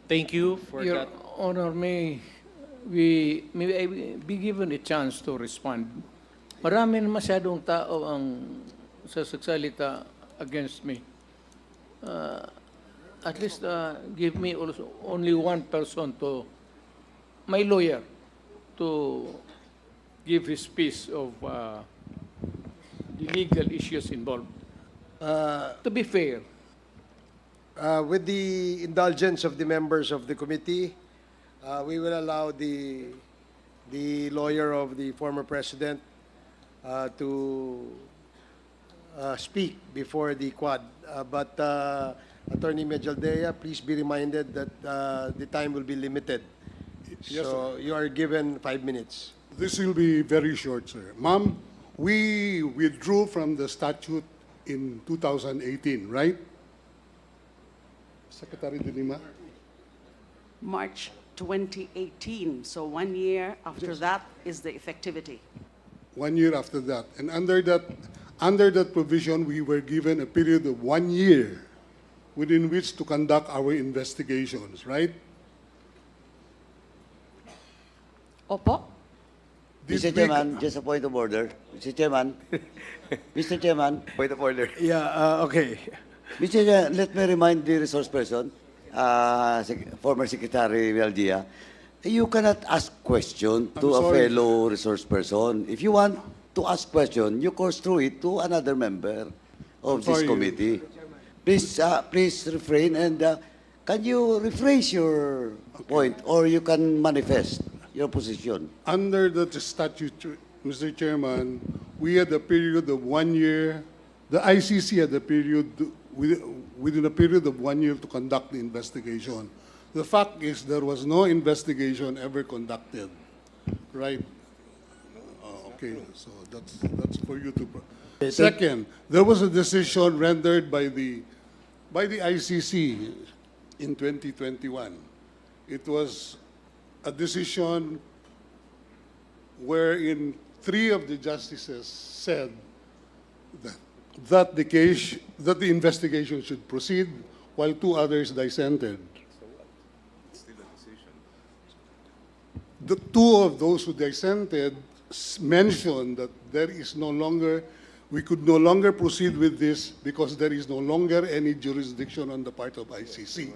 Thank you for Your that. Honor, may I be given a chance to respond? Marami na masyadong tao ang sasagsalita against me. At least give me also only one person to, my lawyer, to give his piece of the legal issues involved. To be fair, With the indulgence of the members of the committee, we will allow the lawyer of the former president to speak before the Quad. But Attorney Medjaldea, please be reminded that the time will be limited. Yes, So you are given 5 minutes. This will be very short, sir. Ma'am, we withdrew from the statute in 2018, right? Secretary de Lima? March 2018, so 1 year after that is the effectivity. 1 year after that. And under that provision, we were given a period of 1 year within which to conduct our investigations, right? Opo? Did Mr. we- Chairman, just a point of order. Mr. Chairman, Mr. Chairman, Point of order. Yeah, okay. Mr. Chairman, let me remind the resource person, former Secretary Meldia, you cannot ask question to I'm a sorry. fellow resource person. If you want to ask question, you course through it to another member of this sorry. committee. Please refrain and can you rephrase your point or you can manifest your position? Under the statute, Mr. Chairman, we had a period of 1 year. The ICC had a period within a period of 1 year to conduct the investigation. The fact is there was no investigation ever conducted, right? Okay, so that's for you to. Second, there was a decision rendered by the ICC in 2021. It was a decision wherein 3 of the justices said that the investigation should proceed, while 2 others dissented. The 2 of those who dissented mentioned that we could no longer proceed with this because there is no longer any jurisdiction on the part of ICC.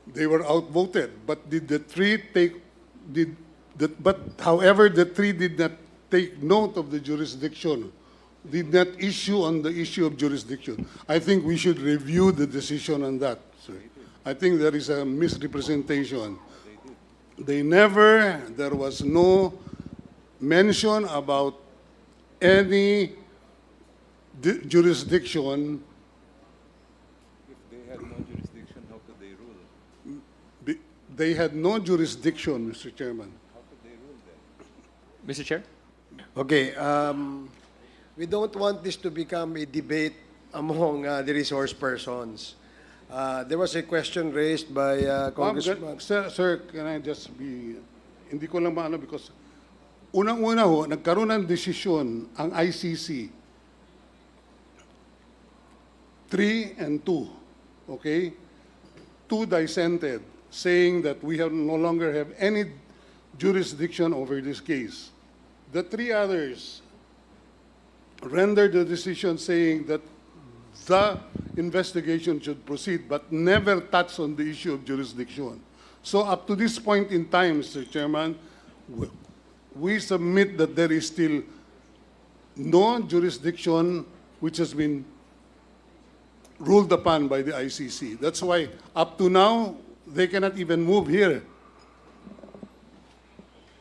They were outvoted, but however, the 3 did not take note of the jurisdiction, did not issue on the issue of jurisdiction. I think we should review the decision on that, sir. I think there is a misrepresentation. There was no mention about any jurisdiction. If they had no jurisdiction, how could they rule? They had no jurisdiction, Mr. Chairman. How could they rule then? Mr. Chair? Okay, we don't want this to become a debate among the resource persons. There was a question raised by Congressman. Sir, can I just be, hindi ko lang maano because unang-una ho, nagkaroon ng desisyon ang ICC 3 and 2, okay? 2 dissented, saying that we no longer have any jurisdiction over this case. The 3 others rendered the decision saying that the investigation should proceed, but never touch on the issue of jurisdiction. So up to this point in time, Mr. Chairman, we submit that there is still no jurisdiction which has been ruled upon by the ICC. That's why up to now, they cannot even move here.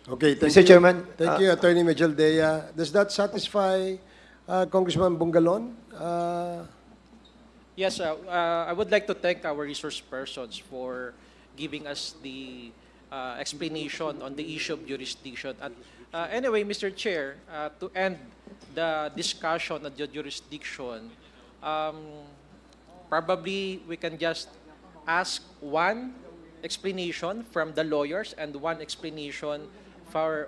Okay, thank Mr. you. Chairman, Thank you, Attorney Medjaldea. Does that satisfy Congressman Bungalon? Yes, I would like to thank our resource persons for giving us the explanation on the issue of jurisdiction. And anyway, Mr. Chair, to end the discussion on the jurisdiction, probably we can just ask one explanation from the lawyers and one explanation from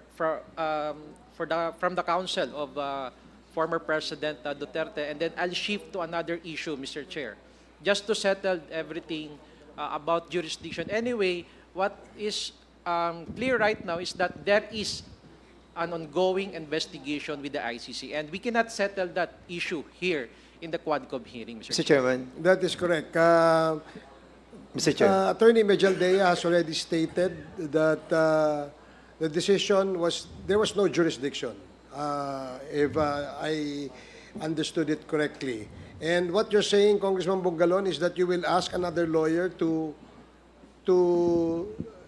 the counsel of former President Duterte, and then I'll shift to another issue, Mr. Chair, just to settle everything about jurisdiction. Anyway, what is clear right now is that there is an ongoing investigation with the ICC, and we cannot settle that issue here in the QUADCOMM hearing, Mr. Mr. Chairman, That is correct. Mr. Chair. Attorney Mejaldea has already stated that the decision was, there was no jurisdiction, if I understood it correctly. And what you're saying, Congressman Bongalon, is that you will ask another lawyer to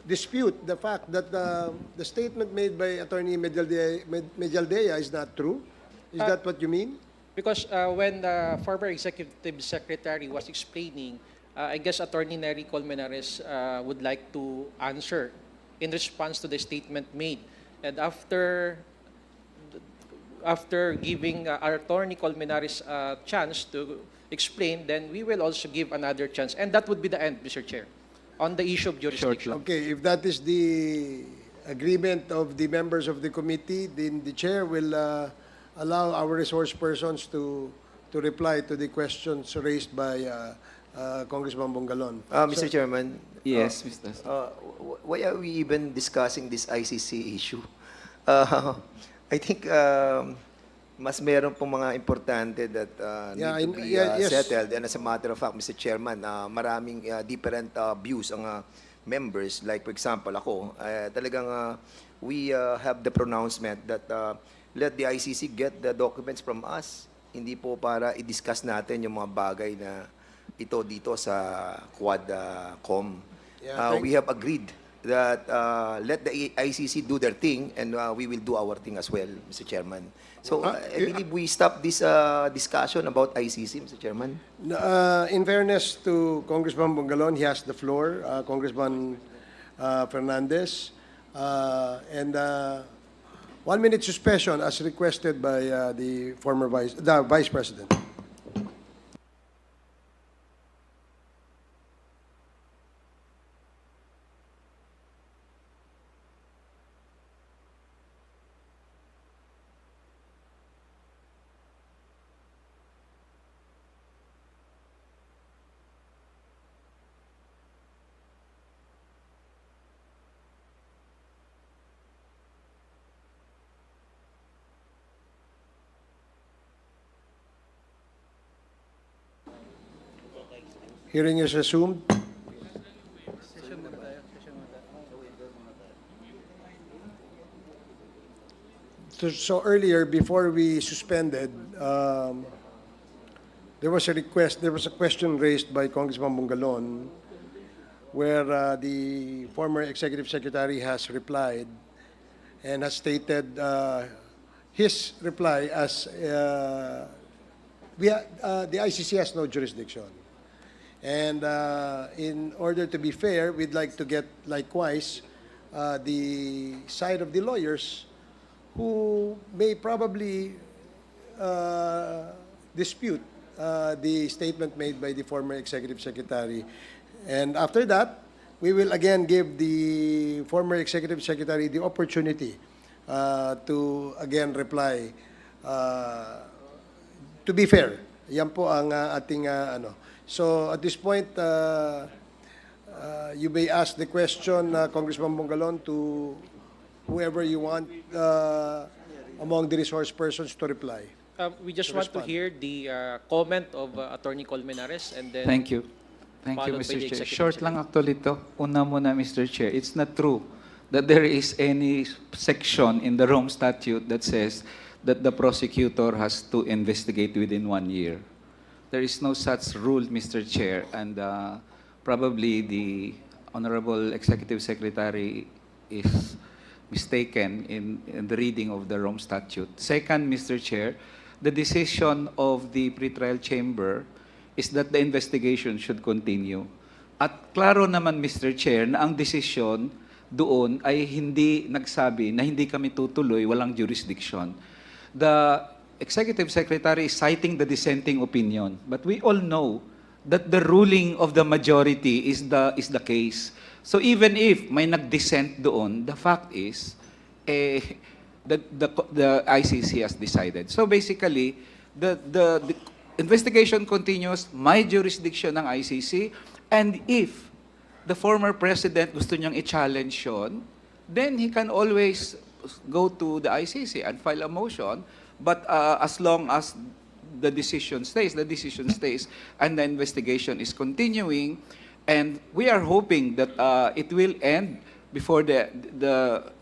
dispute the fact that the statement made by Attorney Mejaldea is not true? Is that what you mean? Because when the former executive secretary was explaining, I guess Attorney Nery Colmenares would like to answer in response to the statement made. And after giving our Attorney Colmenares a chance to explain, then we will also give another chance. And that would be the end, Mr. Chair, on the issue of jurisdiction. Okay, if that is the agreement of the members of the committee, then the chair will allow our resource persons to reply to the questions raised by Congressman Bongalon. Mr. Chairman. Yes, Mr. Why are we even discussing this ICC issue? I think mas meron pong mga importante that need to be yes. settled. And as a matter of fact, Mr. Chairman, maraming different views ang members. Like, for example, ako, talagang we have the pronouncement that let the ICC get the documents from us. Hindi po para i-discuss natin yung mga bagay na ito dito sa QUADCOMM. We have agreed that let the ICC do their thing and we will do our thing as well, Mr. Chairman. So I believe we stop this discussion about ICC, Mr. Chairman. In fairness to Congressman Bongalon, he has the floor. Congressman Fernandez. And 1 minute suspension as requested by the Vice President. Hearing is resumed. So earlier, before we suspended, there was a question raised by Congressman Bongalon where the former executive secretary has replied and has stated his reply as the ICC has no jurisdiction. And in order to be fair, we'd like to get likewise the side of the lawyers who may probably dispute the statement made by the former executive secretary. And after that, we will again give the former executive secretary the opportunity to again reply. To be fair, yan po ang ating ano. So at this point, you may ask the question, Congressman Bongalon, to whoever you want among the resource persons to reply. We just want to hear the comment of Attorney Colmenares and then Thank you. Thank you, followed by Mr. the Chair. executive Short lang actually to. Una muna, Mr. Chair. It's not true that there is any section in the Rome Statute that says that the prosecutor has to investigate within 1 year. There is no such rule, Mr. Chair, and probably the Honorable Executive Secretary is mistaken in the reading of the Rome Statute. Second, Mr. Chair, the decision of the pretrial chamber is that the investigation should continue. At klaro naman, Mr. Chair, na ang desisyon doon ay hindi nagsabi na hindi kami tutuloy, walang jurisdiction. The Executive Secretary is citing the dissenting opinion, but we all know that the ruling of the majority is the case. So even if may nag-dissent doon, the fact is the ICC has decided. So basically, the investigation continues, may jurisdiction ng ICC, and if the former president gusto niyang i-challenge yun, then he can always go to the ICC and file a motion. But as long as the decision stays, and the investigation is continuing, and we are hoping that it will end before the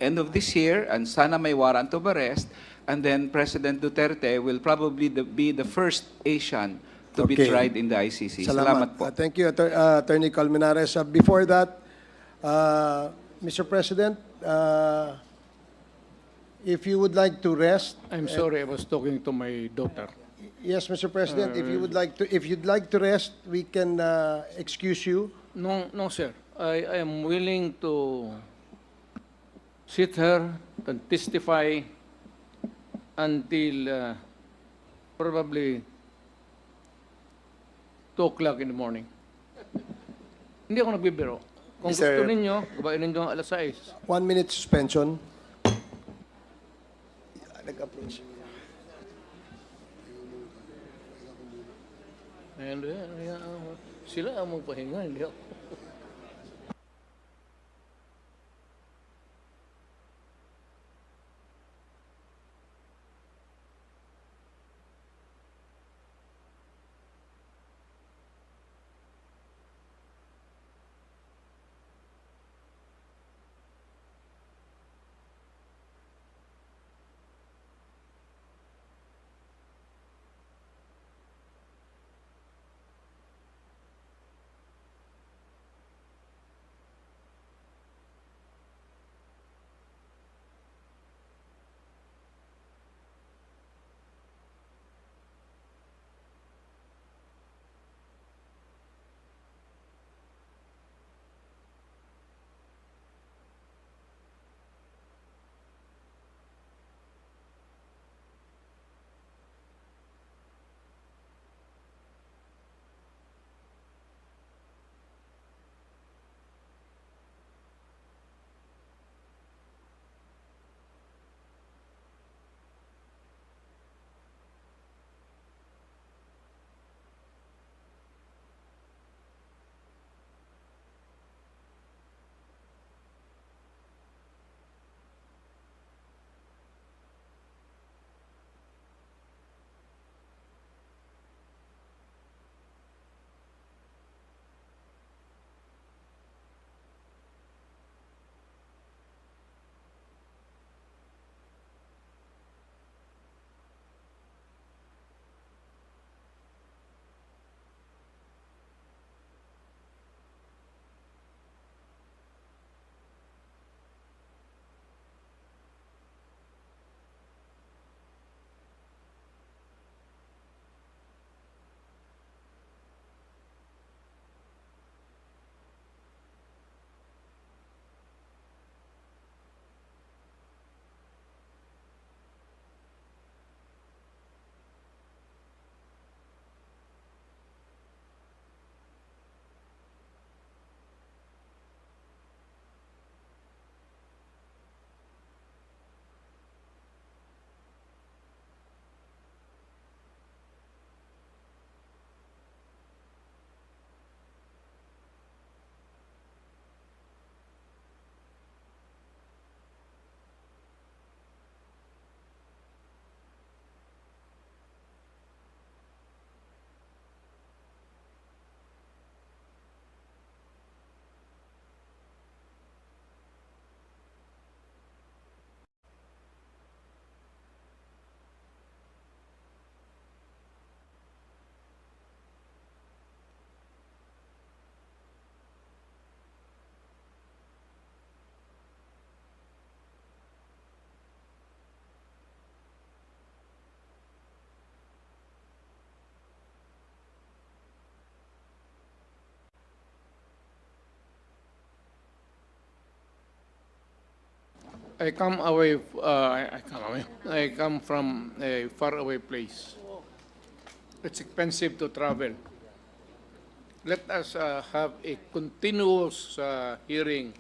end of this year, and sana may warrant of arrest, and then President Duterte will probably be the first Asian to be Okay. tried in the ICC. Salamat. Salamat po. Thank you, Attorney Colmenares. Before that, Mr. President, if you would like to rest. I'm sorry, I was talking to my daughter. Yes, Mr. President, if you'd like to rest, we can excuse you. No, no, sir. I am willing to sit here and testify until probably 2 o'clock in the morning. Hindi ako nagbibiro. Kung Sir- gusto ninyo, gabain ninyo ang alas 6. 1 minute suspension. Nag-approach. And sila ang magpahinga, hindi ako. I come away. I come from a faraway place. It's expensive to travel. Let us have a continuous hearing,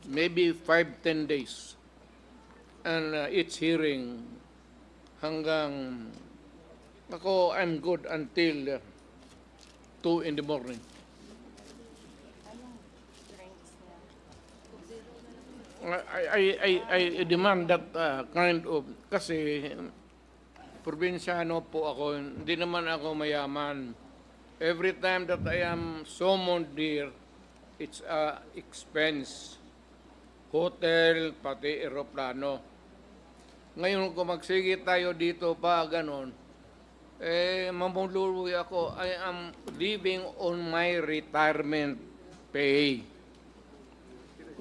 maybe 5-10 days, and each hearing hanggang ako I'm good until 2 in the morning. I demand that kind of, kasi probinsyano po ako, hindi naman ako mayaman. Every time that I am summoned there, it's a expense. Hotel, pati aeroplano. Ngayon kung magsige tayo dito pa, ganon, mamuluwi ako. I am living on my retirement pay.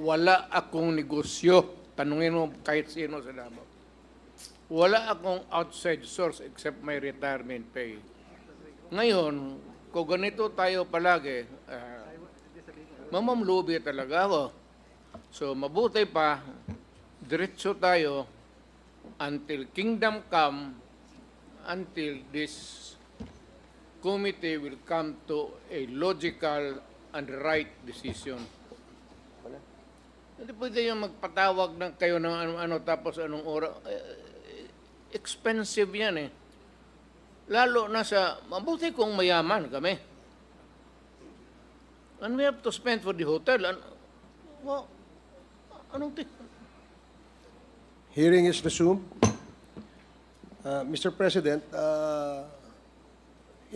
Wala akong negosyo. Tanungin mo kahit sino sa Davao. Wala akong outside source except my retirement pay. Ngayon, kung ganito tayo palagi, mamamlubi talaga ako. So, mabuti pa, diretso tayo until kingdom come, until this committee will come to a logical and right decision. Hindi pwede yung magpatawag na kayo ng ano-ano tapos anong oras. Expensive yan eh. Lalo na sa, mabuti kung mayaman kami. And we have to spend for the hotel. Well, anong Hearing is resumed. Mr. President,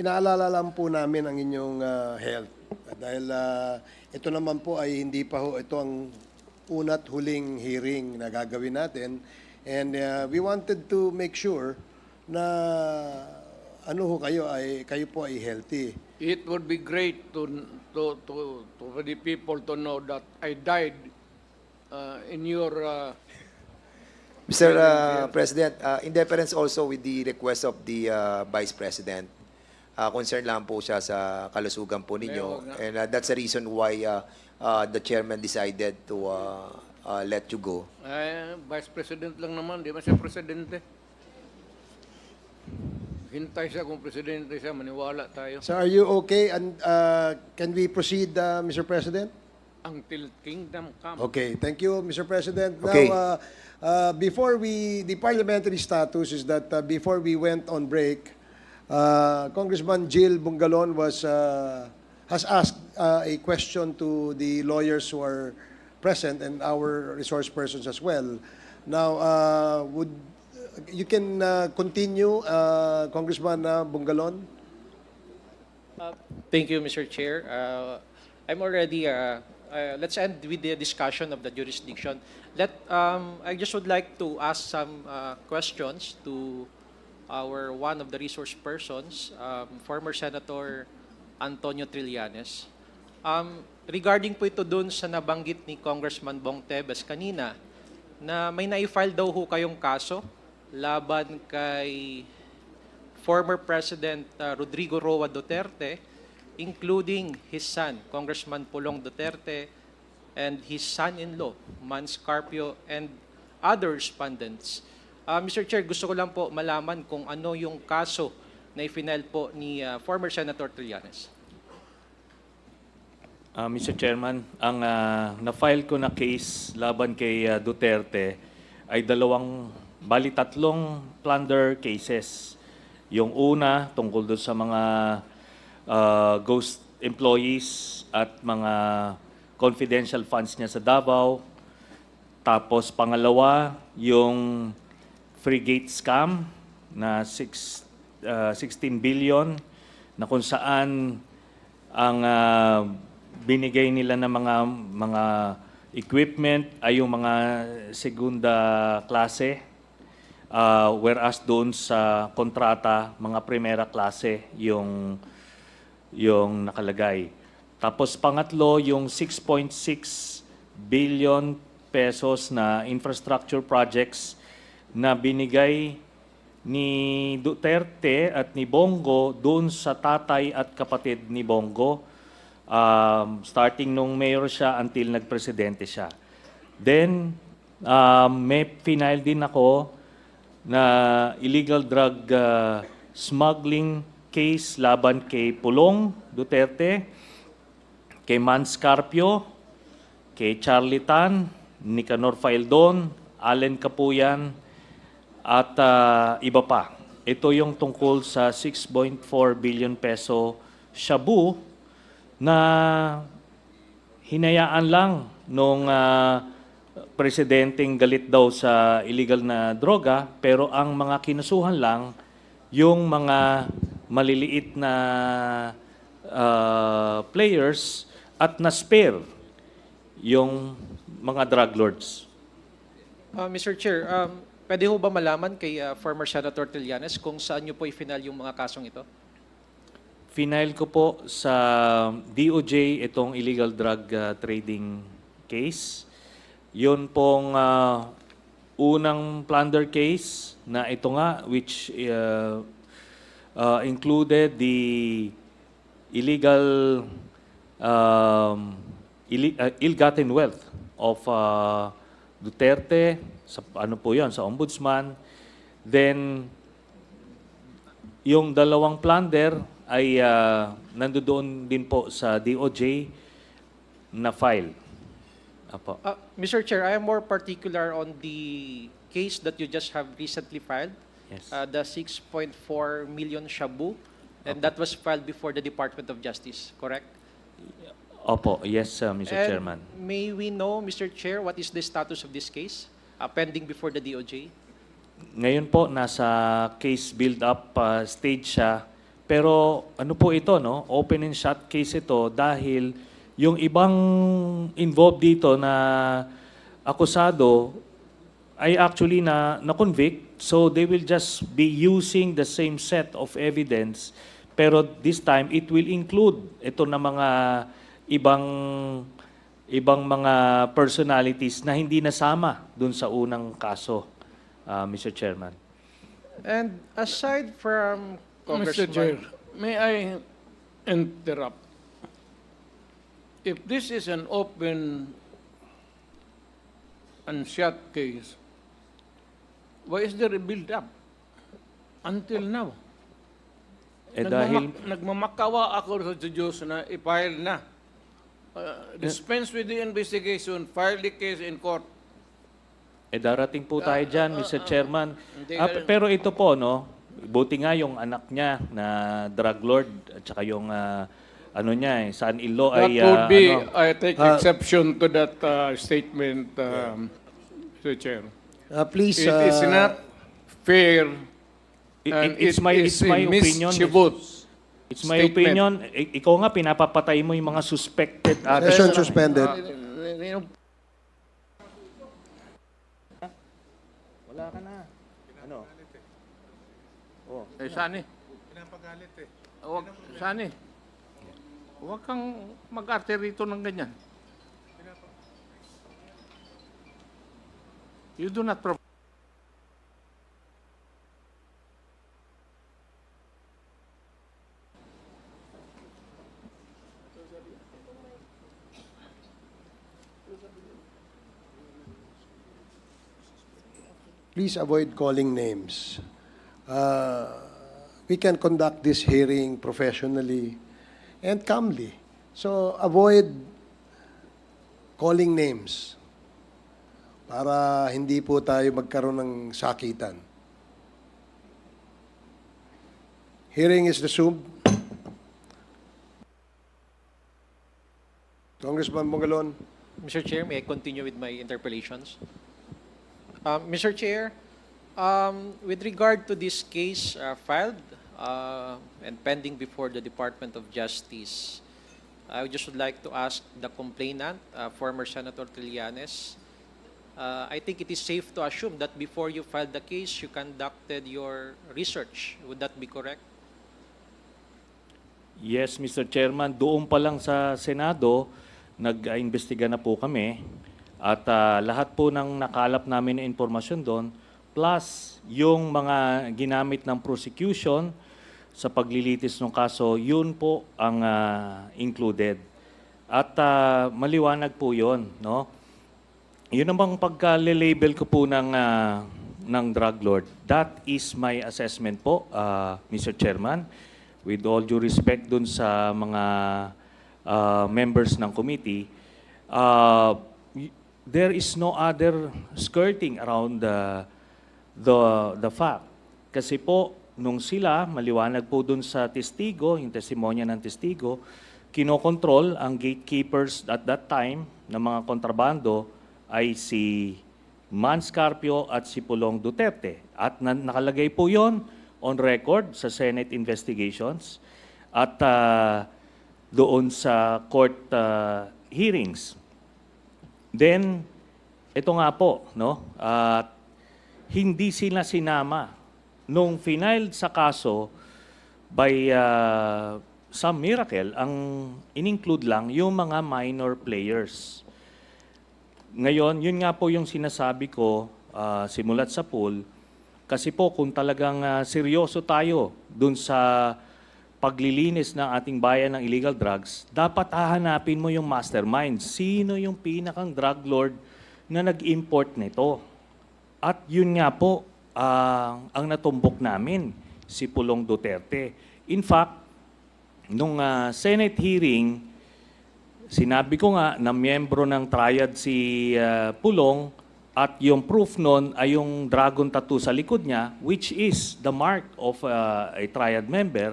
inaalala lang po namin ang inyong health. Dahil ito naman po ay hindi pa ho, ito ang una't huling hearing na gagawin natin. And we wanted to make sure na kayo po ay healthy. It would be great for the people to know that I died in your... Mr. President, in deference also with the request of the Vice President, concerned lang po siya sa kalusugan po ninyo. And that's the reason why the chairman decided to let you go. Vice President lang naman, di ba siya presidente? Hintay siya kung presidente siya, maniwala tayo. So are you okay? And can we proceed, Mr. President? Until kingdom come. Okay, thank you, Mr. President. Okay. Now, the parliamentary status is that before we went on break, Congressman Jill Bungalon has asked a question to the lawyers who are present and our resource persons as well. Now, you can continue, Congressman Bungalon. Thank you, Mr. Chair. I'm already, let's end with the discussion of the jurisdiction. I just would like to ask some questions to one of the resource persons, former Senator Antonio Trillanes. Regarding po ito dun sa nabanggit ni Congressman Bong Tebes kanina, na may na-file daw ho kayong kaso laban kay former President Rodrigo Roa Duterte, including his son, Congressman Pulong Duterte, and his son-in-law, Mans Carpio, and other respondents. Mr. Chair, gusto ko lang po malaman kung ano yung kaso na i-file po ni former Senator Trillanes. Mr. Chairman, ang na-file ko na case laban kay Duterte ay tatlong plunder cases. Yung una, tungkol doon sa mga ghost employees at mga confidential funds niya sa Davao. Tapos pangalawa, yung frigate scam na 16 billion na kung saan ang binigay nila ng mga equipment ay yung mga segunda klase, whereas doon sa kontrata, mga primera klase yung nakalagay. Tapos pangatlo, yung 6.6 billion pesos na infrastructure projects na binigay ni Duterte at ni Bongo doon sa tatay at kapatid ni Bongo, starting nung mayor siya until nagpresidente siya. Then, may final din ako na illegal drug smuggling case laban kay Pulong Duterte, kay Mans Carpio, kay Charlie Tan, Nicanor Faildon, Allen Capuyan, at iba pa. Ito yung tungkol sa 6.4 billion peso shabu na hinayaan lang nung presidenteng galit daw sa illegal na droga, pero ang mga kinasuhan lang yung mga maliliit na players at na-spare yung mga drug lords. Mr. Chair, pwede ho ba malaman kay former Senator Trillanes kung saan niyo po i-final yung mga kasong ito? Final ko po sa DOJ itong illegal drug trading case. Yun pong unang plunder case na ito nga, which included the illegal ill-gotten wealth of Duterte, sa ano po 'yon, sa ombudsman. Then yung dalawang plunder ay nandoon din po sa DOJ na file. Apo. Mr. Chair, I am more particular on the case that you just have recently filed, Yes. the 6.4 million shabu, and that was filed before the Department of Justice, correct? Opo, yes, Mr. And Chairman. may we know, Mr. Chair, what is the status of this case pending before the DOJ? Ngayon po, nasa case build-up stage siya. Pero ano po ito, no? Open and shut case ito dahil yung ibang involved dito na akusado ay actually na-convict. So they will just be using the same set of evidence. Pero this time, it will include ito na mga ibang mga personalities na hindi nasama dun sa unang kaso, Mr. Chairman. And aside from Mr. Chair, Congressman... may I interrupt? If this is an open and shut case, why is there a build-up until now? Dahil Nagmamakawa ako sa Diyos na i-file na. Dispense with the investigation, file the case in court. darating po tayo dyan, Mr. Chairman. Hindi Pero ito po, no, buti nga yung anak niya na drug lord at saka yung ano niya, son-in-law That ay would be, ano, I take exception to that statement, Mr. Chair. Please, It is not fair. And it's my opinion. It's my opinion. Ikaw nga pinapapatay mo yung mga suspected session suspended. Wala ka na. Ano? Sani. Pinapagalit Huwag, Sani. Huwag kang mag-arte rito ng ganyan. You do not provide. Please avoid calling names. We can conduct this hearing professionally and calmly. So avoid calling names para hindi po tayo magkaroon ng sakitan. Hearing is resumed. Congressman Bongalon. Mr. Chair, may I continue with my interpellations? Mr. Chair, with regard to this case filed and pending before the Department of Justice, I just would like to ask the complainant, former Senator Trillanes, I think it is safe to assume that before you filed the case, you conducted your research. Would that be correct? Yes, Mr. Chairman. Doon pa lang sa Senado, nag-imbestiga na po kami. At lahat po ng nakalap namin na impormasyon doon, plus yung mga ginamit ng prosecution sa paglilitis ng kaso, yun po ang included. At maliwanag po yun, no? Yun namang pagka-label ko po ng drug lord. That is my assessment po, Mr. Chairman. With all due respect dun sa mga members ng committee, there is no other skirting around the fact. Kasi po, nung sila, maliwanag po dun sa testigo, yung testimonya ng testigo, kinokontrol ang gatekeepers at that time ng mga kontrabando ay si Mans Carpio at si Pulong Duterte. At nakalagay po yon on record sa Senate investigations at doon sa court hearings. Then, ito nga po, no? Hindi sila sinama nung final sa kaso by some miracle, ang in-include lang yung mga minor players. Ngayon, yun nga po yung sinasabi ko simulat sa pool, kasi po kung talagang seryoso tayo dun sa paglilinis ng ating bayan ng illegal drugs, dapat hahanapin mo yung mastermind. Sino yung pinakang drug lord na nag-import nito? At yun nga po, ang natumbok namin, si Pulong Duterte. In fact, nung Senate hearing, sinabi ko nga na miyembro ng triad si Pulong at yung proof nun ay yung dragon tattoo sa likod niya, which is the mark of a triad member.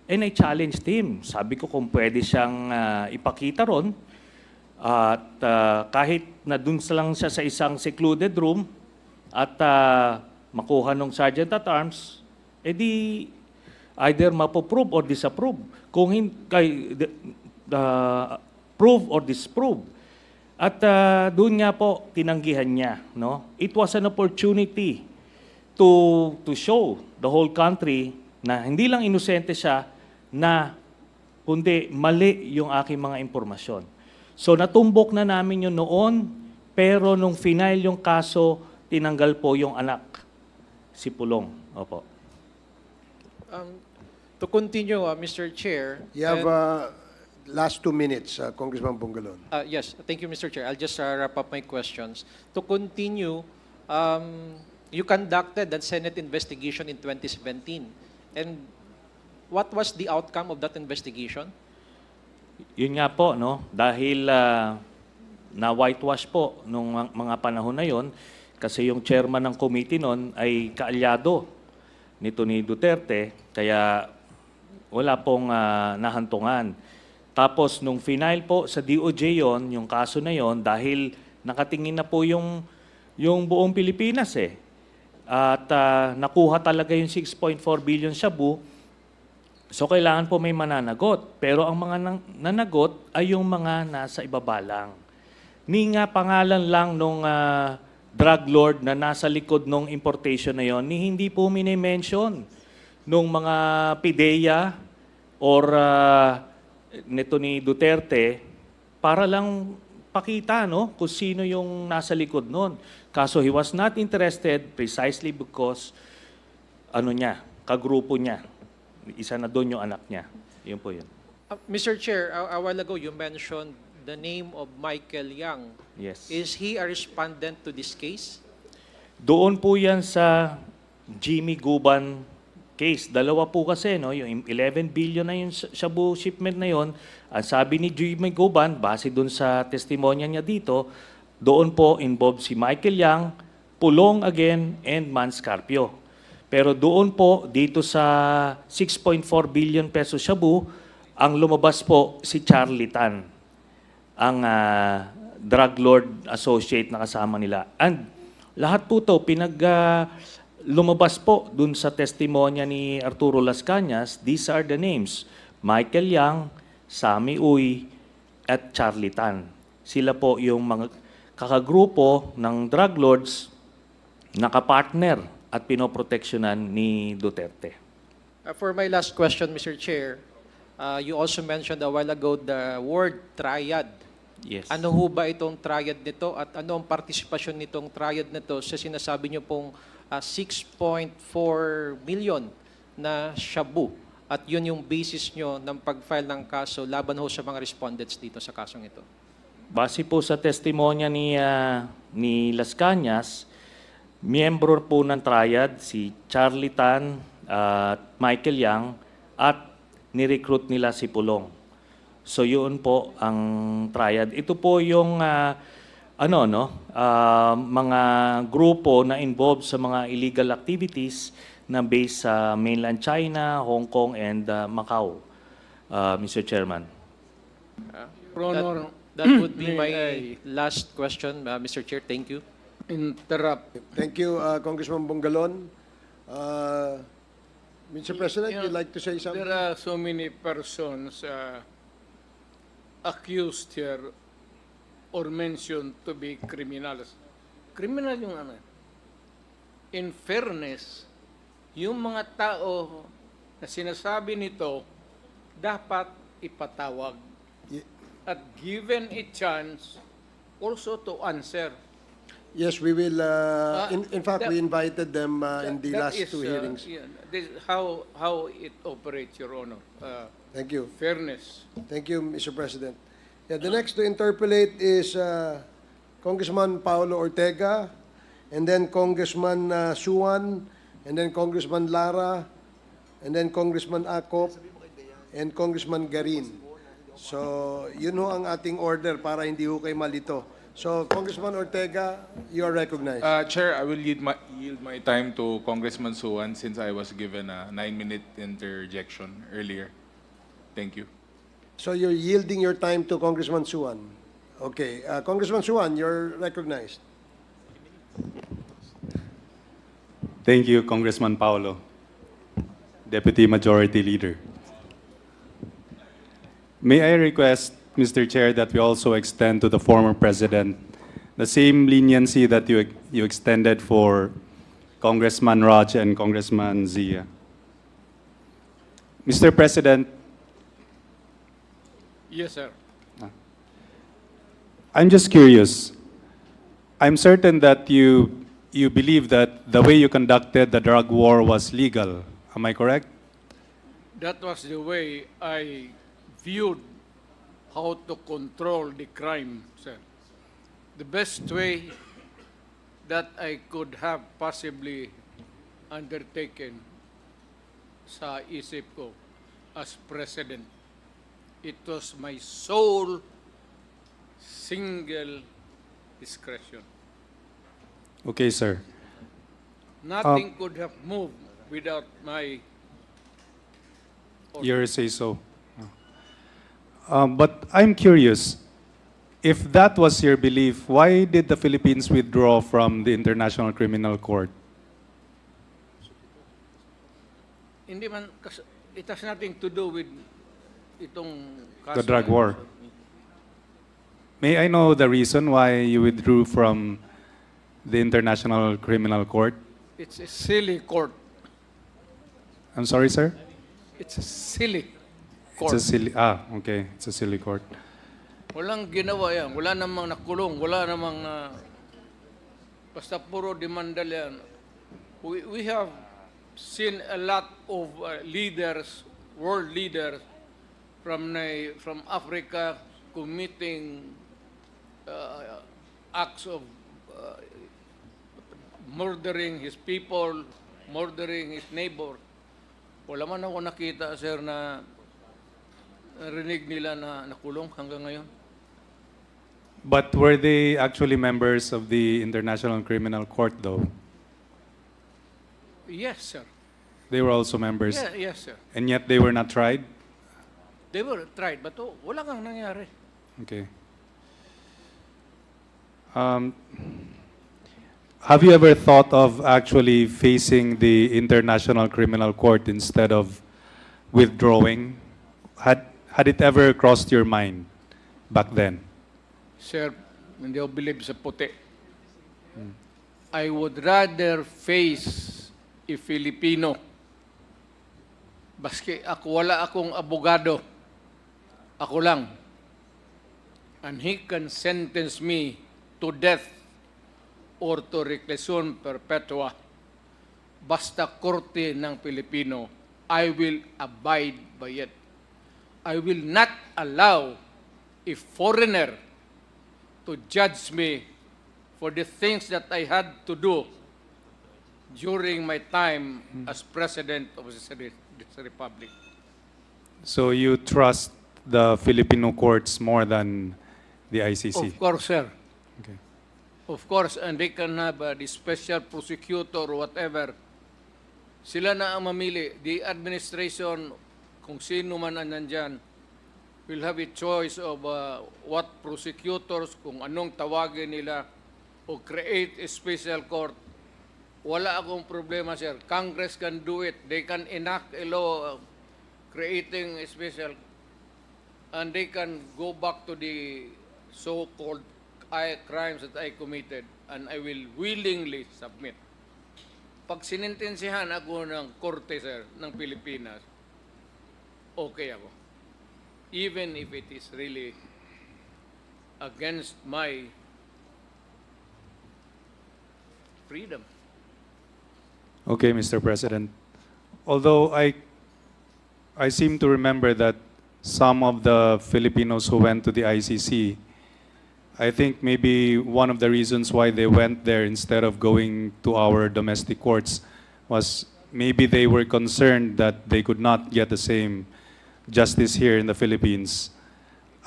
And I challenged him. Sabi ko kung pwede siyang ipakita ron. At kahit na dun lang siya sa isang secluded room at makuha ng sergeant at arms, edi either mapoprove or disapprove. Kung prove or disprove. At doon nga po tinanggihan niya. No? It was an opportunity to show the whole country na hindi lang inosente siya, na kundi mali yung aking mga impormasyon. So natumbok na namin yun noon, pero nung final yung kaso, tinanggal po yung anak, si Pulong. Opo. To continue, Mr. Chair. You have last 2 minutes, Congressman Bungalon. Yes, thank you, Mr. Chair. I'll just wrap up my questions. To continue, you conducted that Senate investigation in 2017. And what was the outcome of that investigation? Yun nga po, no? Dahil na whitewash po nung mga panahon na yon, kasi yung chairman ng committee noon ay kaalyado nito ni Duterte, kaya wala pong nahantungan. Tapos nung final po sa DOJ yon, yung kaso na yon, dahil nakatingin na po yung buong Pilipinas eh. At nakuha talaga yung 6.4 billion shabu, so kailangan po may mananagot. Pero ang mga nanagot ay yung mga nasa ibaba lang. Ni nga pangalan lang nung drug lord na nasa likod ng importation na yon, ni hindi po mini-mention nung mga PIDEA or nito ni Duterte para lang pakita kung sino yung nasa likod nun. Kaso he was not interested precisely because kagrupo niya. Isa na doon yung anak niya. Yun po yun. Mr. Chair, a while ago you mentioned the name of Michael Yang. Yes. Is he a respondent to this case? Doon po yan sa Jimmy Guban case. Dalawa po kasi, yung 11 billion na yung shabu shipment na yon. Ang sabi ni Jimmy Guban, base doon sa testimonya niya dito, doon po involved si Michael Yang, Pulong again, and Mans Carpio. Pero doon po, dito sa 6.4 billion peso shabu, ang lumabas po si Charlie Tan, ang drug lord associate na kasama nila. And lahat po to lumabas po dun sa testimonya ni Arturo Las Cañas. These are the names: Michael Yang, Sammy Uy, at Charlie Tan. Sila po yung mga kakagrupo ng drug lords na kapartner at pinoproteksyonan ni Duterte. For my last question, Mr. Chair, you also mentioned a while ago the word triad. Yes. Ano ho ba itong triad nito at ano ang partisipasyon nitong triad nito sa sinasabi niyo pong 6.4 million na shabu? At yun yung basis nyo ng pag-file ng kaso laban ho sa mga respondents dito sa kasong ito. Base po sa testimonya ni Las Cañas, miyembro po ng triad si Charlie Tan at Michael Yang at ni-recruit nila si Pulong. So yun po ang triad. Ito po yung mga grupo na involved sa mga illegal activities na based sa mainland China, Hong Kong, and Macau, Mr. Chairman. Your Honor, That would be May my I- last question, Mr. Chair. Thank you. Interrupt. Thank you, Congressman Bongalon. Mr. President, You know, you'd like to say something? There are so many persons accused here or mentioned to be criminals. Criminal yung ano. In fairness, yung mga tao na sinasabi nito, dapat ipatawag. Ye- At given a chance also to answer. Yes, we will, in fact, that- we invited them in the That last is, two hearings. yeah, this is how it operates, Your Honor. Thank you. Fairness. Thank you, Mr. President. Yeah, the next to interpolate is Congressman Paulo Ortega, and then Congressman Suwan, and then Congressman Lara, and then Congressman Acop, and Congressman Garin. So, yun ho ang ating order para hindi ho kayo malito. So, Congressman Ortega, you are recognized. Chair, I will yield my time to Congressman Suwan since I was given a 9-minute interjection earlier. Thank you. So, you're yielding your time to Congressman Suwan. Okay. Congressman Suwan, you're recognized. Thank you, Congressman Paulo, Deputy Majority Leader. May I request, Mr. Chair, that we also extend to the former President the same leniency that you extended for Congressman Raj and Congressman Zia. Mr. President, Yes, sir. I'm just curious. I'm certain that you believe that the way you conducted the drug war was legal. Am I correct? That was the way I viewed how to control the crime, sir. The best way that I could have possibly undertaken sa isip ko as president. It was my sole single discretion. Okay, sir. Nothing could have moved without my You say so. But I'm curious, if that was your belief, why did the Philippines withdraw from the International Criminal Court? Hindi man, it has nothing to do with itong The kaso drug na- war. May I know the reason why you withdrew from the International Criminal Court? It's a silly court. I'm sorry, sir? It's a silly It's court. a silly, okay. It's a silly court. Walang ginawa yan. Wala namang nakulong. Wala namang basta puro demanda yan. We have seen a lot of leaders, world leaders from Africa committing acts of murdering his people, murdering his neighbor. Wala man ako nakita, sir, na narinig nila na nakulong hanggang ngayon. But were they actually members of the International Criminal Court, though? Yes, sir. They were also members. Yeah, yes, sir. And yet they were not tried? They were tried, but wala kang nangyari. Okay. Have you ever thought of actually facing the International Criminal Court instead of withdrawing? Had it ever crossed your mind back then? Sir, hindi ako believe sa puti. I would rather face a Filipino. Baski wala akong abogado. Ako lang. And he can sentence me to death or to reclusion perpetua. Basta korte ng Pilipino, I will abide by it. I will not allow a foreigner to judge me for the things that I had to do during my time as President of this Republic. So you trust the Filipino courts more than the ICC? Of course, sir. Okay. Of course, and they can have the special prosecutor or whatever. Sila na ang mamili. The administration, kung sino man ang nandyan, will have a choice of what prosecutors, kung anong tawagin nila, o create a special court. Wala akong problema, sir. Congress can do it. They can enact a law creating a special, and they can go back to the so-called crimes that I committed, and I will willingly submit. Pag sinintensihan ako ng korte, sir, ng Pilipinas, okay ako. Even if it is really against my freedom. Okay, Mr. President. Although I seem to remember that some of the Filipinos who went to the ICC, I think maybe one of the reasons why they went there instead of going to our domestic courts was maybe they were concerned that they could not get the same justice here in the Philippines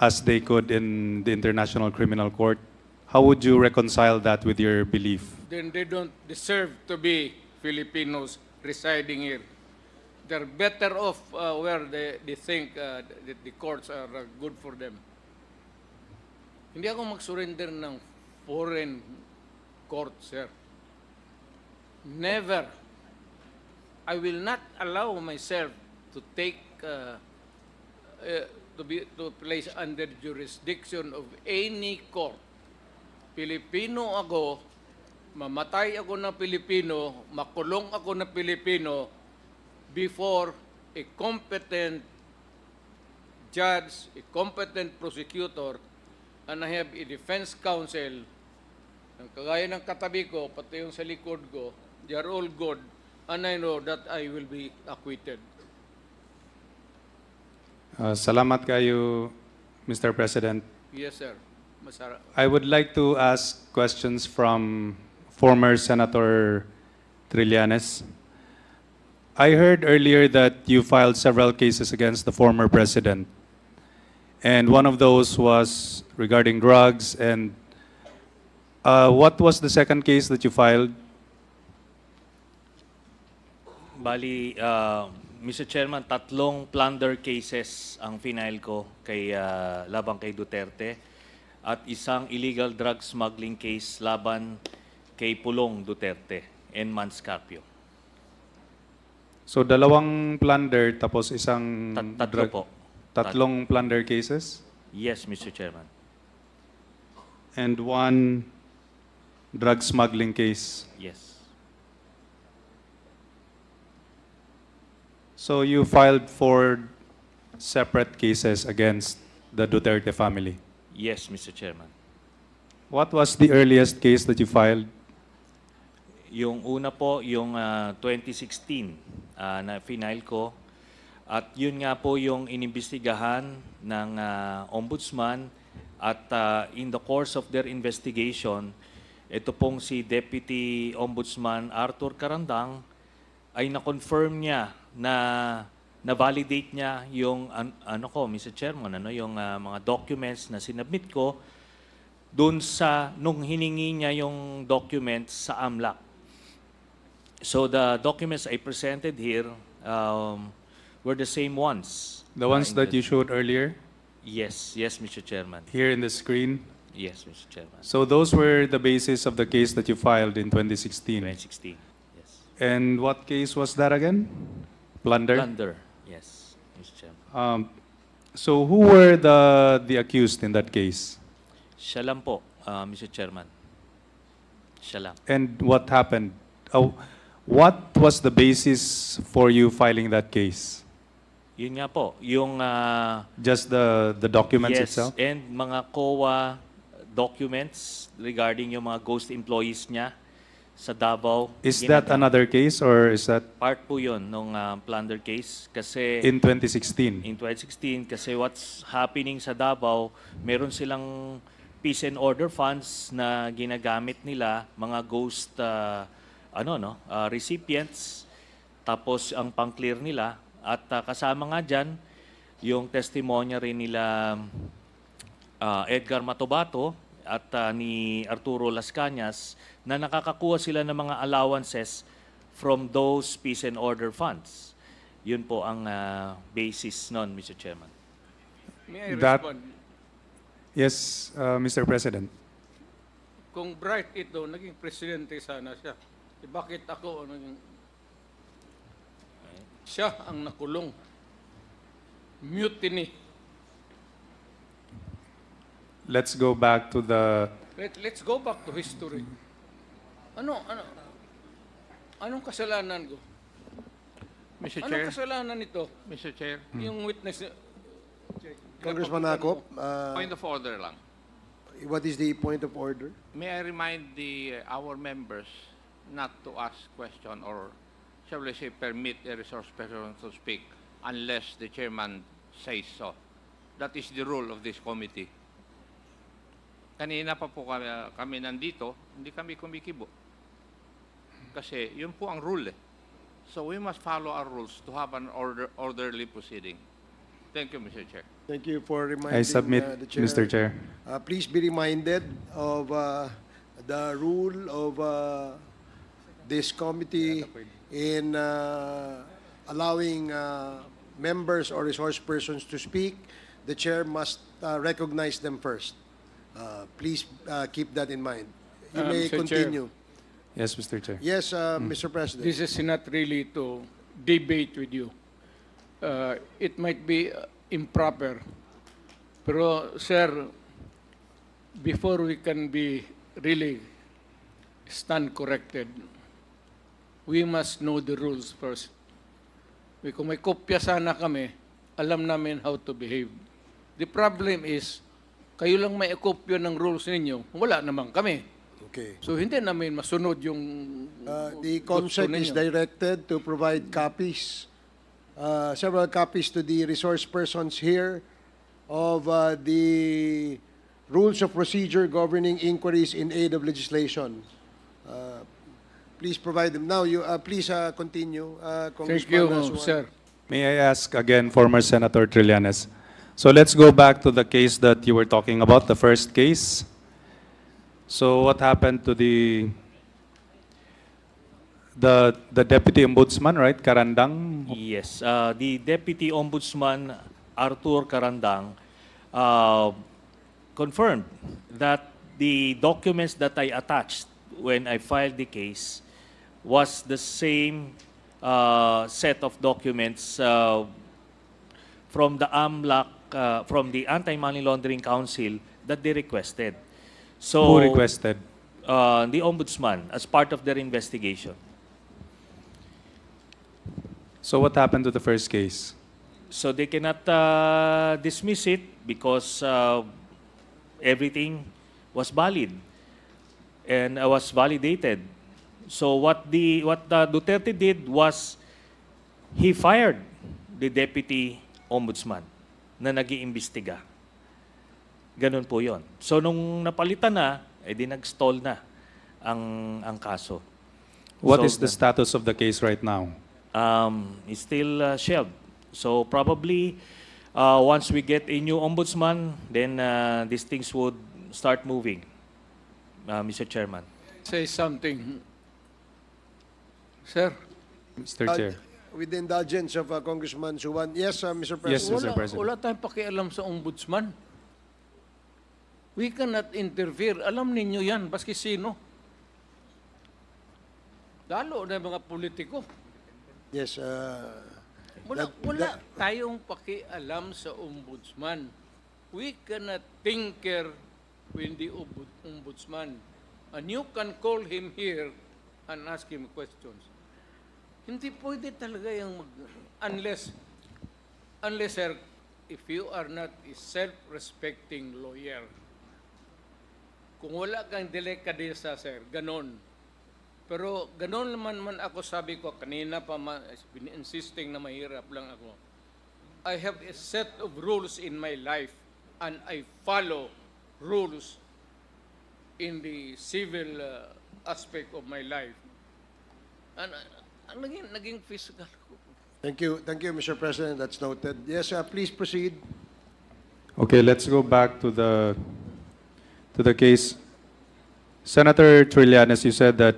as they could in the International Criminal Court. How would you reconcile that with your belief? Then they don't deserve to be Filipinos residing here. They're better off where they think that the courts are good for them. Hindi ako mag-surrender ng foreign court, sir. Never. I will not allow myself to take to place under jurisdiction of any court. Pilipino ako, mamatay ako na Pilipino, makulong ako na Pilipino before a competent judge, a competent prosecutor, and I have a defense counsel, ang kagaya ng katabi ko, pati yung sa likod ko, they are all good, and I know that I will be acquitted. Salamat kayo, Mr. President. Yes, sir. I would like to ask questions from former Senator Trillanes. I heard earlier that you filed several cases against the former president. And one of those was regarding drugs. And what was the second case that you filed? Bali, Mr. Chairman, 3 plunder cases ang final ko kay laban kay Duterte at isang illegal drug smuggling case laban kay Pulong Duterte and Manscarpio. So 2 plunder tapos isang Tatlo po. Tatlong plunder cases? Yes, Mr. Chairman. And 1 drug smuggling case? Yes. So you filed 4 separate cases against the Duterte family? Yes, Mr. Chairman. What was the earliest case that you filed? Yung una po, yung 2016 na final ko. At yun nga po yung inimbestigahan ng ombudsman at in the course of their investigation, ito pong si Deputy Ombudsman Arthur Carandang ay na-confirm niya na validate niya yung Mr. Chairman, yung mga documents na sinubmit ko doon sa nung hiningi niya yung documents sa AMLAC. So the documents I presented here were the same ones. The ones that you showed earlier? Yes, yes, Mr. Chairman. Here in the screen? Yes, Mr. Chairman. So those were the basis of the case that you filed in 2016? 2016, yes. And what case was that again? Plunder? Plunder, yes, Mr. Chairman. So who were the accused in that case? Siya lang po, Mr. Chairman. Siya lang. And what happened? What was the basis for you filing that case? Yun nga po, yung... Just the documents yes, itself? and mga COA documents regarding yung mga ghost employees niya sa Davao. Is that another case or is that... Part po yun nung plunder case kasi... In 2016? In 2016 kasi what's happening sa Davao, meron silang peace and order funds na ginagamit nila, mga ghost recipients, tapos ang pang-clear nila. At kasama nga dyan, yung testimonya rin nila Edgar Matobato at ni Arturo Las Cañas na nakakakuha sila ng mga allowances from those peace and order funds. Yun po ang basis nun, Mr. Chairman. May I That- respond? Yes, Mr. President. Kung bright ito, naging presidente sana siya. Bakit ako naging... Siya ang nakulong. Mutiny. Let's go back to the Let's go back to history. Anong kasalanan ko? Mr. Anong Chair, kasalanan nito? Mr. Chair, Yung witness... Congressman Akop, point of order lang. what is the point of order? May I remind our members not to ask question or shall we say permit a resource person to speak unless the chairman says so. That is the rule of this committee. Kanina pa po kami nandito, hindi kami kumikibo. Kasi yun po ang rule. So we must follow our rules to have an orderly proceeding. Thank you, Mr. Chair. Thank you for reminding I submit, the chair. Mr. Chair. Please be reminded of the rule of this committee in allowing members or resource persons to speak. The chair must recognize them first. Please keep that in mind. You may Mr. Chair. continue. Yes, Mr. Chair. Yes, Mr. President. This is not really to debate with you. It might be improper. Pero, sir, before we can be really stand corrected, we must know the rules first. Kung may kopya sana kami, alam namin how to behave. The problem is, kayo lang may kopya ng rules ninyo, wala naman kami. Okay. So, hindi namin masunod yung The gusto COMSEC is ninyo. directed to provide copies, several copies to the resource persons here of the rules of procedure governing inquiries in aid of legislation. Please provide them. Now, you please continue, Thank Congressman you, Suwan. sir. May I ask again, former Senator Trillanes? So let's go back to the case that you were talking about, the first case. So what happened to the deputy ombudsman, right, Karandang? Yes, the Deputy Ombudsman Arthur Karandang confirmed that the documents that I attached when I filed the case was the same set of documents from the AMLAC, from the Anti-Money Laundering Council that they requested. So, Who requested? the Ombudsman as part of their investigation. So what happened to the first case? So they cannot dismiss it because everything was valid and was validated. So what the Duterte did was he fired the deputy ombudsman na nag-iimbestiga. Ganun po 'yon. So nung napalitan na, edi nag-stall na ang kaso. What So, is the status of the case right now? It's still shelved. So probably once we get a new ombudsman, then these things would start moving, Mr. Chairman. Say something. Sir, Mr. Chair. With the indulgence of Congressman Suwan. Yes, Mr. Yes, President. Mr. President. wala tayong pakialam sa ombudsman. We cannot interfere. Alam ninyo yan, baski sino. Lalo na mga politiko. Yes, Wala tayong pakialam sa ombudsman. We cannot tinker with the ombudsman. And you can call him here and ask him questions. Hindi pwede talaga yung unless, sir, if you are not a self-respecting lawyer, kung wala kang delikadesa, sir, ganon. Pero ganon naman ako, sabi ko, kanina pa insisting na mahirap lang ako. I have a set of rules in my life and I follow rules in the civil aspect of my life. And naging physical ko. thank you, Mr. President. That's noted. Yes, please proceed. Okay, let's go back to the case. Senator Trillanes, you said that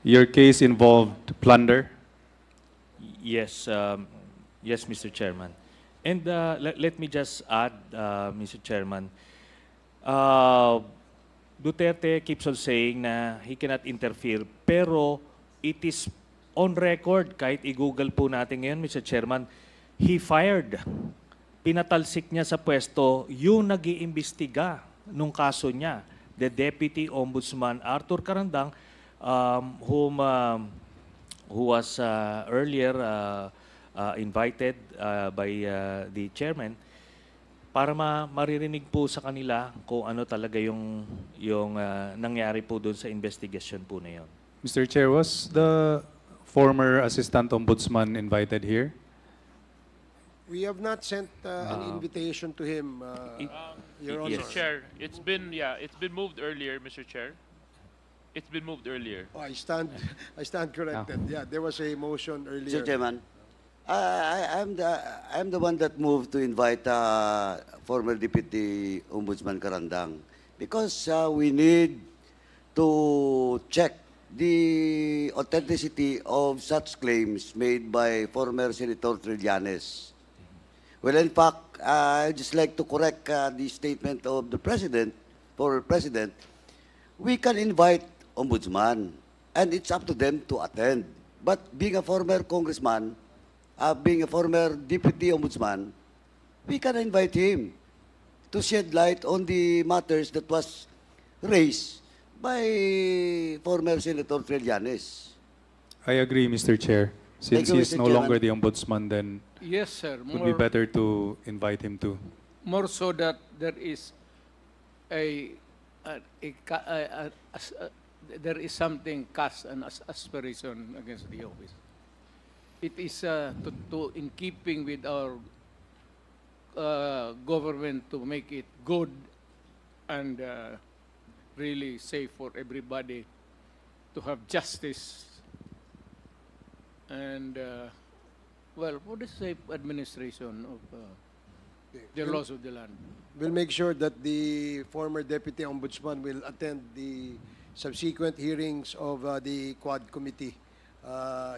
your case involved plunder. Yes, yes, Mr. Chairman. And let me just add, Mr. Chairman, Duterte keeps on saying na he cannot interfere, pero it is on record, kahit i-google po natin ngayon, Mr. Chairman, he fired. Pinatalsik niya sa pwesto yung nag-iimbestiga nung kaso niya, the Deputy Ombudsman Arthur Carandang, who was earlier invited by the chairman para maririnig po sa kanila kung ano talaga yung nangyari po doon sa investigation po na yun. Mr. Chair, was the former Assistant Ombudsman invited here? We have not sent an invitation to him, Your Honor. Yes. Mr. Chair, it's been moved earlier, Mr. Chair. It's been moved earlier. Oh, I stand corrected. Yeah, there was a motion earlier. Mr. Chairman, I'm the one that moved to invite former Deputy Ombudsman Carandang because we need to check the authenticity of such claims made by former Senator Trillanes. Well, in fact, I'd just like to correct the statement of the former President. We can invite ombudsman, and it's up to them to attend. But being a former congressman, being a former deputy ombudsman, we can invite him to shed light on the matters that was raised by former Senator Trillanes. I agree, Mr. Chair. Since you, he's Mr. no Chairman. longer the ombudsman, then Yes, sir. it would be better to invite him too. More so that there is there is something cast an aspiration against the office. It is in keeping with our government to make it good and really safe for everybody to have justice and well, for the safe administration of the laws of the land. We'll make sure that the former Deputy Ombudsman will attend the subsequent hearings of the Quad Committee,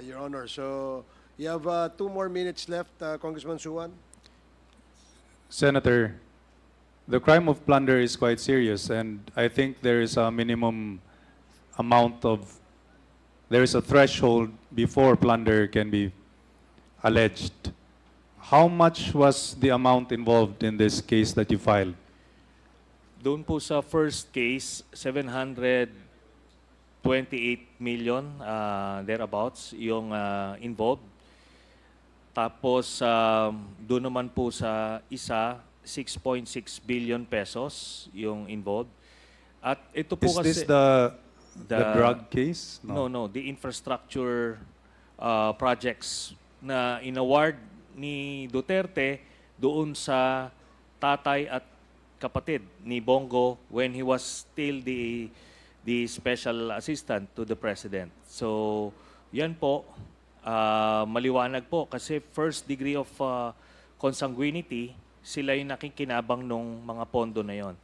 Your Honor. So you have 2 more minutes left, Congressman Suwan. Senator, the crime of plunder is quite serious, and I think there is a minimum amount of, there is a threshold before plunder can be alleged. How much was the amount involved in this case that you filed? Doon po sa first case, 728 million, thereabouts, yung involved. Tapos, doon naman po sa isa, 6.6 billion pesos yung involved. At ito po Is kasi... this the drug case? No, the infrastructure projects na inaward ni Duterte doon sa tatay at kapatid ni Bongo when he was still the special assistant to the president. So, yan po, maliwanag po kasi first degree of consanguinity, sila yung nakikinabang nung mga pondo na yon.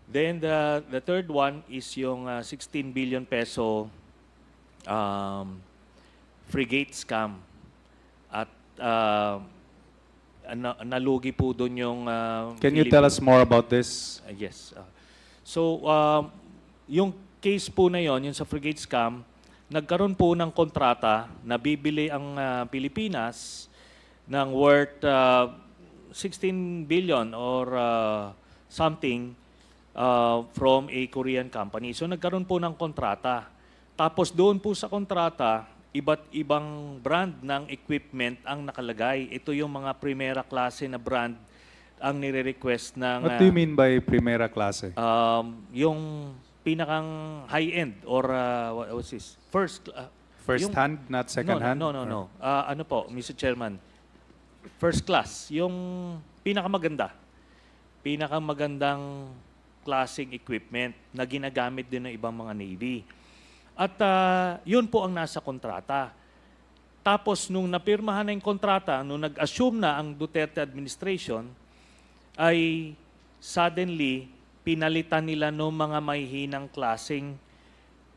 Then the third one is yung 16 billion peso frigate scam. At nalugi po doon yung Can you tell us more about this? Yes. So, yung case po na yon, yung sa frigate scam, nagkaroon po ng kontrata na bibili ang Pilipinas ng worth 16 billion or something from a Korean company. So, nagkaroon po ng kontrata. Tapos doon po sa kontrata, iba't ibang brand ng equipment ang nakalagay. Ito yung mga primera klase na brand ang nire-request ng... What do you mean by primera klase? Yung pinakang high-end or what's this? First hand, not second hand? No. Ano po, Mr. Chairman? First class. Yung pinakamaganda. Pinakamagandang klaseng equipment na ginagamit din ng ibang mga Navy. At yun po ang nasa kontrata. Tapos nung napirmahan na yung kontrata, nung nag-assume na ang Duterte administration, ay suddenly pinalitan nila ng mga mahihinang klaseng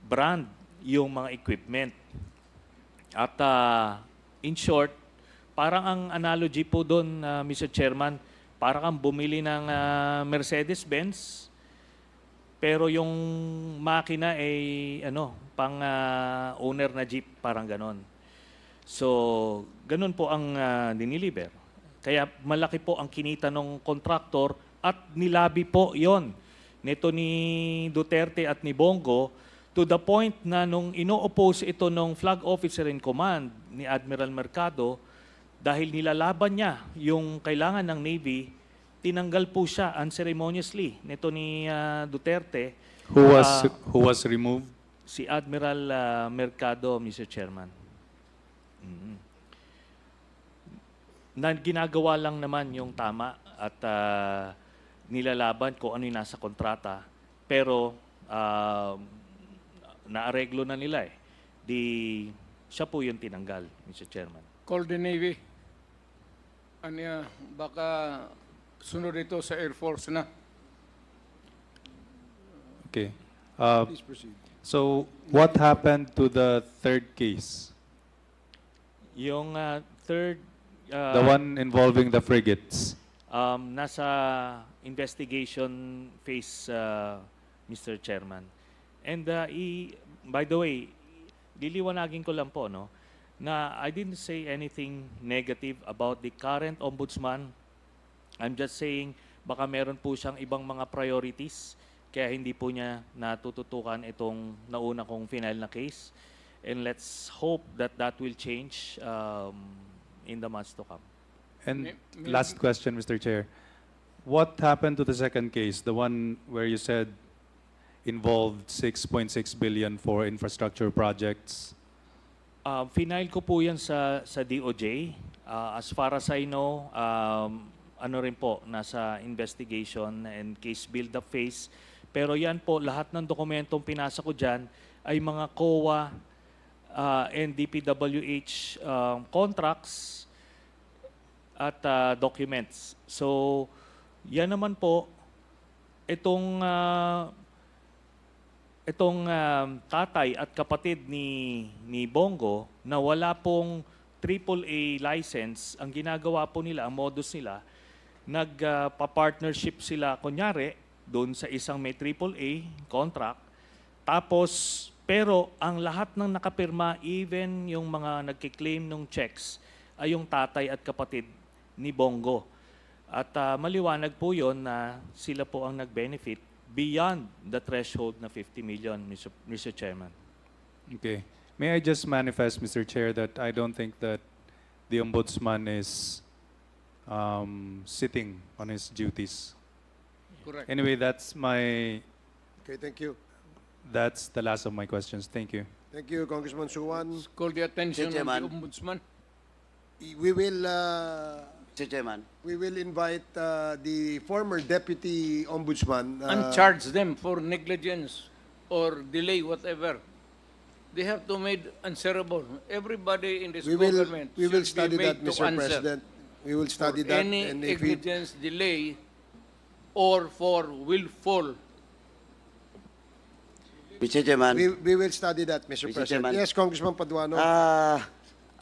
brand yung mga equipment. At in short, parang ang analogy po doon, Mr. Chairman, parang kang bumili ng Mercedes-Benz, pero yung makina ay pang owner na jeep, parang ganon. So, ganun po ang diniliver. Kaya malaki po ang kinita ng kontraktor at nilabi po yon nito ni Duterte at ni Bongo to the point na nung ino-oppose ito ng flag officer in command ni Admiral Mercado, dahil nilalaban niya yung kailangan ng Navy, tinanggal po siya unceremoniously nito ni Duterte. Who was removed? Si Admiral Mercado, Mr. Chairman. Na ginagawa lang naman yung tama at nilalaban kung ano yung nasa kontrata. Pero naareglo na nila eh. Siya po yung tinanggal, Mr. Chairman. Call the Navy. Baka sunod ito sa Air Force na. Okay. Please proceed. So, what happened to the third case? Yung third... The one involving the frigates? Nasa investigation phase, Mr. Chairman. And by the way, liliwanagin ko lang po, no, na I didn't say anything negative about the current ombudsman. I'm just saying baka meron po siyang ibang mga priorities kaya hindi po niya natututukan itong nauna kong final na case. And let's hope that that will change in the months to come. And last question, Mr. Chair. What happened to the second case, the one where you said involved 6.6 billion for infrastructure projects? Final ko po yan sa DOJ. As far as I know, ano rin po, nasa investigation and case build-up phase. Pero yan po, lahat ng dokumentong pinasa ko dyan ay mga COA and DPWH contracts at documents. So, yan naman po, itong tatay at kapatid ni Bongo na wala pong AAA license, ang ginagawa po nila, ang modus nila, nagpa-partnership sila, kunyari, doon sa isang may AAA contract, tapos, pero ang lahat ng nakapirma, even yung mga nagkiklaim ng checks, ay yung tatay at kapatid ni Bongo. At maliwanag po yon na sila po ang nag-benefit beyond the threshold na 50 million, Mr. Chairman. Okay. May I just manifest, Mr. Chair, that I don't think that the Ombudsman is sitting on his duties. Correct. Anyway, that's Okay, thank you. that's the last of my questions. Thank you. Thank you, Congressman Suwan. Call the attention of the Chairman. Ombudsman. We will Mr. Chairman. we will invite the former deputy ombudsman. And charge them for negligence or delay, whatever. They have to make answerable. Everybody in this we will government we will should study be that, made to Mr. answer President. We will study for that, any and if we, negligence, delay, or for willful. Mr. Chairman. we will study that, Mr. Mr. President. Chairman. Yes, Congressman Paduano.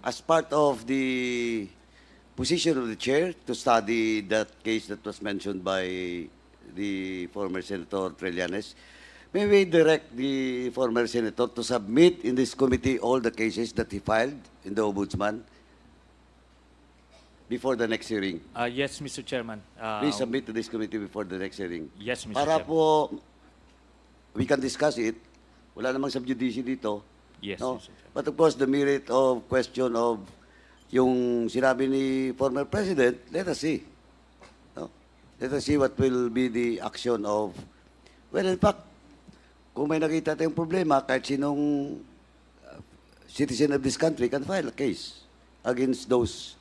As part of the position of the chair to study that case that was mentioned by the former Senator Trillanes, may we direct the former Senator to submit in this committee all the cases that he filed in the Ombudsman before the next hearing? Yes, Mr. Chairman. Please submit to this committee before the next hearing. Yes, Mr. Para Chairman. po, we can discuss it. Wala namang subjudice dito. Yes, No? Mr. Chairman. But of course, the merit of question of yung sinabi ni former President, let us see. No? Let us see what will be the action of, well, in fact, kung may nakita tayong problema, kahit sinong citizen of this country can file a case against those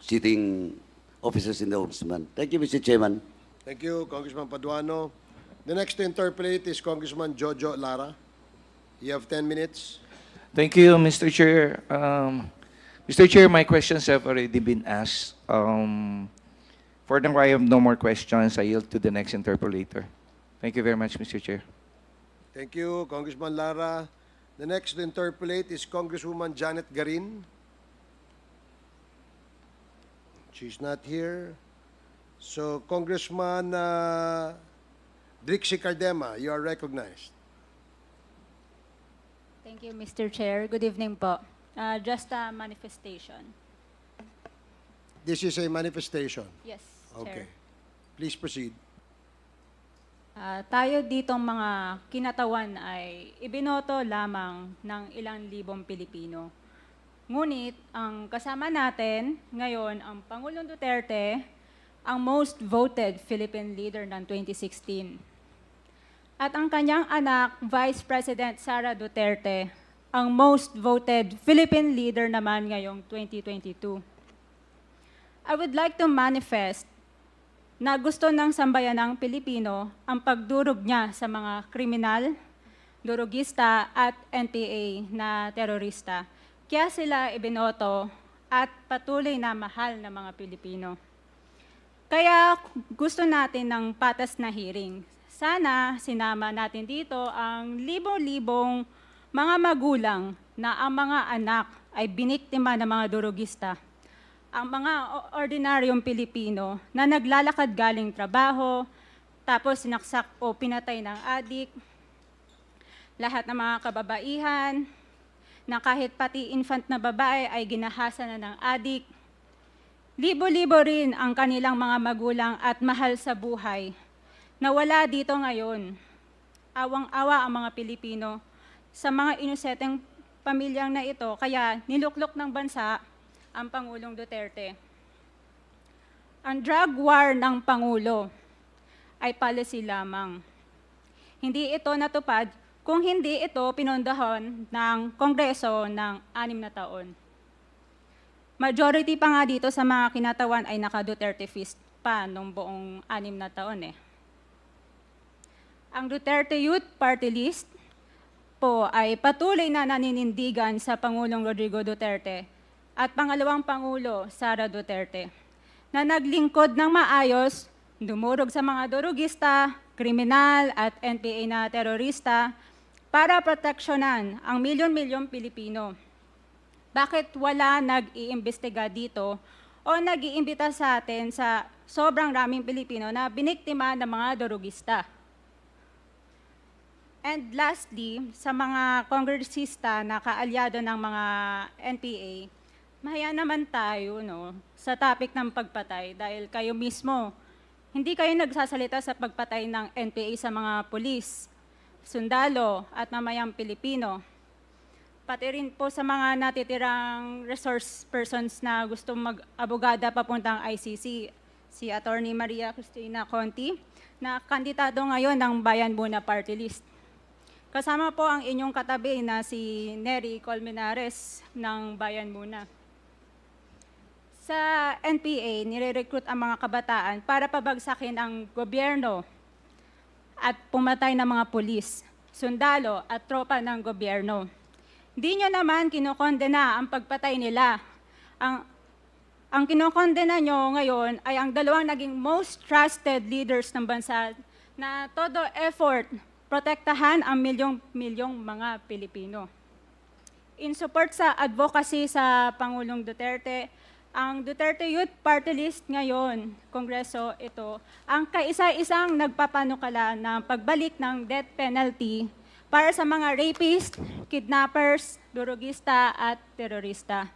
sitting officers in the Ombudsman. Thank you, Mr. Chairman. Thank you, Congressman Paduano. The next to interpolate is Congressman Jojo Lara. You have 10 minutes. Thank you, Mr. Chair. Mr. Chair, my questions have already been asked. For now, I have no more questions. I yield to the next interpolator. Thank you very much, Mr. Chair. Thank you, Congressman Lara. The next to interpolate is Congresswoman Janet Garin. She's not here. So, Congressman Drixie Cardema, you are recognized. Thank you, Mr. Chair. Good evening po. Just a manifestation. This is a manifestation. Yes, Okay. Chair. Please proceed. Tayo ditong mga kinatawan ay ibinoto lamang ng ilang libong Pilipino. Ngunit ang kasama natin ngayon ang Pangulong Duterte, ang most voted Philippine leader ng 2016. At ang kanyang anak, Vice President Sara Duterte, ang most voted Philippine leader naman ngayong 2022. I would like to manifest na gusto ng sambayanang Pilipino ang pagdurog niya sa mga kriminal, durugista at NPA na terorista. Kaya sila ibinoto at patuloy na mahal ng mga Pilipino. Kaya gusto natin ng patas na hearing. Sana sinama natin dito ang libo-libong mga magulang na ang mga anak ay biniktima ng mga durugista. Ang mga ordinaryong Pilipino na naglalakad galing trabaho, tapos sinaksak o pinatay ng adik, lahat ng mga kababaihan, na kahit pati infant na babae ay ginahasa na ng adik. Libo-libo rin ang kanilang mga magulang at mahal sa buhay na wala dito ngayon. Awang-awa ang mga Pilipino sa mga inosenteng pamilyang na ito, kaya niluklok ng bansa ang Pangulong Duterte. Ang drug war ng Pangulo ay policy lamang. Hindi ito natupad kung hindi ito pinondohan ng Kongreso ng 6 na taon. Majority pa nga dito sa mga kinatawan ay naka-Duterte fist pa nung buong 6 na taon eh. Ang Duterte Youth Party List po ay patuloy na naninindigan sa Pangulong Rodrigo Duterte at pangalawang Pangulo, Sara Duterte, na naglingkod ng maayos, dumurog sa mga durugista, kriminal at NPA na terorista para proteksyonan ang milyon-milyong Pilipino. Bakit wala nag-iimbestiga dito o nag-iimbita sa atin sa sobrang raming Pilipino na biniktima ng mga durugista? And lastly, sa mga kongresista na kaalyado ng mga NPA, mahaya naman tayo sa topic ng pagpatay dahil kayo mismo, hindi kayo nagsasalita sa pagpatay ng NPA sa mga pulis, sundalo at mamayang Pilipino. Pati rin po sa mga natitirang resource persons na gusto mag-abogada papuntang ICC, si Attorney Maria Cristina Conti, na kandidato ngayon ng Bayan Muna Party List. Kasama po ang inyong katabi na si Nery Colmenares ng Bayan Muna. Sa NPA, nire-recruit ang mga kabataan para pabagsakin ang gobyerno at pumatay ng mga pulis, sundalo at tropa ng gobyerno. Di nyo naman kinokondena ang pagpatay nila. Ang kinokondena nyo ngayon ay ang dalawang naging most trusted leaders ng bansa na todo effort protektahan ang milyong-milyong mga Pilipino. In support sa advocacy sa Pangulong Duterte, ang Duterte Youth Party List ngayon, Kongreso ito, ang kaisa-isang nagpapanukala ng pagbalik ng death penalty para sa mga rapist, kidnappers, durugista at terorista.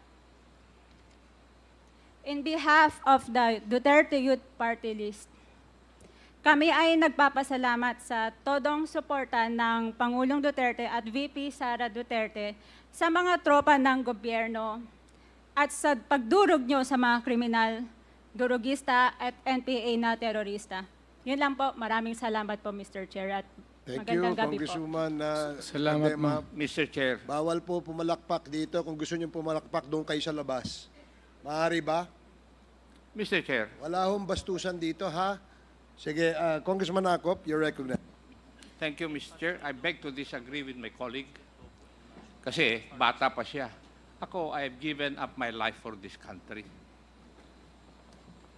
In behalf of the Duterte Youth Party List, kami ay nagpapasalamat sa todong suporta ng Pangulong Duterte at VP Sara Duterte sa mga tropa ng gobyerno at sa pagdurog nyo sa mga kriminal, durugista at NPA na terorista. Yun lang po. Maraming salamat po, Mr. Chair. At Thank magandang you, gabi po. Congresswoman. Salamat, Cardema. Mr. Chair. Bawal po pumalakpak dito. Kung gusto niyo pumalakpak, doon kayo sa labas. Maaari ba? Mr. Chair. Wala hong bastusan dito, ha? Sige, Congressman Acop, you're recognized. Thank you, Mr. Chair. I beg to disagree with my colleague. Kasi bata pa siya. Ako, I have given up my life for this country.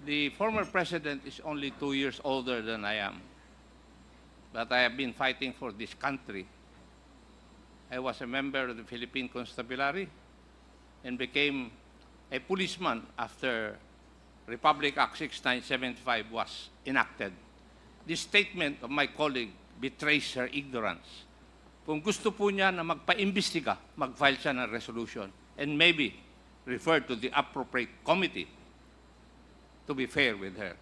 The former president is only 2 years older than I am. But I have been fighting for this country. I was a member of the Philippine Constabulary and became a policeman after Republic Act 6975 was enacted. This statement of my colleague betrays her ignorance. Kung gusto po niya na magpa-imbestiga, mag-file siya ng resolution and maybe refer to the appropriate committee to be fair with her.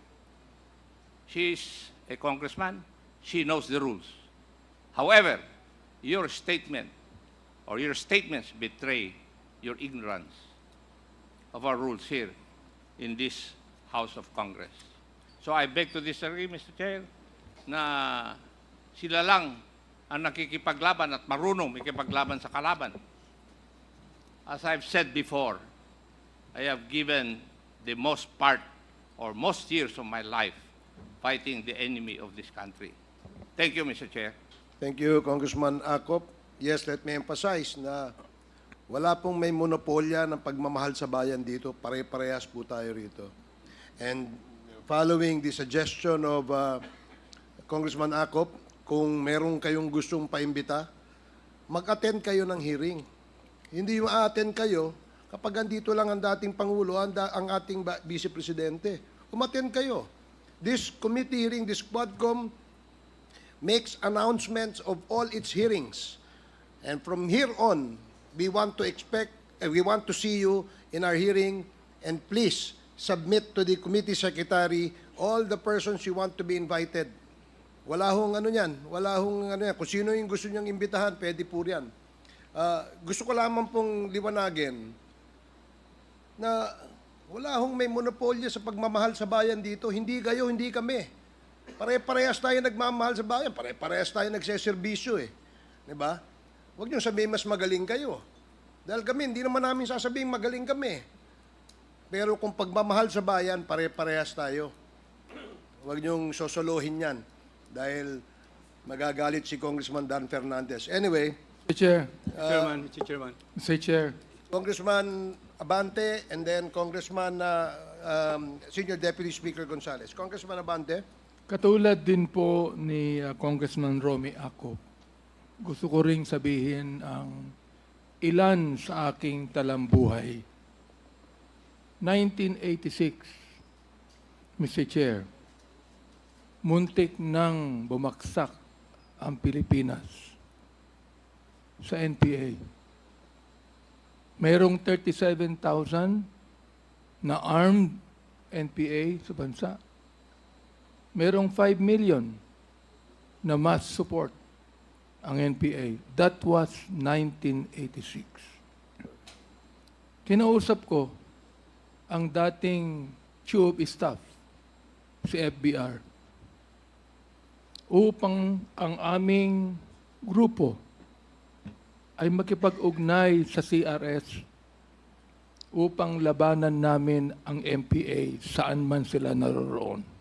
She is a congressman. She knows the rules. However, your statement or your statements betray your ignorance of our rules here in this House of Congress. So I beg to disagree, Mr. Chair, na sila lang ang nakikipaglaban at marunong makipaglaban sa kalaban. As I've said before, I have given the most part or most years of my life fighting the enemy of this country. Thank you, Mr. Chair. Thank you, Congressman Acop. Yes, let me emphasize na wala pong may monopolya ng pagmamahal sa bayan dito. Pare-parehas po tayo rito. And following the suggestion of Congressman Acop, kung merong kayong gustong paimbita, mag-attend kayo ng hearing. Hindi yung a-attend kayo kapag andito lang ang dating Pangulo, ang ating Vice Presidente. Umattend kayo. This committee hearing, this QUADCOMM, makes announcements of all its hearings. And from here on, we want to see you in our hearing, and please submit to the committee secretary all the persons you want to be invited. Wala hong ano yan, wala hong ano yan. Kung sino yung gusto niyang imbitahan, pwede po yan. Gusto ko lamang pong liwanagin na wala hong may monopolya sa pagmamahal sa bayan dito. Hindi kayo, hindi kami. Pare-parehas tayo nagmamahal sa bayan. Pare-parehas tayo nagseserbisyo eh. Diba? Huwag niyong sabihin mas magaling kayo. Dahil kami, hindi naman namin sasabihin magaling kami. Pero kung pagmamahal sa bayan, pare-parehas tayo. Huwag niyong sosolohin yan. Dahil magagalit si Congressman Dan Fernandez. Anyway, Mr. Chair. Mr. Chairman. Mr. Chair. Congressman Abante and then Congressman Senior Deputy Speaker Gonzales. Congressman Abante. Katulad din po ni Congressman Romy Acop, gusto ko ring sabihin ang ilan sa aking talambuhay. 1986, Mr. Chair, muntik nang bumaksak ang Pilipinas sa NPA. Mayroong 37,000 na armed NPA sa bansa. Mayroong 5 million na mass support ang NPA. That was 1986. Kinausap ko ang dating chief of staff, si FBR, upang ang aming grupo ay makipag-ugnay sa CRS upang labanan namin ang MPA saan man sila naroroon.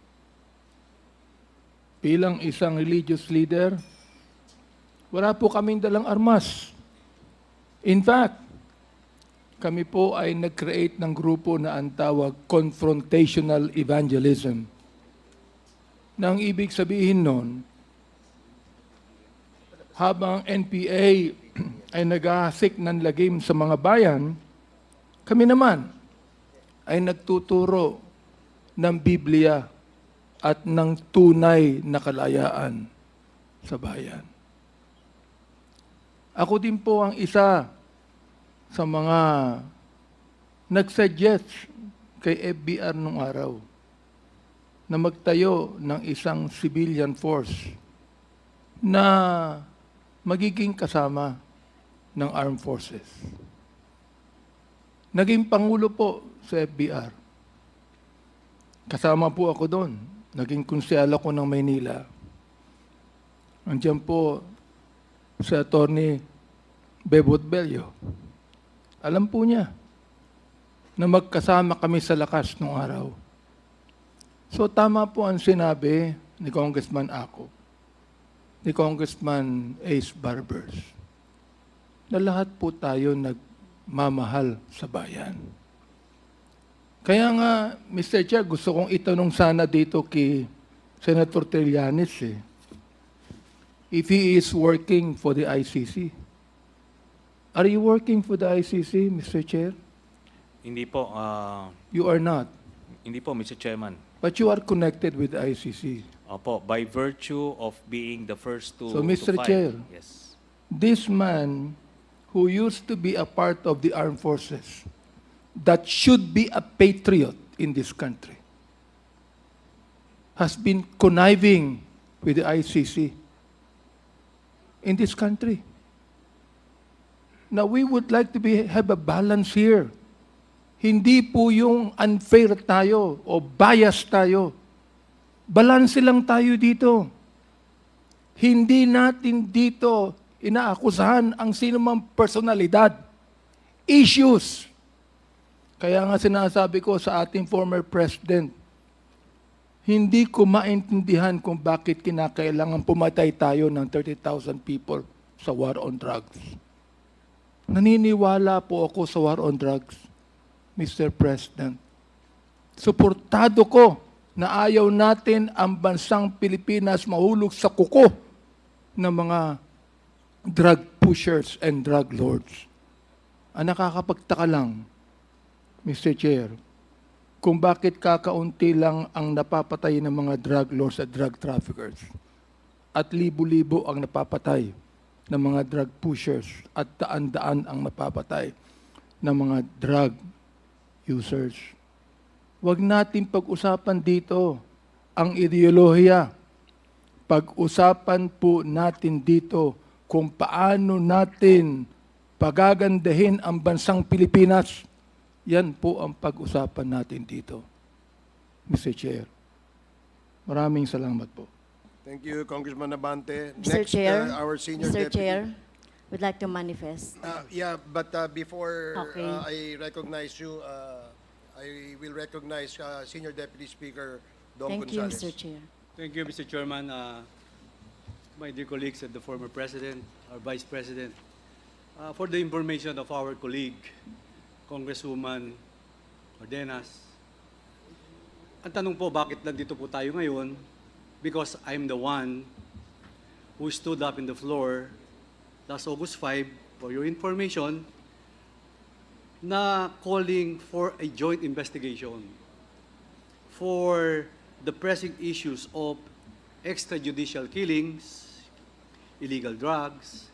Bilang isang religious leader, wala po kaming dalang armas. In fact, kami po ay nag-create ng grupo na ang tawag confrontational evangelism. Nang ibig sabihin nun, habang NPA ay naghahasik ng lagim sa mga bayan, kami naman ay nagtuturo ng Biblia at ng tunay na kalayaan sa bayan. Ako din po ang isa sa mga nag-suggest kay FBR nung araw na magtayo ng isang civilian force na magiging kasama ng armed forces. Naging pangulo po sa FBR. Kasama po ako doon. Naging konsyal ako ng Maynila. Andiyan po sa Attorney Bebot Bello. Alam po niya na magkasama kami sa lakas nung araw. So tama po ang sinabi ni Congressman Acop, ni Congressman Ace Barbers, na lahat po tayo nagmamahal sa bayan. Kaya nga, Mr. Chair, gusto kong itanong sana dito kay Senator Trillanes, if he is working for the ICC. Are you working for the ICC, Mr. Chair? Hindi po. You are not. Hindi po, Mr. Chairman. But you are connected with the ICC. Opo, by virtue of being the first to So, Mr. to file. Chair, Yes. this man who used to be a part of the armed forces, that should be a patriot in this country, has been conniving with the ICC in this country. Now, we would like to have a balance here. Hindi po yung unfair tayo o bias tayo. Balance lang tayo dito. Hindi natin dito inaakusahan ang sinumang personalidad. Issues. Kaya nga sinasabi ko sa ating former president, hindi ko maintindihan kung bakit kinakailangan pumatay tayo ng 30,000 people sa war on drugs. Naniniwala po ako sa war on drugs, Mr. President. Suportado ko na ayaw natin ang bansang Pilipinas mahulog sa kuko ng mga drug pushers and drug lords. Ang nakakapagtaka lang, Mr. Chair, kung bakit kakaunti lang ang napapatay ng mga drug lords at drug traffickers at libo-libo ang napapatay ng mga drug pushers at daan-daan ang napapatay ng mga drug users. Huwag natin pag-usapan dito ang ideolohiya. Pag-usapan po natin dito kung paano natin pagagandahin ang bansang Pilipinas. Yan po ang pag-usapan natin dito, Mr. Chair. Maraming salamat po. Thank you, Congressman Abante. Mr. Next, Chair, our senior Mr. deputy. Chair, would like to manifest. Yeah, but before Okay. I recognize you, I will recognize Senior Deputy Speaker Dong Thank you, Gonzales. Mr. Chair. Thank you, Mr. Chairman. My dear colleagues and the former President, our Vice President, for the information of our colleague, Congresswoman Ordenas, ang tanong po, bakit nandito po tayo ngayon? Because I'm the one who stood up in the floor last August 5, for your information, na calling for a joint investigation for the pressing issues of extrajudicial killings, illegal drugs,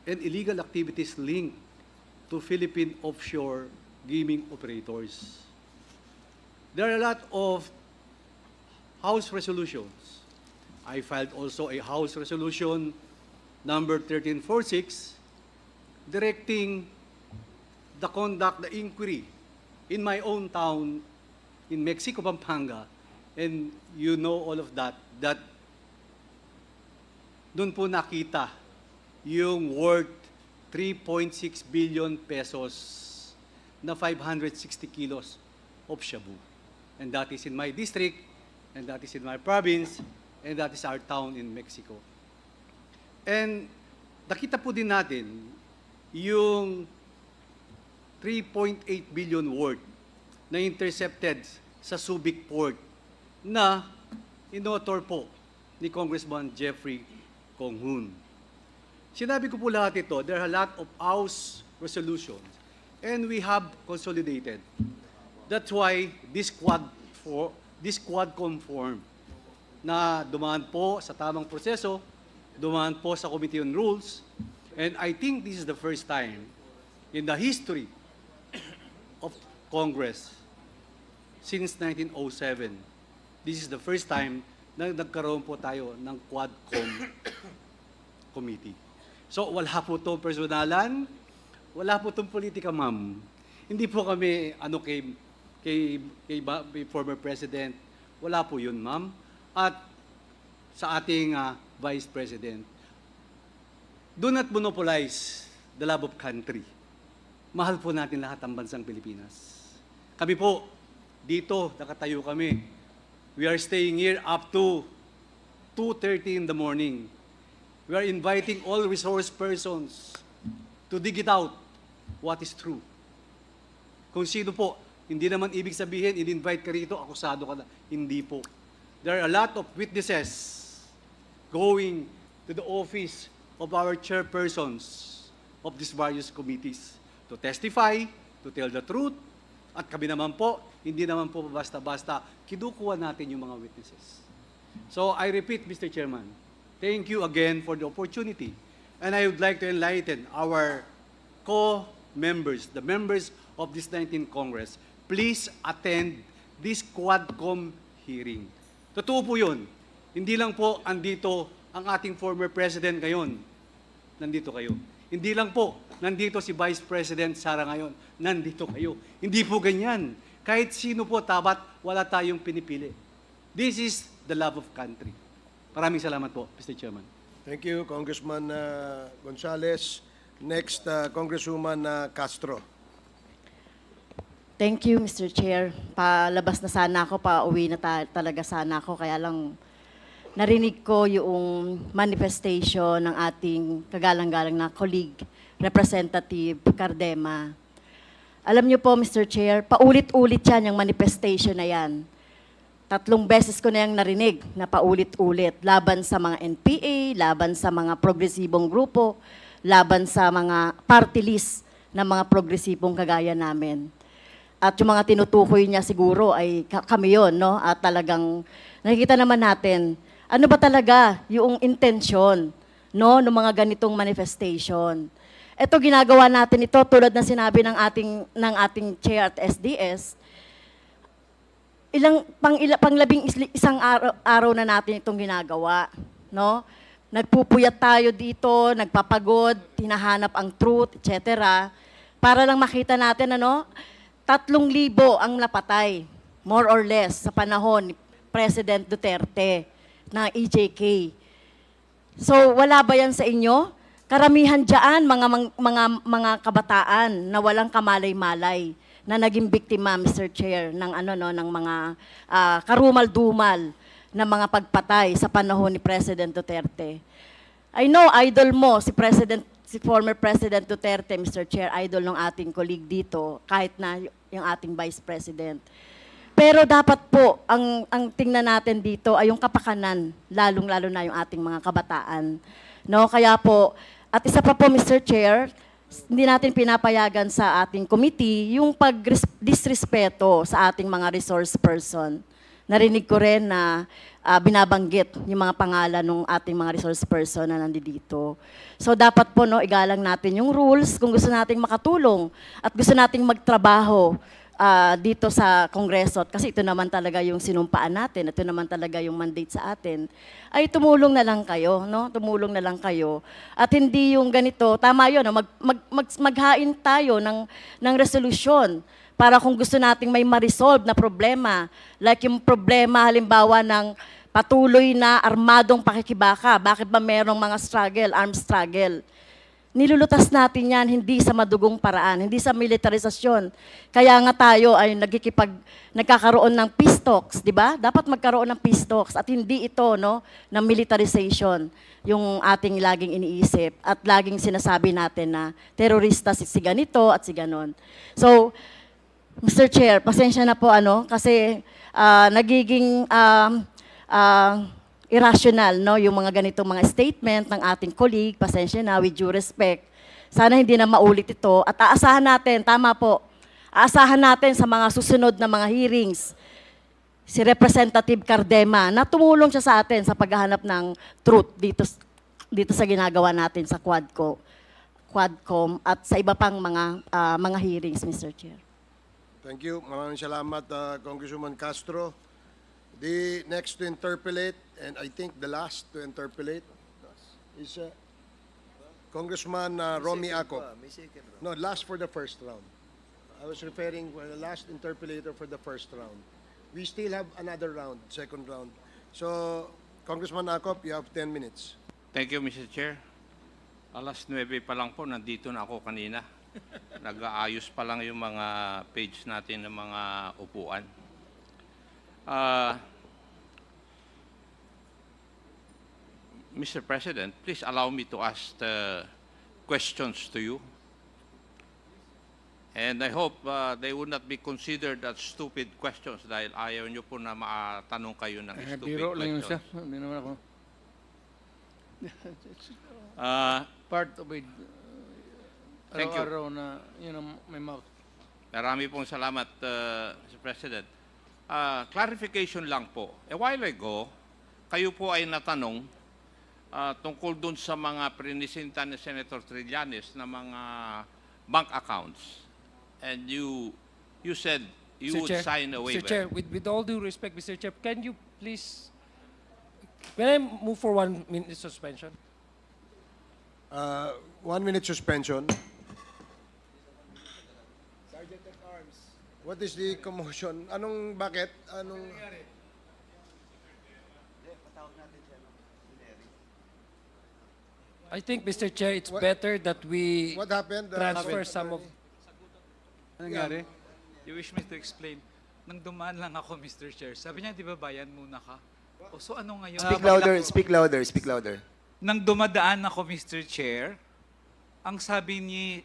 and illegal activities linked to Philippine offshore gaming operators. There are a lot of House resolutions. I filed also a House resolution number 1346 directing the inquiry in my own town in Mexico, Pampanga, and you know all of that doon po nakita yung worth 3.6 billion pesos na 560 kilos of shabu. And that is in my district, and that is in my province, and that is our town in Mexico. And nakita po din natin yung 3.8 billion worth na intercepted sa Subic Port na inotor po ni Congressman Jeffrey Cong. Sinabi ko po lahat ito, there are a lot of House resolutions and we have consolidated. That's why this QUADCOMM form na dumaan po sa tamang proseso, dumaan po sa Committee on Rules, and I think this is the first time in the history of Congress since 1907. This is the first time na nagkaroon po tayo ng QUADCOMM committee. So wala po itong personalan, wala po itong politika, ma'am. Hindi po kami kay former president, wala po yun, ma'am. At sa ating vice president, do not monopolize the love of country. Mahal po natin lahat ang bansang Pilipinas. Kami po, dito, nakatayo kami. We are staying here up to 2:30 in the morning. We are inviting all resource persons to dig it out what is true. Kung sino po, hindi naman ibig sabihin, in-invite ka rito, akusado ka na. Hindi po. There are a lot of witnesses going to the office of our chairpersons of these various committees to testify, to tell the truth, at kami naman po, hindi naman po basta-basta kinukuha natin yung mga witnesses. So I repeat, Mr. Chairman, thank you again for the opportunity. And I would like to enlighten our co-members, the members of this 19th Congress, please attend this QUADCOMM hearing. Totoo po yun. Hindi lang po andito ang ating former president ngayon. Nandito kayo. Hindi lang po nandito si Vice President Sara ngayon. Nandito kayo. Hindi po ganyan. Kahit sino po dapat wala tayong pinipili. This is the love of country. Maraming salamat po, Mr. Chairman. Thank you, Congressman Gonzales. Next, Congresswoman Castro. Thank you, Mr. Chair. Palabas na sana ako, pauwi na talaga sana ako. Kaya lang narinig ko yung manifestation ng ating kagalang-galang na colleague, Representative Cardema. Alam niyo po, Mr. Chair, paulit-ulit yan yung manifestation na yan. 3 beses ko na yung narinig na paulit-ulit. Laban sa mga NPA, laban sa mga progresibong grupo, laban sa mga party list ng mga progresibong kagaya namin. At yung mga tinutukoy niya siguro ay kami yun, no? At talagang nakikita naman natin, ano ba talaga yung intensyon, no, ng mga ganitong manifestation. Ito ginagawa natin ito tulad ng sinabi ng ating chair at SDS, panglabing isang araw na natin itong ginagawa, no? Nagpupuyat tayo dito, nagpapagod, hinahanap ang truth, etc. Para lang makita natin, 3,000 ang napatay, more or less, sa panahon ni President Duterte na EJK. So, wala ba yan sa inyo? Karamihan dyan, mga kabataan na walang kamalay-malay na naging biktima, Mr. Chair, ng ng mga karumal-dumal na mga pagpatay sa panahon ni President Duterte. I know idol mo si former President Duterte, Mr. Chair, idol ng ating colleague dito, kahit na yung ating Vice President. Pero dapat po ang tingnan natin dito ay yung kapakanan, lalong-lalo na yung ating mga kabataan. No, kaya po at isa pa po, Mr. Chair, hindi natin pinapayagan sa ating committee yung pag-disrespeto sa ating mga resource person. Narinig ko rin na binabanggit yung mga pangalan ng ating mga resource person na nandito. So dapat po igalang natin yung rules kung gusto nating makatulong at gusto nating magtrabaho dito sa Kongreso. Kasi ito naman talaga yung sinumpaan natin, ito naman talaga yung mandate sa atin. Ay tumulong na lang kayo, no? Tumulong na lang kayo. At hindi yung ganito, tama yun, maghain tayo ng resolusyon para kung gusto nating may ma-resolve na problema, like yung problema halimbawa ng patuloy na armadong pakikibaka, bakit ba merong mga armed struggle? Nilulutas natin yan hindi sa madugong paraan, hindi sa militarisasyon. Kaya nga tayo ay nagkakaroon ng peace talks, di ba? Dapat magkaroon ng peace talks at hindi ito ng militarization yung ating laging iniisip at laging sinasabi natin na terorista si ganito at si ganon. So, Mr. Chair, pasensya na po kasi nagiging irrational, yung mga ganitong mga statement ng ating colleague, pasensya na, with due respect. Sana hindi na maulit ito. At aasahan natin, tama po, aasahan natin sa mga susunod na mga hearings, si Representative Cardema, na tumulong siya sa atin sa paghahanap ng truth dito sa ginagawa natin sa QUADCOMM at sa iba pang mga hearings, Mr. Chair. Thank you. Maraming salamat, Congresswoman Castro. The next to interpolate, and I think the last to interpolate, is Congressman Romy Acop. No, last for the first round. I was referring for the last interpolator for the first round. We still have another round, second round. So, Congressman Acop, you have 10 minutes. Thank you, Mr. Chair. Alas 9 pa lang po, nandito na ako kanina. Nag-aayos pa lang yung mga page natin ng mga upuan. Mr. President, please allow me to ask questions to you. And I hope they would not be considered as stupid questions dahil ayaw nyo po na matanong kayo ng stupid Biro lang yun siya. questions. Hindi naman ako. Uh, Part of it. Thank you. Araw-araw na, may mouth. Marami pong salamat, Mr. President. Clarification lang po. A while ago, kayo po ay natanong tungkol dun sa mga prinisinta ni Senator Trillanes na mga bank accounts. And you said you Mr. would Chair, sign a waiver. Mr. Chair, with all due respect, Mr. Chair, can you please, can I move for 1 minute suspension? 1 minute suspension. What is the commotion? Bakit? I think, Mr. Chair, it's better that we What happened? transfer some of... Ano nangyari? You wish me to explain? Nang dumaan lang ako, Mr. Chair, sabi niya, di ba bayan muna ka? O, so ano ngayon? Speak louder, speak louder, speak louder. Nang dumadaan ako, Mr. Chair, ang sabi ni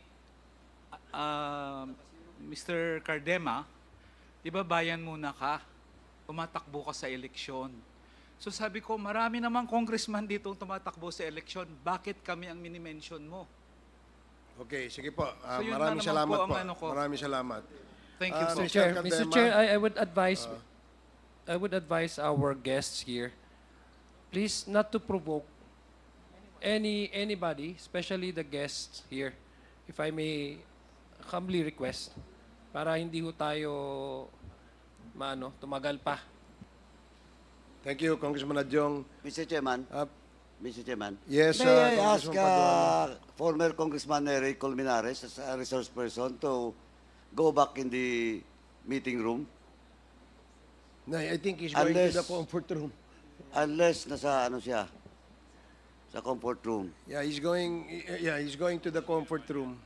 Mr. Cardema, di ba bayan muna ka? Tumatakbo ka sa eleksyon. So sabi ko, marami namang congressman dito tumatakbo sa eleksyon. Bakit kami ang minimension mo? Okay, sige po. So yun Maraming na naman salamat po ang po. ano ko. Maraming salamat. Thank you, Mr. po. Chair, Mr. Mr. Cardema. Chair, I would advise our guests here, please not to provoke anybody, especially the guests here, if I may humbly request, para hindi ho tayo tumagal pa. Thank you, Congressman Adjong. Mr. Chairman, Mr. Chairman, Yes, may I ask Congressman Paduano. former Congressman Ray Colmenares as a resource person to go back in the meeting room? No, I think he's going to the comfort room. Unless nasa siya, sa comfort room. Yeah, he's going to the comfort room.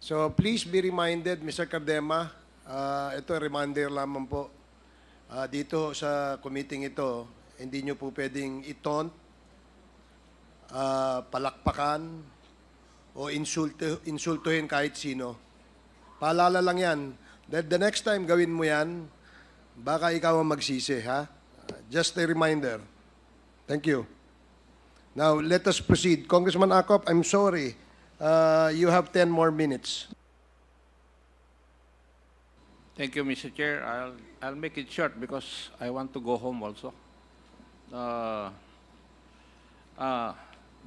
So please be reminded, Mr. Cardema, ito reminder lamang po. Dito sa committee ito, hindi nyo po pwedeng itaunt, palakpakan, o insultuhin kahit sino. Paalala lang yan. That the next time gawin mo yan, baka ikaw ang magsisi, ha? Just a reminder. Thank you. Now, let us proceed. Congressman Acop, I'm sorry. You have 10 more minutes. Thank you, Mr. Chair. I'll make it short because I want to go home also.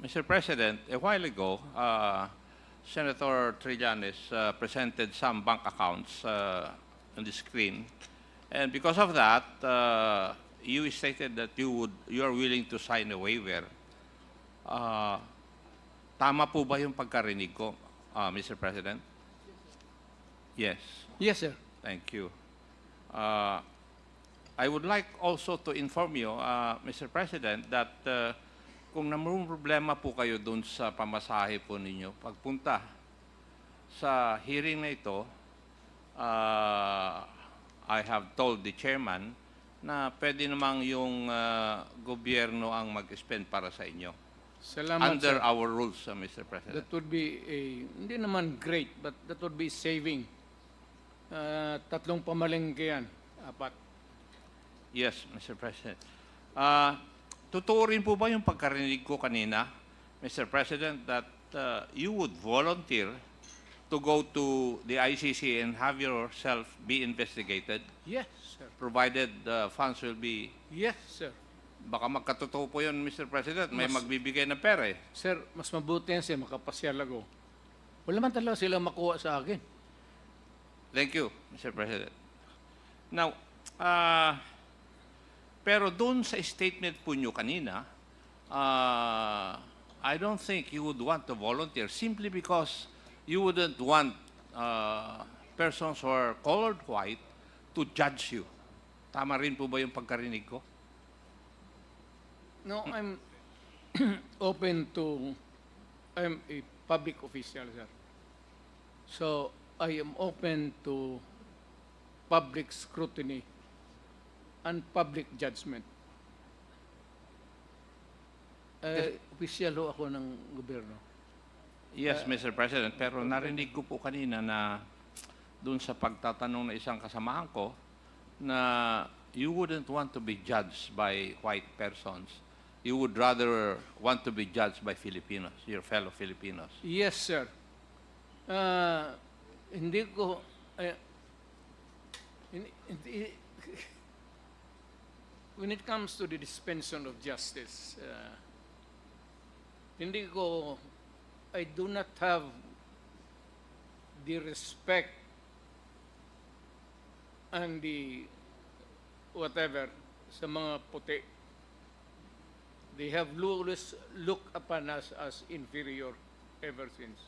Mr. President, a while ago, Senator Trillanes presented some bank accounts on the screen, and because of that, you stated that you are willing to sign a waiver. Tama po ba yung pagkarinig ko, Mr. President? Yes. Yes, sir. Thank you. I would like also to inform you, Mr. President, that kung namang problema po kayo dun sa pamasahe po ninyo, pagpunta sa hearing na ito, I have told the chairman na pwede namang yung gobyerno ang mag-spend para sa inyo. Salamat, Under sir. our rules, Mr. President. That would be hindi naman great, but that would be saving. 3 pamalengke yan, 4. Yes, Mr. President. Totoo rin po ba yung pagkarinig ko kanina, Mr. President, that you would volunteer to go to the ICC and have yourself be investigated, Yes, sir. provided the funds will be... Yes, sir. Baka magkatotoo po yun, Mr. President. May magbibigay ng pera eh. Sir, mas mabuti yan siya makapasyal ako. Wala man talaga sila makuha sa akin. Thank you, Mr. President. Now, pero doon sa statement po nyo kanina, I don't think you would want to volunteer simply because you wouldn't want persons who are colored white to judge you. Tama rin po ba yung pagkarinig ko? No, I'm open to... I'm a public official, sir. So, I am open to public scrutiny and public judgment. Official ho ako ng gobyerno. Yes, Mr. President. Pero narinig ko po kanina na doon sa pagtatanong ng isang kasamahan ko na you wouldn't want to be judged by white persons. You would rather want to be judged by Filipinos, your fellow Filipinos. Yes, sir. hindi ko, hindi, when it comes to the dispensation of justice, hindi ko, I do not have the respect and the whatever sa mga puti. They have always looked upon us as inferior ever since.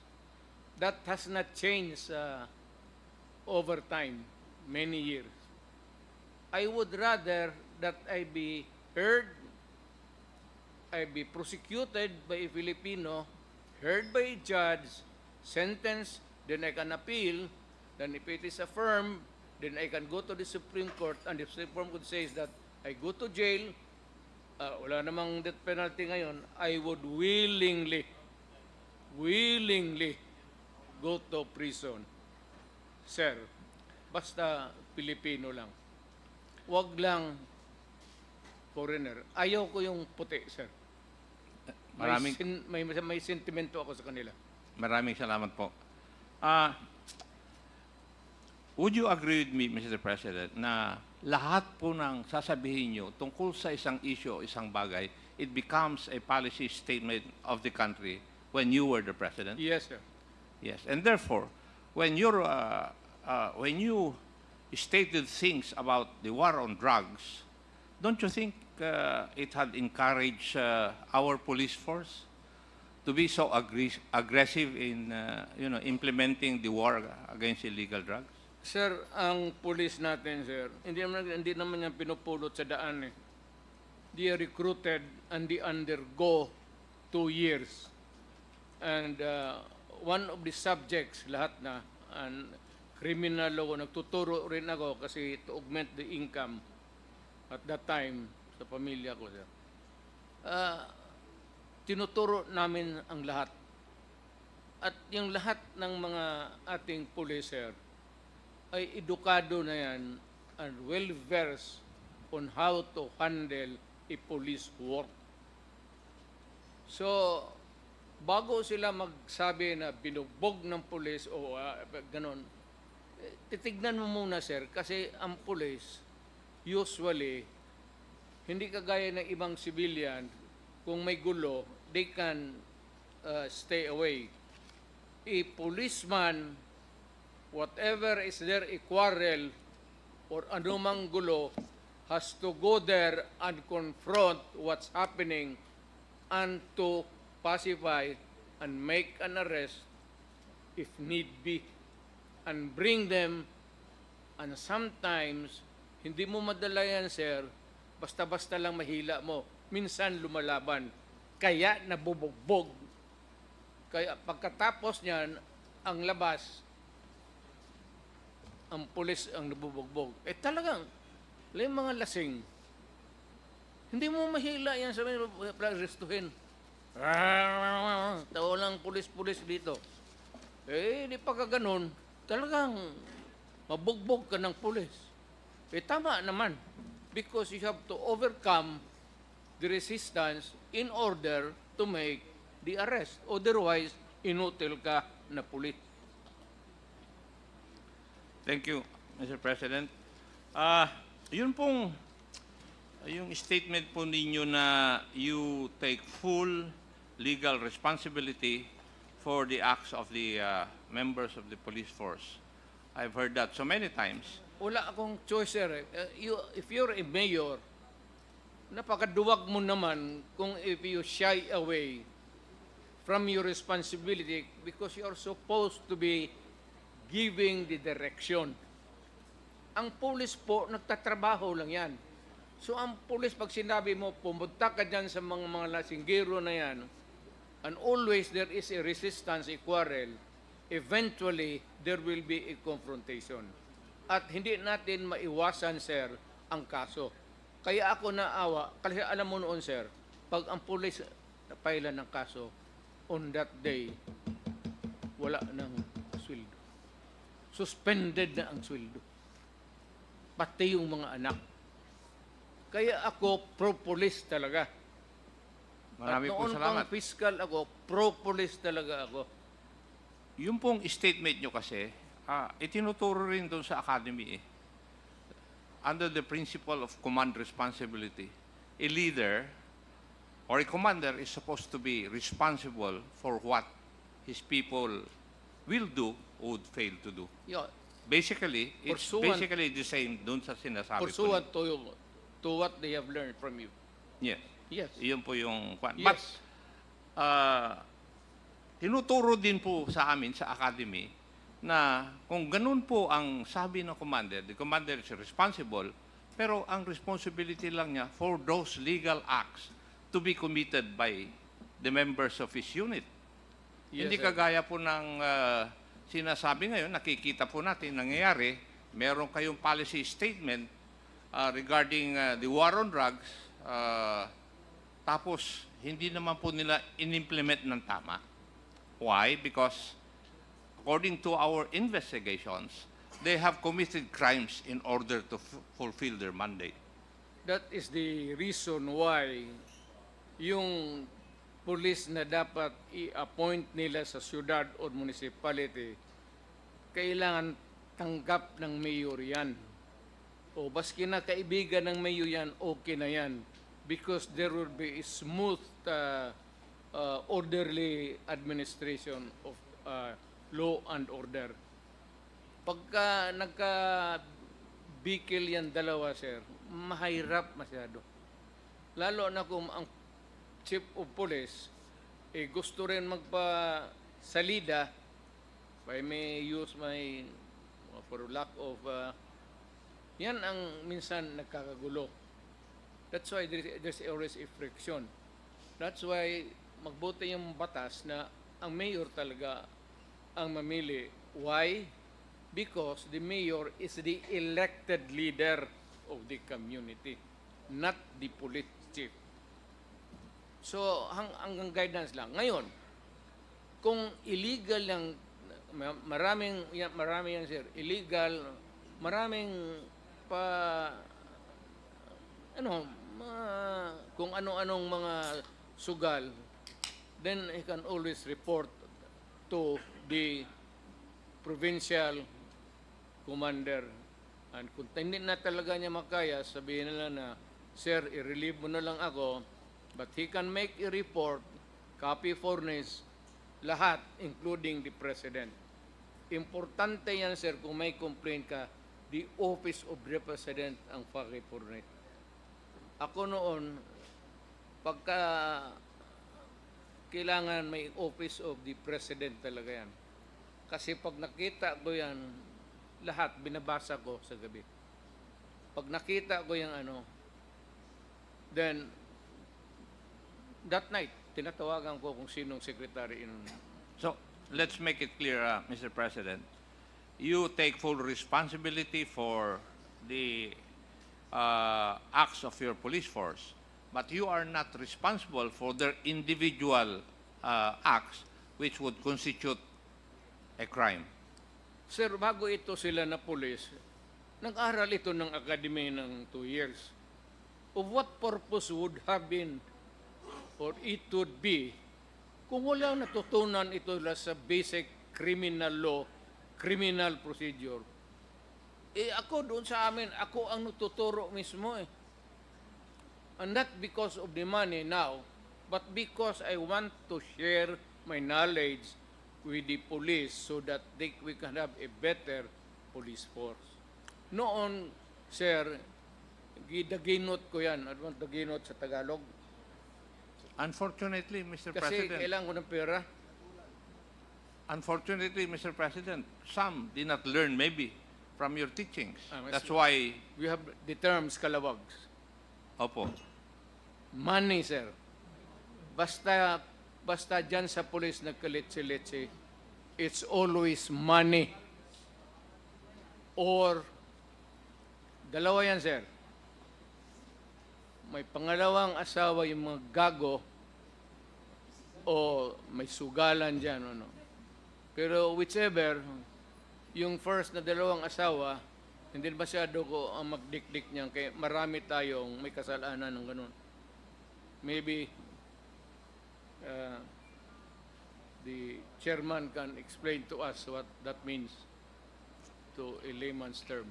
That has not changed over time, many years. I would rather that I be heard, I be prosecuted by a Filipino, heard by a judge, sentenced, then I can appeal, then if it is affirmed, then I can go to the Supreme Court, and the Supreme Court says that I go to jail, wala namang death penalty ngayon, I would willingly go to prison. Sir, basta Pilipino lang. Wag lang foreigner. Ayaw ko yung puti, sir. May sentimento ako sa kanila. Maraming salamat po. Would you agree with me, Mr. President, na lahat po ng sasabihin nyo tungkol sa isang issue o isang bagay, it becomes a policy statement of the country when you were the President? Yes, sir. Yes, and therefore, when you stated things about the war on drugs, don't you think it had encouraged our police force to be so aggressive in implementing the war against illegal drugs? Sir, ang police natin, sir, hindi naman yan pinupulot sa daan eh. They are recruited and they undergo 2 years. And one of the subjects, lahat na, and criminal law, nagtuturo rin ako kasi to augment the income at that time sa pamilya ko, sir. Tinuturo namin ang lahat. At yung lahat ng mga ating police, sir, ay edukado na yan and well-versed on how to handle a police work. So, bago sila magsabi na binugbog ng police o ganon, titignan mo muna, sir, kasi ang police, usually, hindi kagaya ng ibang civilian, kung may gulo, they can stay away. A policeman, whatever is there, a quarrel or anumang gulo, has to go there and confront what's happening and to pacify and make an arrest if need be and bring them. And sometimes, hindi mo madala yan, sir, basta-basta lang mahila mo. Minsan lumalaban. Kaya nabubugbog. Kaya pagkatapos niyan, ang labas, ang pulis ang nabubugbog. Talagang, yung mga lasing, hindi mo mahila yan sa mga restuhin. Tawa lang pulis-pulis dito. Di pagka ganun, talagang mabugbog ka ng pulis. Tama naman. Because you have to overcome the resistance in order to make the arrest. Otherwise, inutil ka na pulis. Thank you, Mr. President. Yun pong, yung statement po ninyo na you take full legal responsibility for the acts of the members of the police force. I've heard that so many times. Wala akong choice, sir. If you're a mayor, napakaduwag mo naman kung if you shy away from your responsibility because you are supposed to be giving the direction. Ang pulis po, nagtatrabaho lang yan. So ang pulis, pag sinabi mo, pumunta ka dyan sa mga lasinggero na yan, and always there is a resistance, a quarrel, eventually there will be a confrontation. At hindi natin maiwasan, sir, ang kaso. Kaya ako naawa, kasi alam mo noon, sir, pag ang pulis napailan ng kaso, on that day, wala nang sweldo. Suspended na ang sweldo. Pati yung mga anak. Kaya ako, pro-police talaga. Marami at po noon salamat. pang fiscal ako, pro-police talaga ako. Yung pong statement nyo kasi, itinuturo rin doon sa academy under the principle of command responsibility. A leader or a commander is supposed to be responsible for what his people will do or would fail to do. Yeah, Basically, it's Pursuant- basically the same doon sa sinasabi pursuant ko. to what they have learned from you. Yes. Yes. Iyon po yung... But, Yes. tinuturo din po sa amin sa academy na kung ganun po ang sabi ng commander, the commander is responsible, pero ang responsibility lang niya for those legal acts to be committed by the members of his unit. Yes, Hindi sir. kagaya po ng sinasabi ngayon, nakikita po natin nangyayari, meron kayong policy statement regarding the war on drugs, tapos hindi naman po nila in-implement ng tama. Why? Because according to our investigations, they have committed crimes in order to fulfill their mandate. That is the reason why yung police na dapat i-appoint nila sa syudad o municipality, kailangan tanggap ng mayor yan. O baski na kaibigan ng mayor yan, okay na yan. Because there will be a smooth, orderly administration of law and order. Pagka nagka-bikil yan dalawa, sir, mahirap masyado. Lalo na kung ang chief of police gusto rin magpa-salida, if I may use my, for lack of, yan ang minsan nagkakagulo. That's why there's always a friction. That's why magbuti yung batas na ang mayor talaga ang mamili. Why? Because the mayor is the elected leader of the community, not the police chief. So, hanggang guidance lang. Ngayon, kung illegal yung, maraming yan, sir, illegal, maraming kung ano-anong mga sugal, then he can always report to the provincial commander. And kung hindi na talaga niya makaya, sabihin nila na, sir, i-relieve mo na lang ako, but he can make a report, copy furnish, lahat, including the president. Importante yan, sir, kung may complaint ka, the office of the president ang paki-furnish. Ako noon, pagka kailangan may office of the president talaga yan. Kasi pag nakita ko yan, lahat binabasa ko sa gabi. Pag nakita ko yung then that night, tinatawagan ko kung sinong secretary in. So, let's make it clear, Mr. President. You take full responsibility for the acts of your police force, but you are not responsible for their individual acts which would constitute a crime. Sir, bago ito sila na police, nag-aral ito ng academy ng 2 years. Of what purpose would have been or it would be kung walang natutunan ito sa basic criminal law, criminal procedure? Ako doon sa amin, ako ang natuturo mismo And not because of the money now, but because I want to share my knowledge with the police so that we can have a better police force. Noon, sir, gidaginot ko yan. I want daginot sa Tagalog. Unfortunately, Mr. Kasi President. kailangan ko ng pera. Unfortunately, Mr. President, some did not learn maybe from your teachings. Mas- That's why, We have the terms kalawags. opo, Money, sir. Basta dyan sa police nagkalitsi-litsi, it's always money. Or, dalawa yan, sir. May pangalawang asawa yung mga gago o may sugalan dyan. Ano. Pero whichever, yung first na dalawang asawa, hindi masyado ko ang magdikdik niyan kaya marami tayong may kasalanan ng ganun. Maybe the chairman can explain to us what that means. to a layman's term.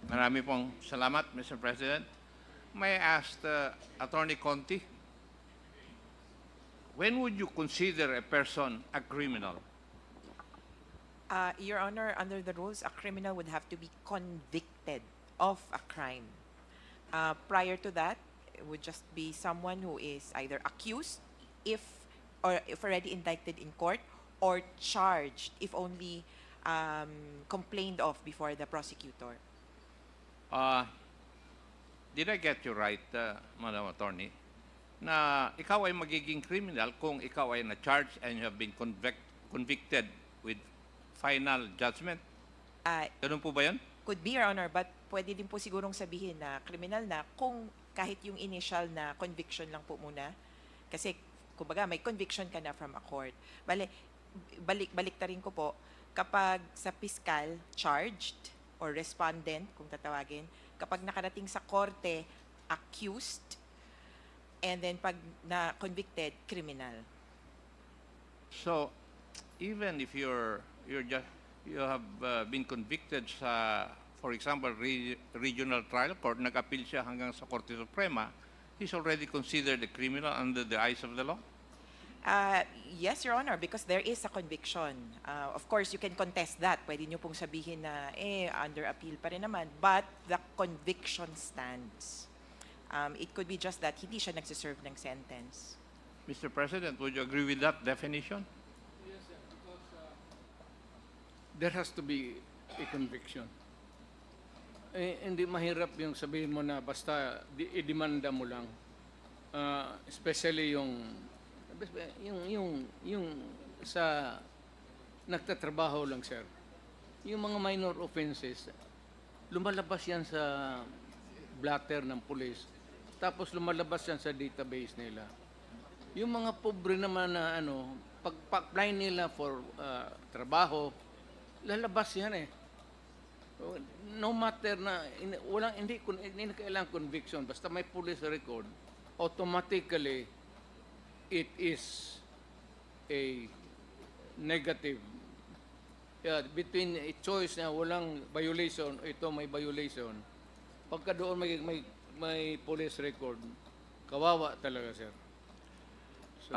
Marami pong salamat, Mr. President. May I ask Attorney Conti, when would you consider a person a criminal? Your Honor, under the rules, a criminal would have to be convicted of a crime. Prior to that, it would just be someone who is either accused if already indicted in court, or charged if only complained of before the prosecutor. Did I get you right, Madam Attorney, na ikaw ay magiging criminal kung ikaw ay na-charged and you have been convicted with final judgment? Ganun po ba yun? Could be, Your Honor, but pwede din po sigurong sabihin na criminal na kung kahit yung initial na conviction lang po muna. Kasi, kumbaga, may conviction ka na from a court. Baliktarin ko po, kapag sa fiscal, charged, or respondent, kung tatawagin, kapag nakarating sa korte, accused, and then pag na-convicted, criminal. So, even if you have been convicted sa, for example, regional trial court, nag-appeal siya hanggang sa Korte Suprema, he's already considered a criminal under the eyes of the law? Yes, Your Honor, because there is a conviction. Of course, you can contest that. Pwede nyo pong sabihin na, under appeal pa rin naman. But the conviction stands. It could be just that hindi siya nagsiserve ng sentence. Mr. President, would you agree with that definition? Yes, sir, because there has to be a conviction. Hindi mahirap yung sabihin mo na basta i-demanda mo lang. Especially yung sa nagtatrabaho lang, sir. Yung mga minor offenses, lumalabas yan sa blatter ng police. Tapos lumalabas yan sa database nila. Yung mga pobre naman na pag-apply nila for trabaho, lalabas yan eh. No matter na, hindi kailangan conviction, basta may police record, automatically, it is a negative. Between a choice na walang violation, ito may violation, pagka doon may police record, kawawa talaga, sir. So,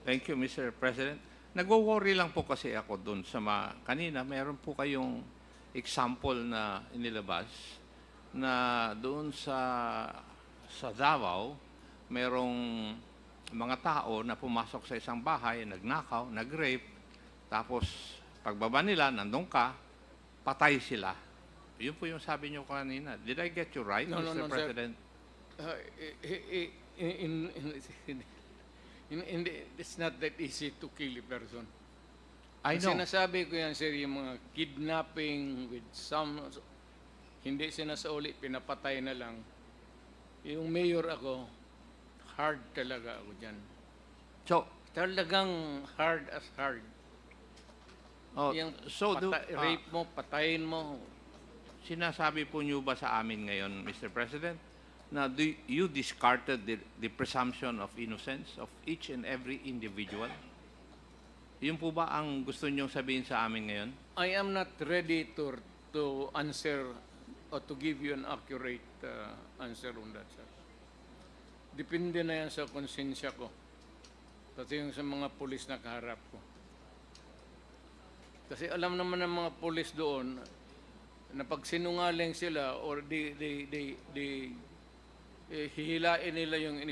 thank you, Mr. President. Nagwo-worry lang po kasi ako doon sa kanina, mayroon po kayong example na inilabas na doon sa Davao, merong mga tao na pumasok sa isang bahay, nagnakaw, nag-rape, tapos pagbaba nila, nandun ka, patay sila. Yun po yung sabi nyo kanina. Did I get you right, Mr. President? It's not that easy to kill a person. I know. Sinasabi ko yan, sir, yung mga kidnapping with some, hindi sinasauli, pinapatay na lang. Yung mayor ako, hard talaga ako dyan. So, talagang hard as hard. Yung rape mo, patayin mo. Sinasabi po nyo ba sa amin ngayon, Mr. President, na you discarded the presumption of innocence of each and every individual? Yun po ba ang gusto nyong sabihin sa amin ngayon? I am not ready to answer or to give you an accurate answer on that, sir. Depende na yan sa konsensya ko. Pati yung sa mga pulis na kaharap ko. Kasi alam naman ng mga pulis doon na pag sinungaling sila or hihilain nila yung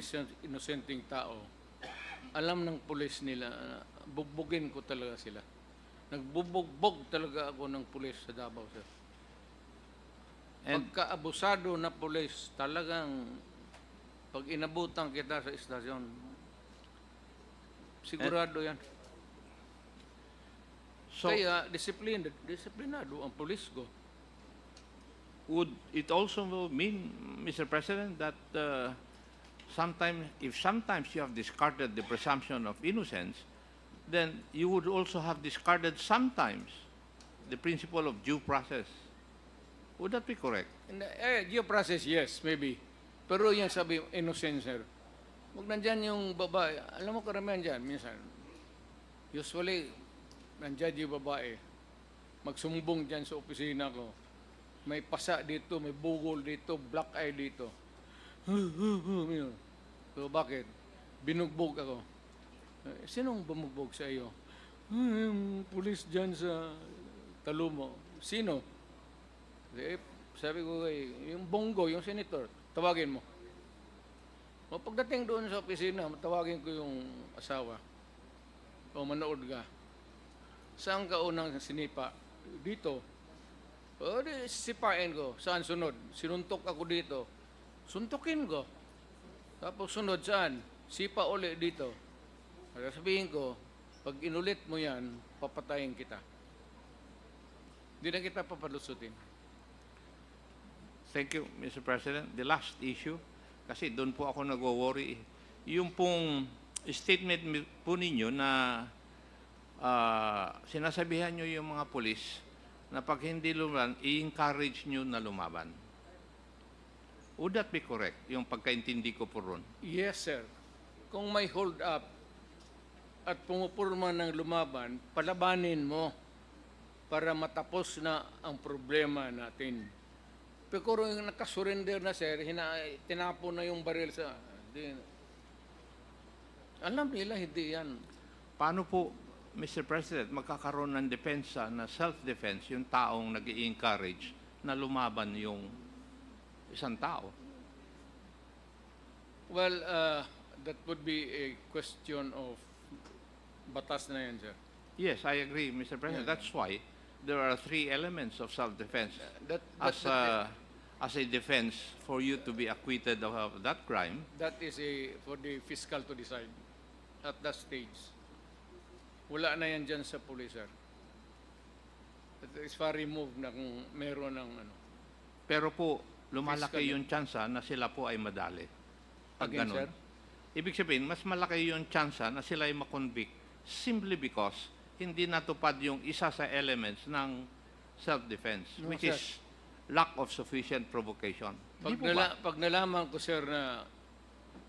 inosenteng tao, alam ng pulis nila, bugbugin ko talaga sila. Nagbubugbog talaga ako ng pulis sa Davao, sir. Pagka-abusado na pulis, talagang pag inabutan kita sa istasyon, sigurado yan. So, kaya disiplinado ang pulis ko. Would it also mean, Mr. President, that sometimes you have discarded the presumption of innocence, then you would also have discarded sometimes the principle of due process? Would that be correct? Due process, yes, maybe. Pero yung sabi, innocent, sir. Huwag nandyan yung babae. Alam mo karamihan dyan, minsan. Usually, nandyan yung babae. magsumbong dyan sa opisina ko. May pasa dito, may bugol dito, black eye dito. So bakit? Binugbog ako. Sinong bumugbog sa iyo? Yung pulis dyan sa Talumo. Sino? Sabi ko, yung Bongo, yung senator, tawagin mo. Pagdating doon sa opisina, tawagin ko yung asawa. O manood ka. Saan ka unang sinipa? Dito. O di sipain ko. Saan sunod? Sinuntok ako dito. Suntukin ko. Tapos sunod saan? Sipa uli dito. Sabihin ko, pag inulit mo yan, papatayin kita. Hindi na kita papalusutin. Thank you, Mr. President. The last issue, kasi doon po ako nag-worry. Yung pong statement po ninyo na sinasabihan nyo yung mga polis na pag hindi lumaban, i-encourage nyo na lumaban. Would that be correct, yung pagkaintindi ko po ron? Yes, sir. Kung may hold up at pumupurma ng lumaban, palabanin mo para matapos na ang problema natin. Pero kung yung nakasurrender na, sir, tinapo na yung baril sa... alam nila, hindi yan. Paano po, Mr. President, magkakaroon ng depensa na self-defense yung taong nag-i-encourage na lumaban yung isang tao? Well, that would be a question of batas na yan, sir. Yes, I agree, Mr. President. Yeah. That's why there are 3 elements of self-defense as a defense for you to be acquitted of that crime. That is for the fiscal to decide at that stage. Wala na yan dyan sa police, sir. It is far removed na kung meron ng ano. Pero po, lumalaki Fiscal. yung tsansa na sila po ay madali. Pag Again, ganun. sir? Ibig sabihin, mas malaki yung tsansa na sila ay makonvict simply because hindi natupad yung isa sa elements ng self-defense, No, which sir. is lack of sufficient provocation. Di po ba? Pag nalaman ko, sir, na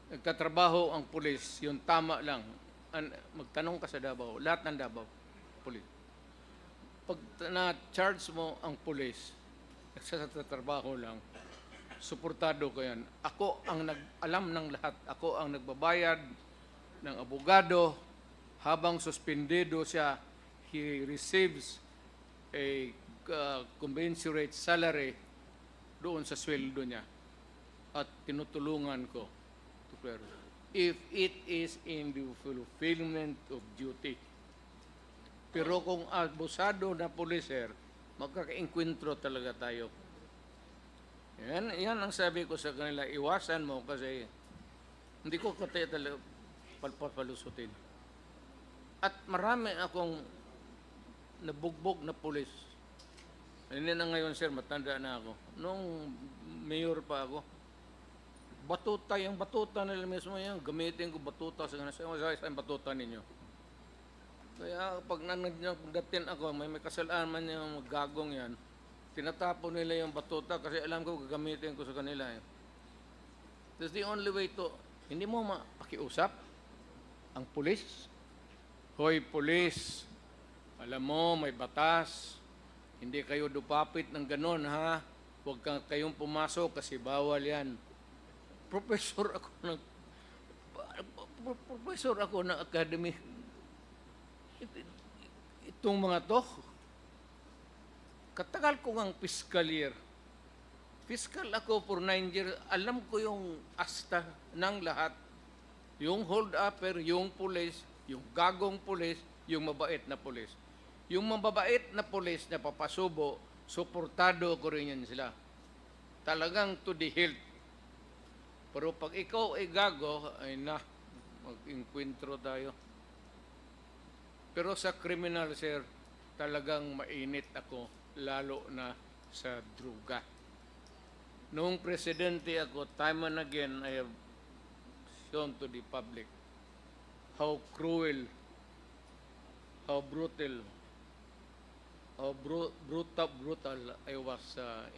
nagtatrabaho ang pulis, yung tama lang, magtanong ka sa Davao, lahat ng Davao, pulis. Pag na-charge mo ang pulis, nagsasatrabaho lang, suportado ko yan. Ako ang nag-alam ng lahat. Ako ang nagbabayad ng abogado habang suspendido siya. He receives a commensurate salary doon sa sweldo niya. At tinutulungan ko. If it is in the fulfillment of duty. Pero kung abusado na puliser, magkaka-enkwentro talaga tayo. Yan ang sabi ko sa kanila, iwasan mo kasi hindi ko kaya talaga palusutin. At marami akong nabugbog na pulis. Hindi na ngayon, sir, matanda na ako. Nung mayor pa ako, batuta, yung batuta nila mismo yan, gamitin ko batuta sa kanila. Saan batuta ninyo? Kaya pag nandatin ako, may kasalanan yung gagong yan, tinatapon nila yung batuta kasi alam ko gagamitin ko sa kanila. That's the only way to, hindi mo mapakiusap ang pulis. Hoy, pulis, alam mo, may batas. Hindi kayo dupapit ng ganon, ha? Huwag kayong pumasok kasi bawal yan. Professor ako ng academy. Itong mga to, katagal ko ng fiscal year. Fiscal ako for 9 years. Alam ko yung asta ng lahat. Yung hold-upper, yung police, yung gagong police, yung mabait na police. Yung mababait na police na papasubo, suportado ko rin yan sila. Talagang to the hilt. Pero pag ikaw ay gago, ay mag-enkwentro tayo. Pero sa criminal, sir, talagang mainit ako, lalo na sa druga. Noong presidente ako, time and again, I have shown to the public how cruel, how brutal, how brutal I was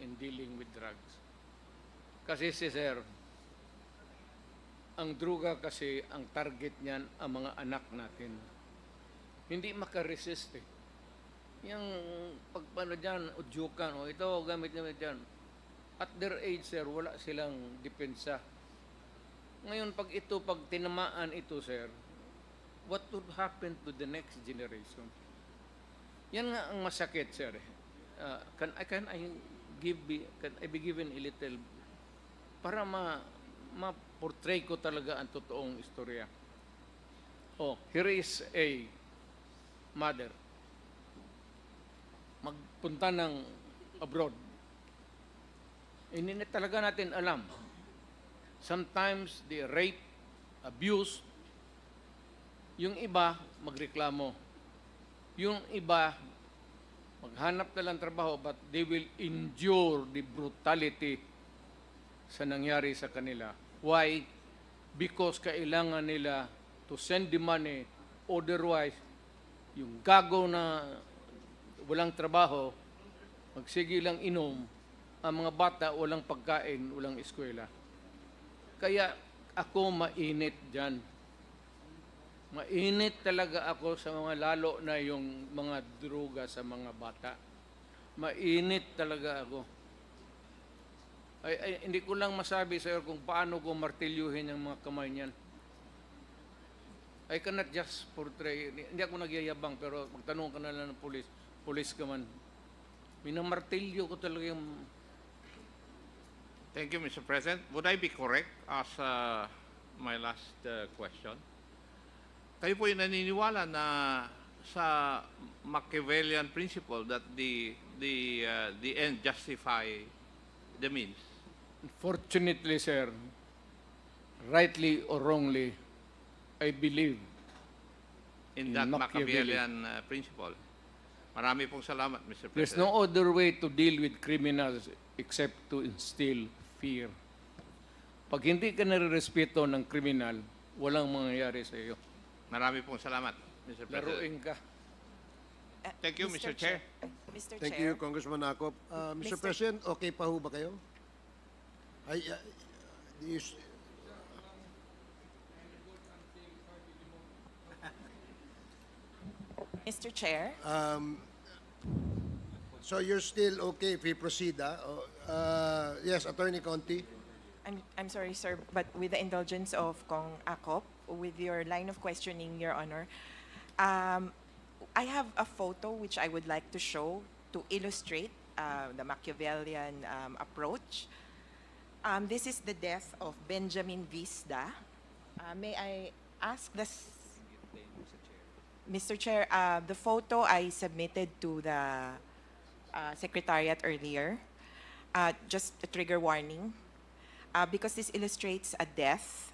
in dealing with drugs. Kasi sir, ang druga kasi, ang target niyan, ang mga anak natin. Hindi makaresist eh. Yung pagpano dyan, udyukan, o ito, gamit dyan. At their age, sir, wala silang depensa. Ngayon, pag tinamaan ito, sir, what would happen to the next generation? Yan nga ang masakit, sir. Can I be given a little para ma-portray ko talaga ang totoong istorya. Oh, here is a mother. Magpunta ng abroad. Hindi talaga natin alam. Sometimes they rape, abuse. Yung iba, magreklamo. Yung iba, maghanap na lang trabaho, but they will endure the brutality sa nangyari sa kanila. Why? Because kailangan nila to send the money, otherwise, yung gago na walang trabaho, magsige lang inom, ang mga bata walang pagkain, walang eskwela. Kaya ako mainit dyan. Mainit talaga ako sa mga lalo na yung mga droga sa mga bata. Mainit talaga ako. Hindi ko lang masabi sir kung paano ko martilyuhin ang mga kamay niyan. I cannot just portray, hindi ako nagyayabang, pero magtanong ka na lang ng pulis ka man. Minamartilyo ko talaga yung... Thank you, Mr. President. Would I be correct as my last question? Kayo po yung naniniwala na sa Machiavellian principle that the end justify the means? Fortunately, sir, rightly or wrongly, I believe in that Machiavellian principle. Marami pong salamat, Mr. President. There's no other way to deal with criminals except to instill fear. Pag hindi ka nare-respeto ng kriminal, walang mangyayari sa iyo. Marami pong salamat, Mr. President. Laruin ka. Thank you, Mr. Chair. Mr. Thank Chair. you, Congressman Acop. Mr. President, okay pa ho ba kayo? Mr. Chair. So you're still okay if we proceed, yes, Attorney Conti. I'm sorry, sir, but with the indulgence of Cong Acop, with your line of questioning, Your Honor, I have a photo which I would like to show to illustrate the Machiavellian approach. This is the death of Benjamin Vista. May I ask this? Mr. Chair, the photo I submitted to the Secretariat earlier, just a trigger warning, because this illustrates a death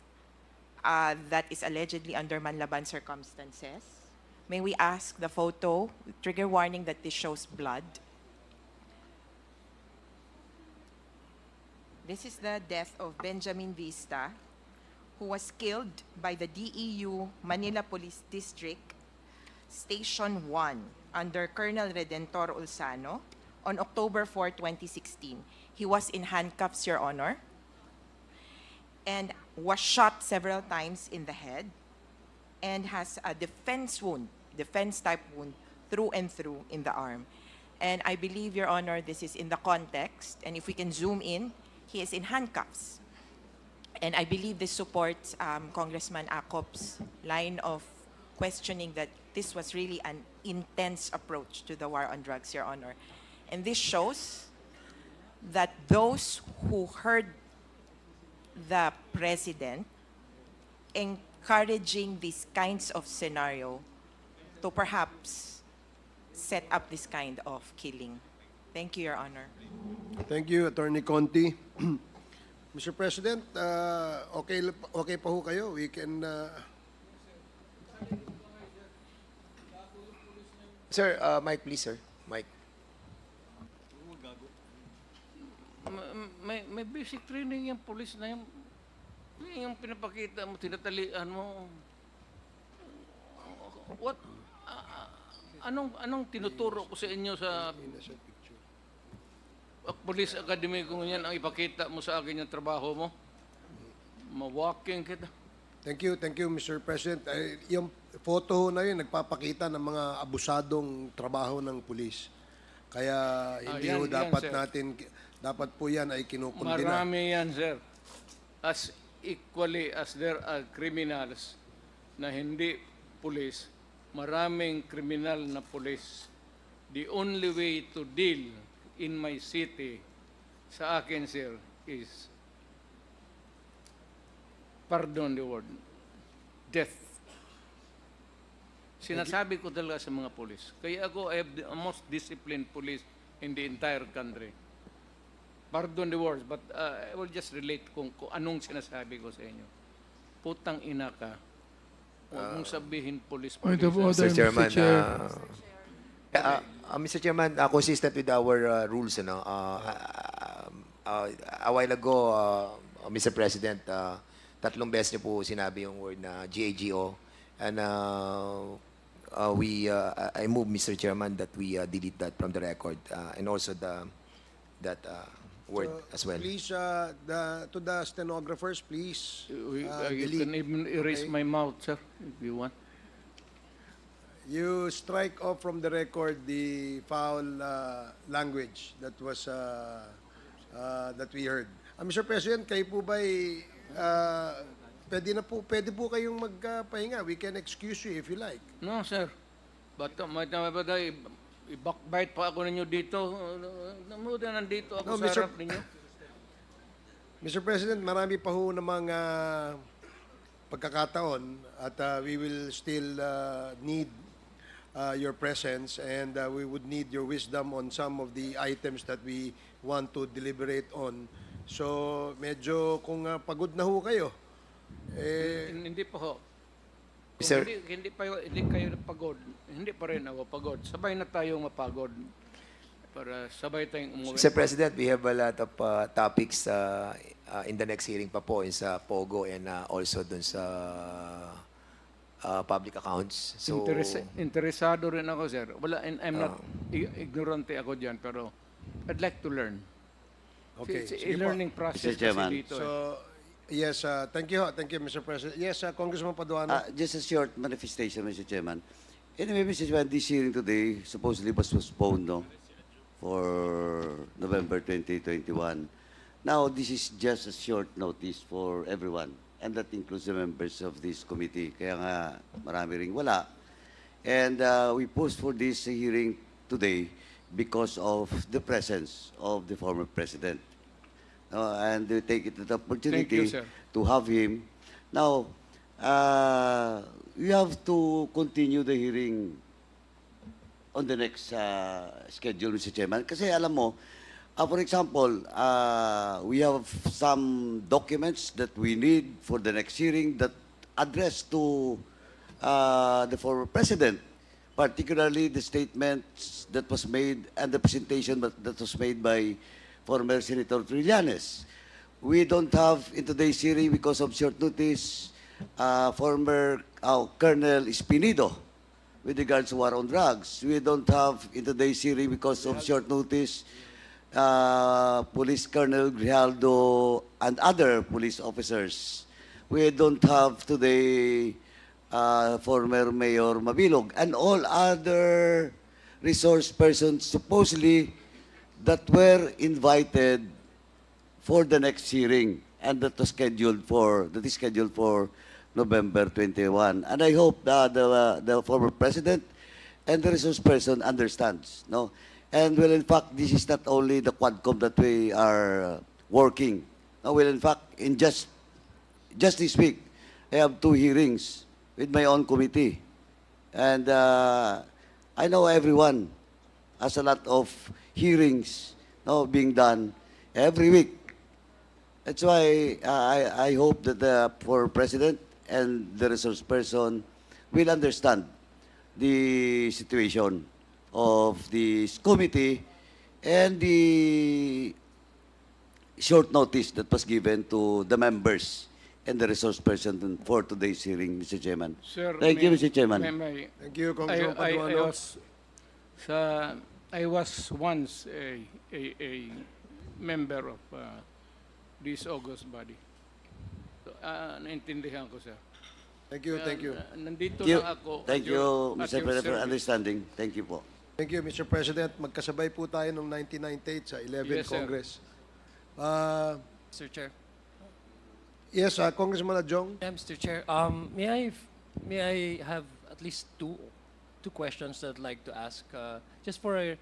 that is allegedly under manlaban circumstances. May we ask the photo, trigger warning that this shows blood. This is the death of Benjamin Vista, who was killed by the DEU Manila Police District, Station 1, under Colonel Redentor Ulsano on October 4, 2016. He was in handcuffs, Your Honor, and was shot several times in the head and has a defense-type wound through and through in the arm. And I believe, Your Honor, this is in the context, and if we can zoom in, he is in handcuffs. And I believe this supports Congressman Acop's line of questioning that this was really an intense approach to the war on drugs, Your Honor. And this shows that those who heard the President encouraging these kinds of scenario to perhaps set up this kind of killing. Thank you, Your Honor. Thank you, Attorney Conti. Mr. President, okay pa ho kayo? We can... Sir, mic please, sir. Mic. May basic training yung police na yung pinapakita mo, tinatalian mo. What? Anong tinuturo ko sa inyo sa Police Academy kung yan ang ipakita mo sa akin yung trabaho mo? Mawaking kita. Thank you, Mr. President. photo na yun, nagpapakita ng mga abusadong trabaho ng pulis. Kaya hindi yan, ho dapat sir. dapat po yan ay kinukundina. Marami yan, sir. As equally as there are criminals na hindi pulis, maraming kriminal na pulis. The only way to deal in my city, sa akin, sir, is, pardon the word, death. Sinasabi ko talaga sa mga pulis. Kaya ako, I have the most disciplined police in the entire country. Pardon the words, but I will just relate kung anong sinasabi ko sa inyo. Putang ina ka. Huwag mong sabihin police. Point of order, Mr. Chairman. Mr. Chairman, consistent with our rules, a while ago, Mr. President, tatlong beses niyo po sinabi yung word na GAGO. And I move, Mr. Chairman, that we delete that from the record. And also that word as well. Please, to the stenographers, please. You delete. can even erase my mouth, sir, if you want. You strike off from the record the foul language that was that we heard. Mr. President, kayo po ba pwede po kayong magpahinga. We can excuse you if you like. No, sir. But i-backbite pa ako ninyo dito. Nandito ako No, sa harap ninyo. Mr. President, marami pa ho namang pagkakataon at we will still need your presence and we would need your wisdom on some of the items that we want to deliberate on. So, medyo kung pagod na ho kayo, Hindi pa ho. Kung Sir. hindi kayo pagod, hindi pa rin ako pagod. Sabay na tayong mapagod para sabay tayong umuwi. Mr. President, we have a lot of topics in the next hearing pa po, sa POGO and also dun sa public accounts. So, Interesado rin ako, sir. I'm not ignorante ako dyan, pero I'd like to learn. Okay. It's Sige a po. learning process Mr. Chairman. kasi dito. So, yes, thank you, Mr. President. Yes, Congressman Paduano. Just a short manifestation, Mr. Chairman. Anyway, Mr. Chairman, this hearing today supposedly was postponed, no, for November 2021. Now, this is just a short notice for everyone, and that includes the members of this committee. Kaya nga, marami ring wala. And we post for this hearing today because of the presence of the former president. And we take it as an opportunity Thank you, sir. to have him. Now, we have to continue the hearing on the next schedule, Mr. Chairman. Kasi alam mo, for example, we have some documents that we need for the next hearing that address to the former president, particularly the statements that was made and the presentation that was made by former Senator Trillanes. We don't have in today's hearing because of short notice former Colonel Espinido with regards to war on drugs. We don't have in today's hearing because of short notice Police Colonel Grijaldo and other police officers. We don't have today former Mayor Mabilog and all other resource persons supposedly that were invited for the next hearing and that is scheduled for November 21. And I hope that the former president and the resource person understands, no? And well, in fact, this is not only the QUADCOMM that we are working. No, well, in fact, in just this week, I have 2 hearings with my own committee. And I know everyone has a lot of hearings being done every week. That's why I hope that the former president and the resource person will understand the situation of this committee and the short notice that was given to the members and the resource person for today's hearing, Mr. Chairman. Sir, Thank you, Mr. Chairman. Thank you, Congressman Paduano. I was once a member of this august body. So, naintindihan ko, sir. Thank you, thank you. Nandito Thank you, lang ako. thank at you, your- at Mr. your President, for service. understanding. Thank you po. Thank you, Mr. President. Magkasabay po tayo noong 1998 sa 11th Yes, sir. Congress. Mr. Chair. Yes, Congressman Adjong. Yeah, Mr. Chair. May I have at least two questions that I'd like to ask, just for a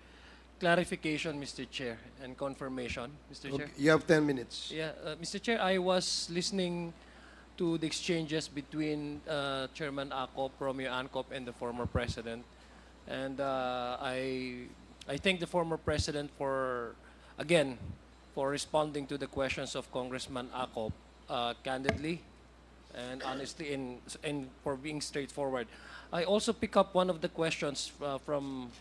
clarification, Mr. Chair, and confirmation, Mr. Chair. Okay, you have 10 minutes. Yeah, Mr. Chair, I was listening to the exchanges between Chairman Acop, Romeo Ancop, and the former president, and I thank the former president for responding to the questions of Congressman Acop candidly and honestly, and for being straightforward. I also pick up one of the questions from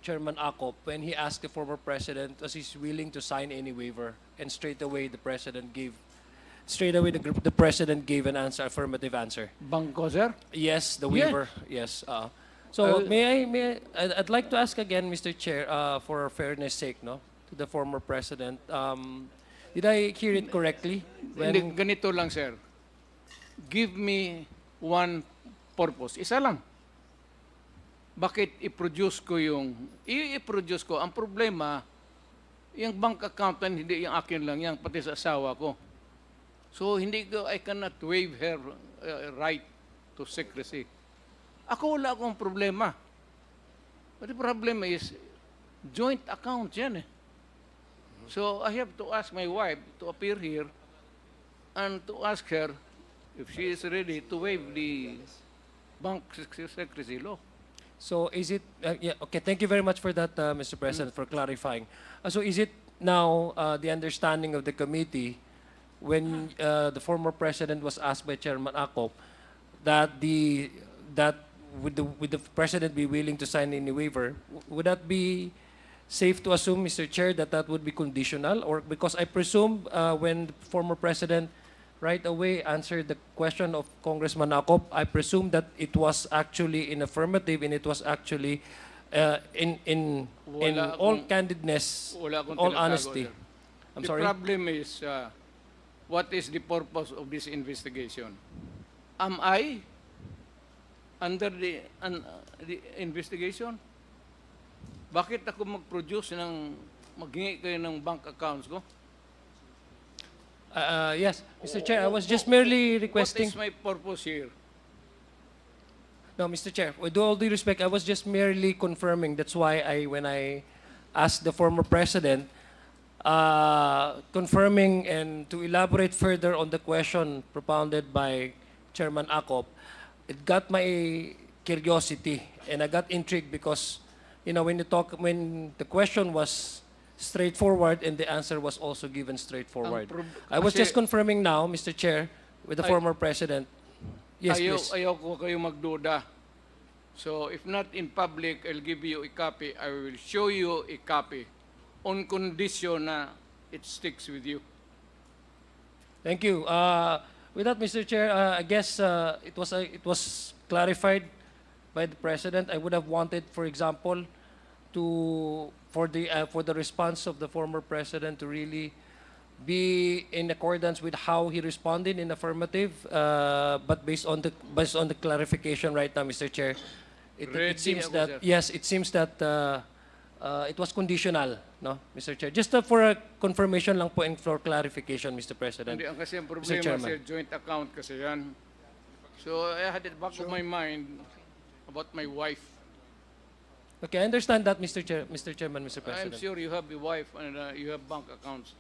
Chairman Acop when he asked the former president was he's willing to sign any waiver, and straight away the president gave an answer, affirmative answer. Bangko, sir? Yes, the Yes. waiver. Yes. So I'd like to ask again, Mr. Chair, for fairness sake, no, to the former president. Did I hear it correctly? Hindi, ganito lang, sir. Give me one purpose. Isa lang. Bakit i-produce ko i-produce ko? Ang problema, yung bank account na hindi yung akin lang yan, pati sa asawa ko. So, I cannot waive her right to secrecy. Ako wala akong problema. But the problem is, joint account yan eh. So, I have to ask my wife to appear here and to ask her if she is ready to waive the bank secrecy law. So is it, okay, thank you very much for that, Mr. President, for clarifying. So is it now the understanding of the committee when the former president was asked by Chairman Acop that would the president be willing to sign any waiver, would that be safe to assume, Mr. Chair, that would be conditional? Or because I presume when the former president right away answered the question of Congressman Acop, I presume that it was actually in affirmative and it was actually in all candidness, all honesty. I'm The sorry? problem is, what is the purpose of this investigation? Am I under the investigation? Bakit ako mag-produce maghingi kayo ng bank accounts ko? Yes, Mr. Chair, I was just merely requesting. What is my purpose here? No, Mr. Chair, with all due respect, I was just merely confirming. That's why when I asked the former president, confirming and to elaborate further on the question propounded by Chairman Acop, it got my curiosity and I got intrigued because, when the question was straightforward and the answer was also given straightforward. I was just confirming now, Mr. Chair, with the former president. Yes, please. Ayaw ko kayo magduda. So, if not in public, I'll give you a copy. I will show you a copy on condition na it sticks with you. Thank you. With that, Mr. Chair, I guess it was clarified by the president. I would have wanted, for example, for the response of the former president to really be in accordance with how he responded in affirmative, but based on the clarification right now, Mr. Chair, it seems that yes, it seems that it was conditional, no, Mr. Chair. Just for a confirmation lang po and for clarification, Mr. President. Hindi, ang kasi ang Mr. problema Chairman. sa joint account kasi yan. So, I had it back of my mind about my wife. Okay, I understand that, Mr. Chairman, Mr. I'm President. sure you have a wife and you have bank accounts.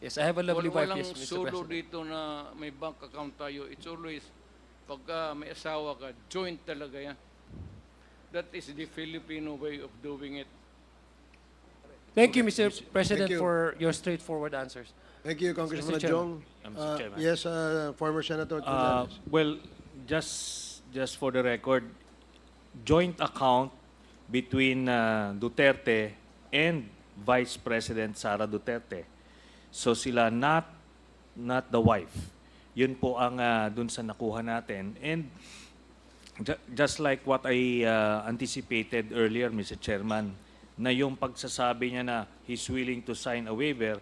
Yes, I have a lovely wife, Walang yes, Mr. solo President. dito na may bank account tayo. It's always, pagka may asawa ka, joint talaga yan. That is the Filipino way of doing it. Thank you, Mr. President, you. for your straightforward answers. Thank you, Congressman Mr. Chairman. Adjong. Yes, former Senator Trillanes. Well, just for the record, joint account between Duterte and Vice President Sara Duterte. So sila not the wife. Yun po ang dun sa nakuha natin. And just like what I anticipated earlier, Mr. Chairman, na yung pagsasabi niya na he's willing to sign a waiver,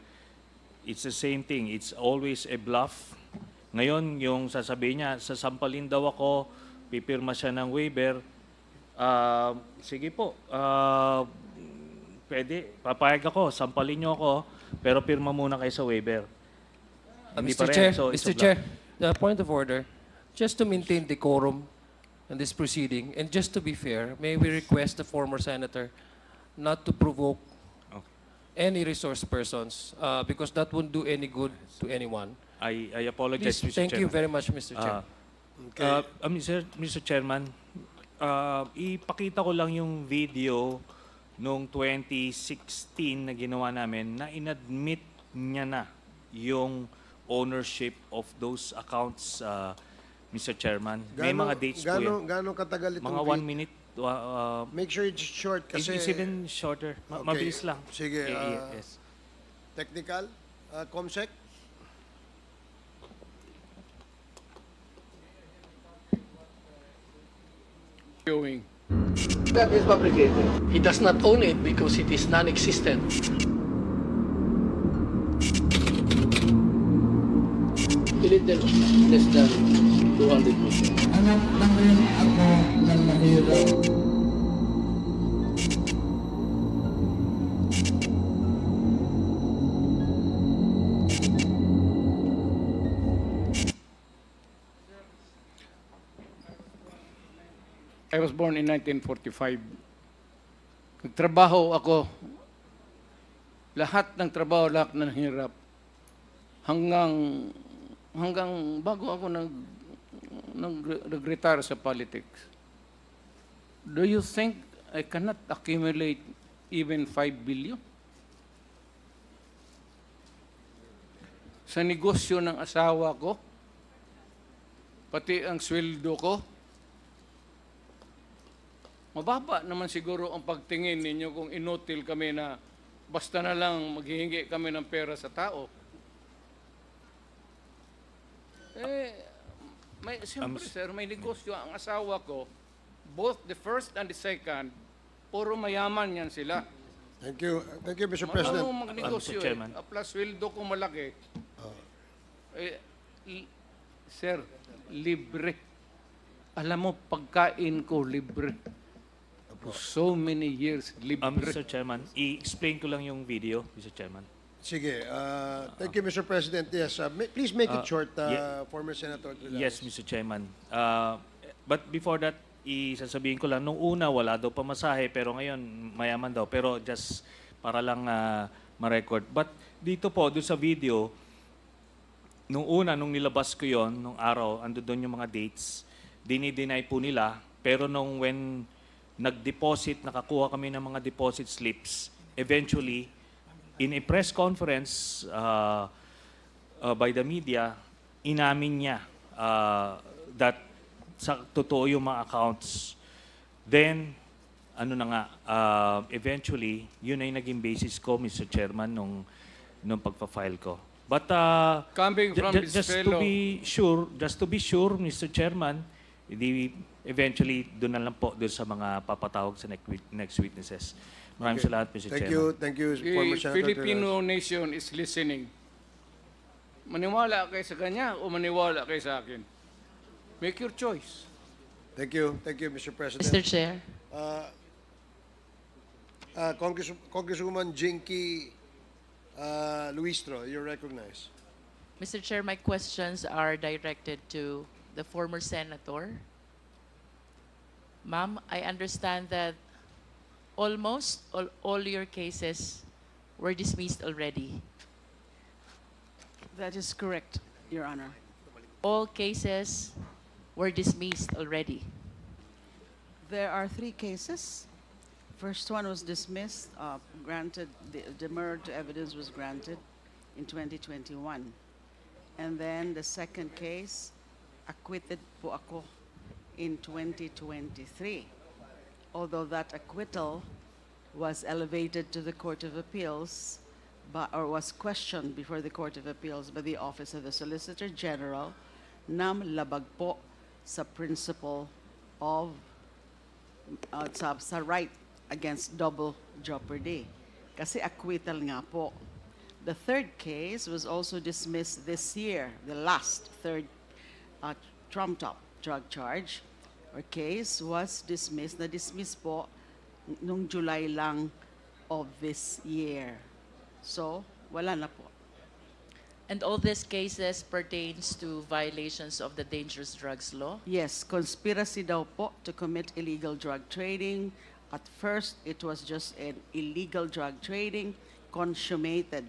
it's the same thing. It's always a bluff Ngayon, yung sasabihin niya, sasampalin daw ako, pipirma siya ng waiver, sige po, pwede, papayag ako, sampalin niyo ako, pero pirma muna kayo sa waiver. Hindi pa Mr. rin, Chair, so it's a Mr. block. Chair, point of order. Just to maintain decorum in this proceeding, and just to be fair, may we request the former senator not to provoke any resource persons because that won't do any good to anyone. I apologize, Please, Mr. thank you Chairman. very much, Mr. Chair. Mr. Chairman, ipakita ko lang yung video noong 2016 na ginawa namin na inadmit niya na yung ownership of those accounts, Mr. Chairman. May mga dates po yan. Gano'ng katagal itong Mga 1 minute. Make sure it's short kasi... It's even shorter. Mabilis lang. Sige. Yes. Technical? Comsec? Showing. That is fabricated. He does not own it because it is non-existent. Little less than 200 million. Anak na rin ako ng mahirap. I was born in 1945. Nagtrabaho ako. Lahat ng trabaho, lahat ng hirap. Hanggang bago ako nag-retire sa politics. Do you think I cannot accumulate even 5 billion? Sa negosyo ng asawa ko, pati ang sweldo ko, mababa naman siguro ang pagtingin ninyo kung inutil kami na basta na lang maghihingi kami ng pera sa tao. Siyempre, sir, may negosyo ang asawa ko. Both the first and the second, puro mayaman yan sila. Thank you. Thank you, Mr. President. Marunong magnegosyo eh. Plus, sweldo ko malaki. Sir, libre. Alam mo, pagkain ko libre. For so many years, libre. Mr. Chairman, i-explain ko lang yung video, Mr. Chairman. Sige. Thank you, Mr. President. Yes. Please make it short, former Senator Trillanes. Yes, Mr. Chairman. But before that, isasabihin ko lang, nung una wala daw pamasahe, pero ngayon mayaman daw. Pero just para lang ma-record. But dito po, doon sa video, nung una, nung nilabas ko yon nung araw, ando doon yung mga dates, dinideny po nila. Pero nung when nag-deposit, nakakuha kami ng mga deposit slips, eventually, in a press conference by the media, inamin niya that sa totoo yung mga accounts. Then, ano na nga, eventually, yun ay naging basis ko, Mr. Chairman, nung pagpa-file ko. But coming from this just fellow, to be sure, Mr. Chairman, eventually, doon na lang po doon sa mga papatawag sa next witnesses. Maraming salamat, Mr. Chairman. Thank you, former the Senator Filipino nation is listening. Maniwala kayo sa kanya o maniwala kayo sa akin? Make your choice. Thank you, Mr. President. Mr. Chair. Congresswoman Jinky Luistro, you're recognized. Mr. Chair, my questions are directed to the former senator. Ma'am, I understand that almost all your cases were dismissed already. That is correct, Your Honor. All cases were dismissed already. There are 3 cases. First one was dismissed, granted, the demurrer to evidence was granted in 2021. And then the second case, acquitted po ako in 2023. Although that acquittal was elevated to the Court of Appeals, or was questioned before the Court of Appeals by the Office of the Solicitor General, nam labag po sa principle of sa right against double jeopardy. Kasi acquittal nga po. The third case was also dismissed this year, the last third trumped-up drug charge or case was dismissed. Na-dismiss po nung July lang of this year. So, wala na po. And all these cases pertains to violations of the dangerous drugs law? Yes, conspiracy daw po to commit illegal drug trading. At first, it was just an illegal drug trading, consummated.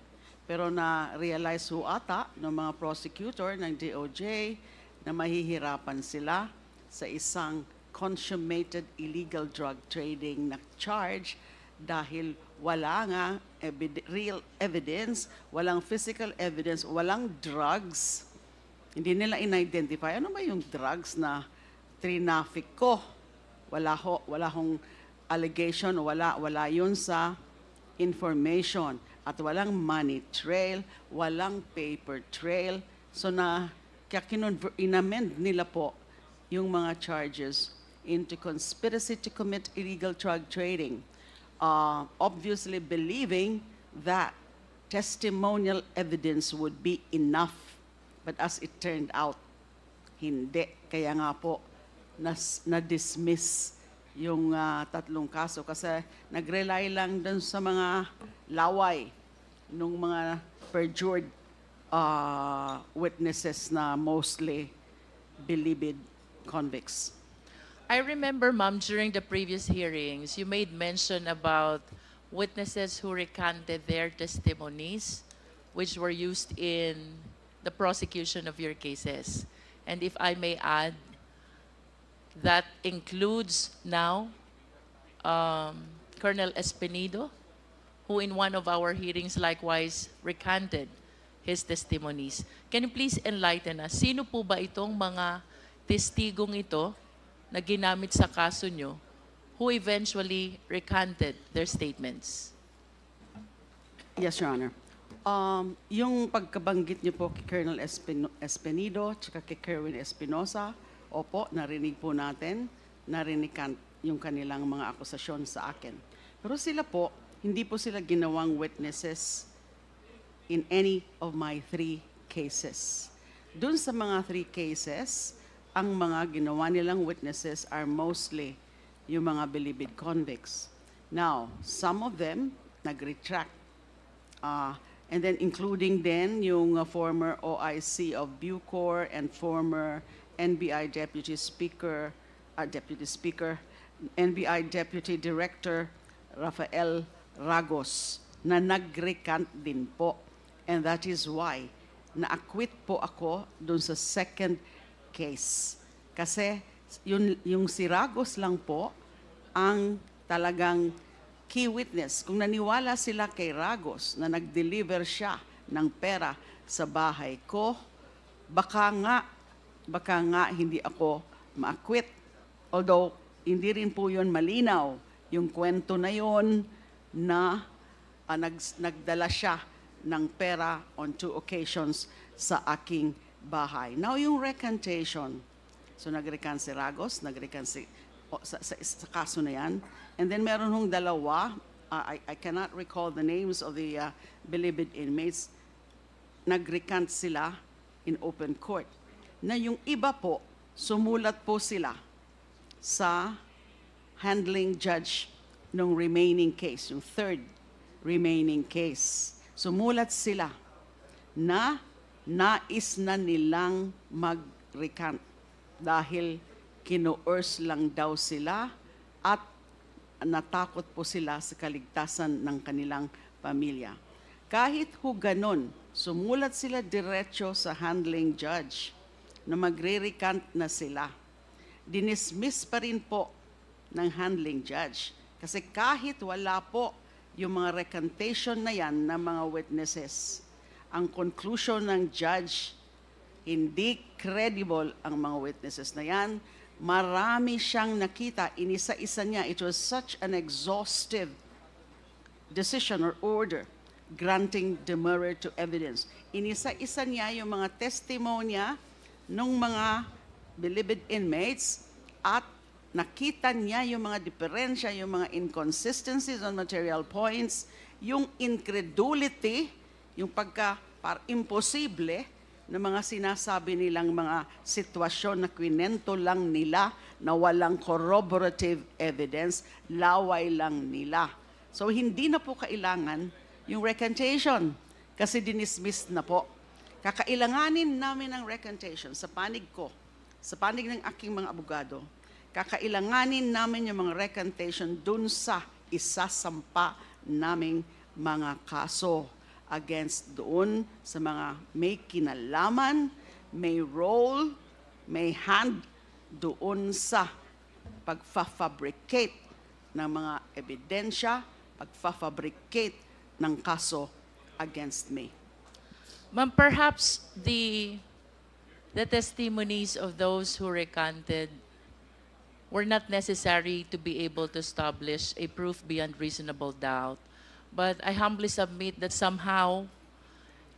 Pero na-realize ho ata ng mga prosecutor ng DOJ na mahihirapan sila sa isang consummated illegal drug trading na charge dahil wala nga real evidence, walang physical evidence, walang drugs. Hindi nila in-identify. Ano ba yung drugs na trinafic ko? Wala hong allegation, wala yun sa information. At walang money trail, walang paper trail. So inamend nila po yung mga charges into conspiracy to commit illegal drug trading. Obviously believing that testimonial evidence would be enough. But as it turned out, hindi. Kaya nga po, na-dismiss yung tatlong kaso kasi nag-rely lang dun sa mga laway nung mga perjured witnesses na mostly believed convicts. I remember, ma'am, during the previous hearings, you made mention about witnesses who recanted their testimonies, which were used in the prosecution of your cases. And if I may add, that includes now Colonel Espinido, who in one of our hearings likewise recanted his testimonies. Can you please enlighten us? Sino po ba itong mga testigong ito na ginamit sa kaso nyo who eventually recanted their statements? Yes, Your Honor. Yung pagkabanggit niyo po kay Colonel Espinido at kay Kerwin Espinosa, opo, narinig po natin, narinig yung kanilang mga akusasyon sa akin. Pero sila po, hindi po sila ginawang witnesses in any of my 3 cases. Dun sa mga 3 cases, ang mga ginawa nilang witnesses are mostly yung mga believed convicts. Now, some of them nag-retract. And then including then yung former OIC of Bucor and former NBI Deputy Speaker, NBI Deputy Director Rafael Ragos na nag-recant din po. And that is why na-acquit po ako dun sa second case. Kasi yung si Ragos lang po ang talagang key witness. Kung naniwala sila kay Ragos na nag-deliver siya ng pera sa bahay ko, baka nga hindi ako ma-acquit. Although, hindi rin po yun malinaw. Yung kwento na yun na nagdala siya ng pera on 2 occasions sa aking bahay. Now, yung recantation, so nag-recant si Ragos, nag-recant sa kaso na yan. And then meron hong dalawa, I cannot recall the names of the believed inmates, nag-recant sila in open court. Na yung iba po, sumulat po sila sa handling judge ng remaining case, yung third remaining case. Sumulat sila na nais na nilang mag-recant dahil kino-urge lang daw sila at natakot po sila sa kaligtasan ng kanilang pamilya. Kahit ho ganon, sumulat sila diretso sa handling judge na magre-recant na sila. Dinismiss pa rin po ng handling judge. Kasi kahit wala po yung mga recantation na yan ng mga witnesses, ang conclusion ng judge, hindi credible ang mga witnesses na yan. Marami siyang nakita, inisa-isa niya. It was such an exhaustive decision or order granting demurrer to evidence. Inisa-isa niya yung mga testimonya ng mga believed inmates at nakita niya yung mga diferensya, yung mga inconsistencies on material points, yung incredulity, yung imposible na mga sinasabi nilang mga sitwasyon na kwinento lang nila na walang corroborative evidence, laway lang nila. So hindi na po kailangan yung recantation kasi dinismiss na po. Kakailanganin namin ng recantation sa panig ko, sa panig ng aking mga abogado, kakailanganin namin yung mga recantation dun sa isasampa naming mga kaso against doon sa mga may kinalaman, may role, may hand doon sa pagfa-fabricate ng mga ebidensya, pagfa-fabricate ng kaso against me. Ma'am, perhaps the testimonies of those who recanted were not necessary to be able to establish a proof beyond reasonable doubt. But I humbly submit that somehow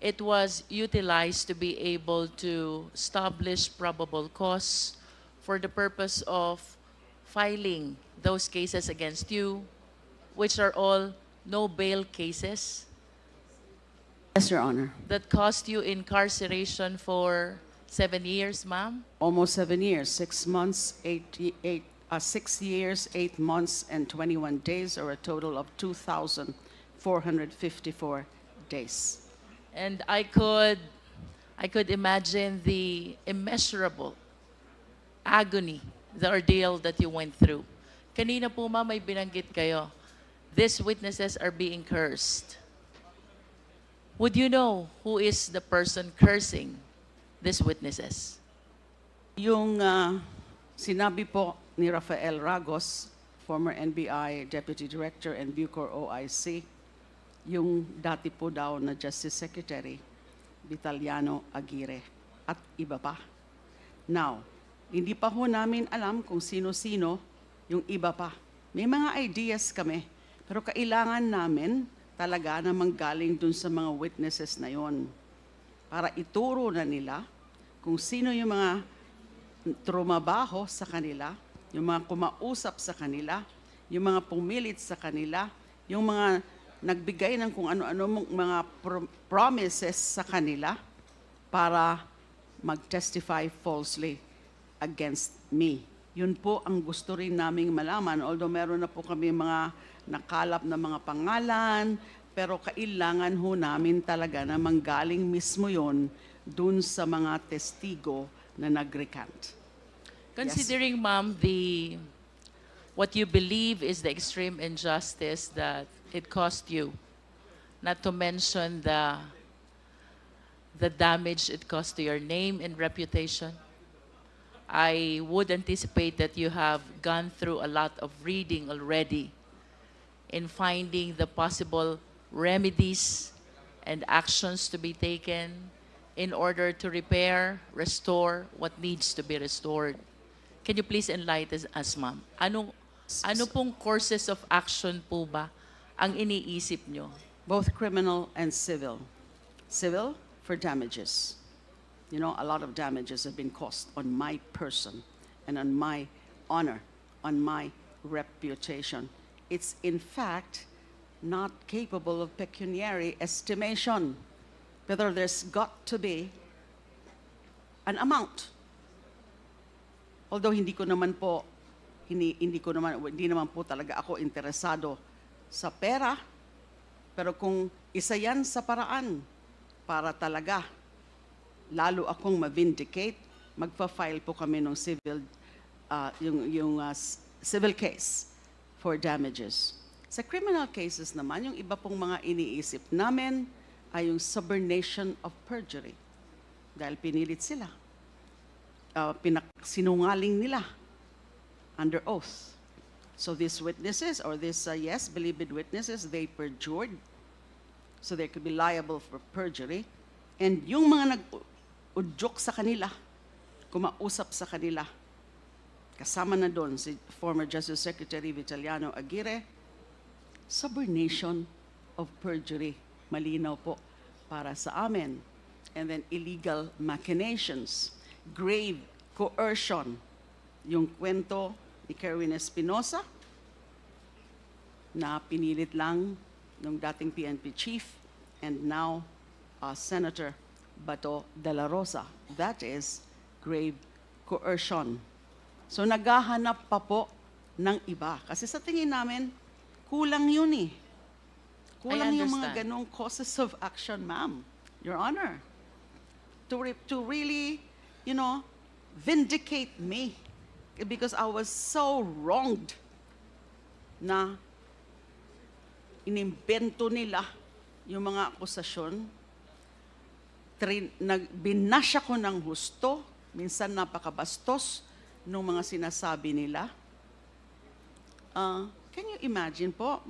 it was utilized to be able to establish probable cause for the purpose of filing those cases against you, which are all no bail cases. Yes, Your Honor. That cost you incarceration for 7 years, ma'am? Almost 7 years, 6 months, 6 years, 8 months, and 21 days, or a total of 2,454 days. And I could imagine the immeasurable agony, the ordeal that you went through. Kanina po ma'am, may binanggit kayo. These witnesses are being cursed. Would you know who is the person cursing these witnesses? Yung sinabi po ni Rafael Ragos, former NBI Deputy Director and Bucor OIC, yung dati po daw na Justice Secretary, Vitaliano Aguirre, at iba pa. Now, hindi pa ho namin alam kung sino-sino yung iba pa. May mga ideas kami, pero kailangan namin talaga na manggaling dun sa mga witnesses na yon para ituro na nila kung sino yung mga trumabaho sa kanila, yung mga kumausap sa kanila, yung mga pumilit sa kanila, yung mga nagbigay ng kung ano-ano mga promises sa kanila para mag-testify falsely against me. Yun po ang gusto rin naming malaman. Although meron na po kami mga nakalap na mga pangalan, pero kailangan ho namin talaga na manggaling mismo yon dun sa mga testigo na nag-recant. Considering, ma'am, what you believe is the extreme injustice that it cost you, not to mention the damage it cost to your name and reputation, I would anticipate that you have gone through a lot of reading already in finding the possible remedies and actions to be taken in order to repair, restore what needs to be restored. Can you please enlighten us, ma'am? Ano pong courses of action po ba ang iniisip nyo? Both criminal and civil. Civil for damages. You know, a lot of damages have been caused on my person and on my honor, on my reputation. It's in fact not capable of pecuniary estimation. Whether there's got to be an amount. Although hindi naman po talaga ako interesado sa pera, pero kung isa yan sa paraan para talaga lalo akong ma-vindicate, magpa-file po kami ng civil case for damages. Sa criminal cases naman, yung iba pong mga iniisip namin ay yung subornation of perjury. Dahil pinilit sila. Sinungaling nila under oath. So these witnesses, or these, believed witnesses, they perjured. So they could be liable for perjury. And yung mga nag-udyok sa kanila, kumausap sa kanila, kasama na doon si former Justice Secretary Vitaliano Aguirre, subornation of perjury. Malinaw po para sa amin. And then illegal machinations, grave coercion. Yung kwento ni Kerwin Espinosa na pinilit lang ng dating PNP chief and now Senator Bato de la Rosa. That is grave coercion. So naghahanap pa po ng iba. Kasi sa tingin namin, kulang yun eh. Kulang yung mga understand. ganong causes of action, ma'am, Your Honor. To really, you know, vindicate me. Because I was so wronged na inimbento nila yung mga akusasyon. Binasya ko ng husto, minsan napakabastos ng mga sinasabi nila. Can you imagine po,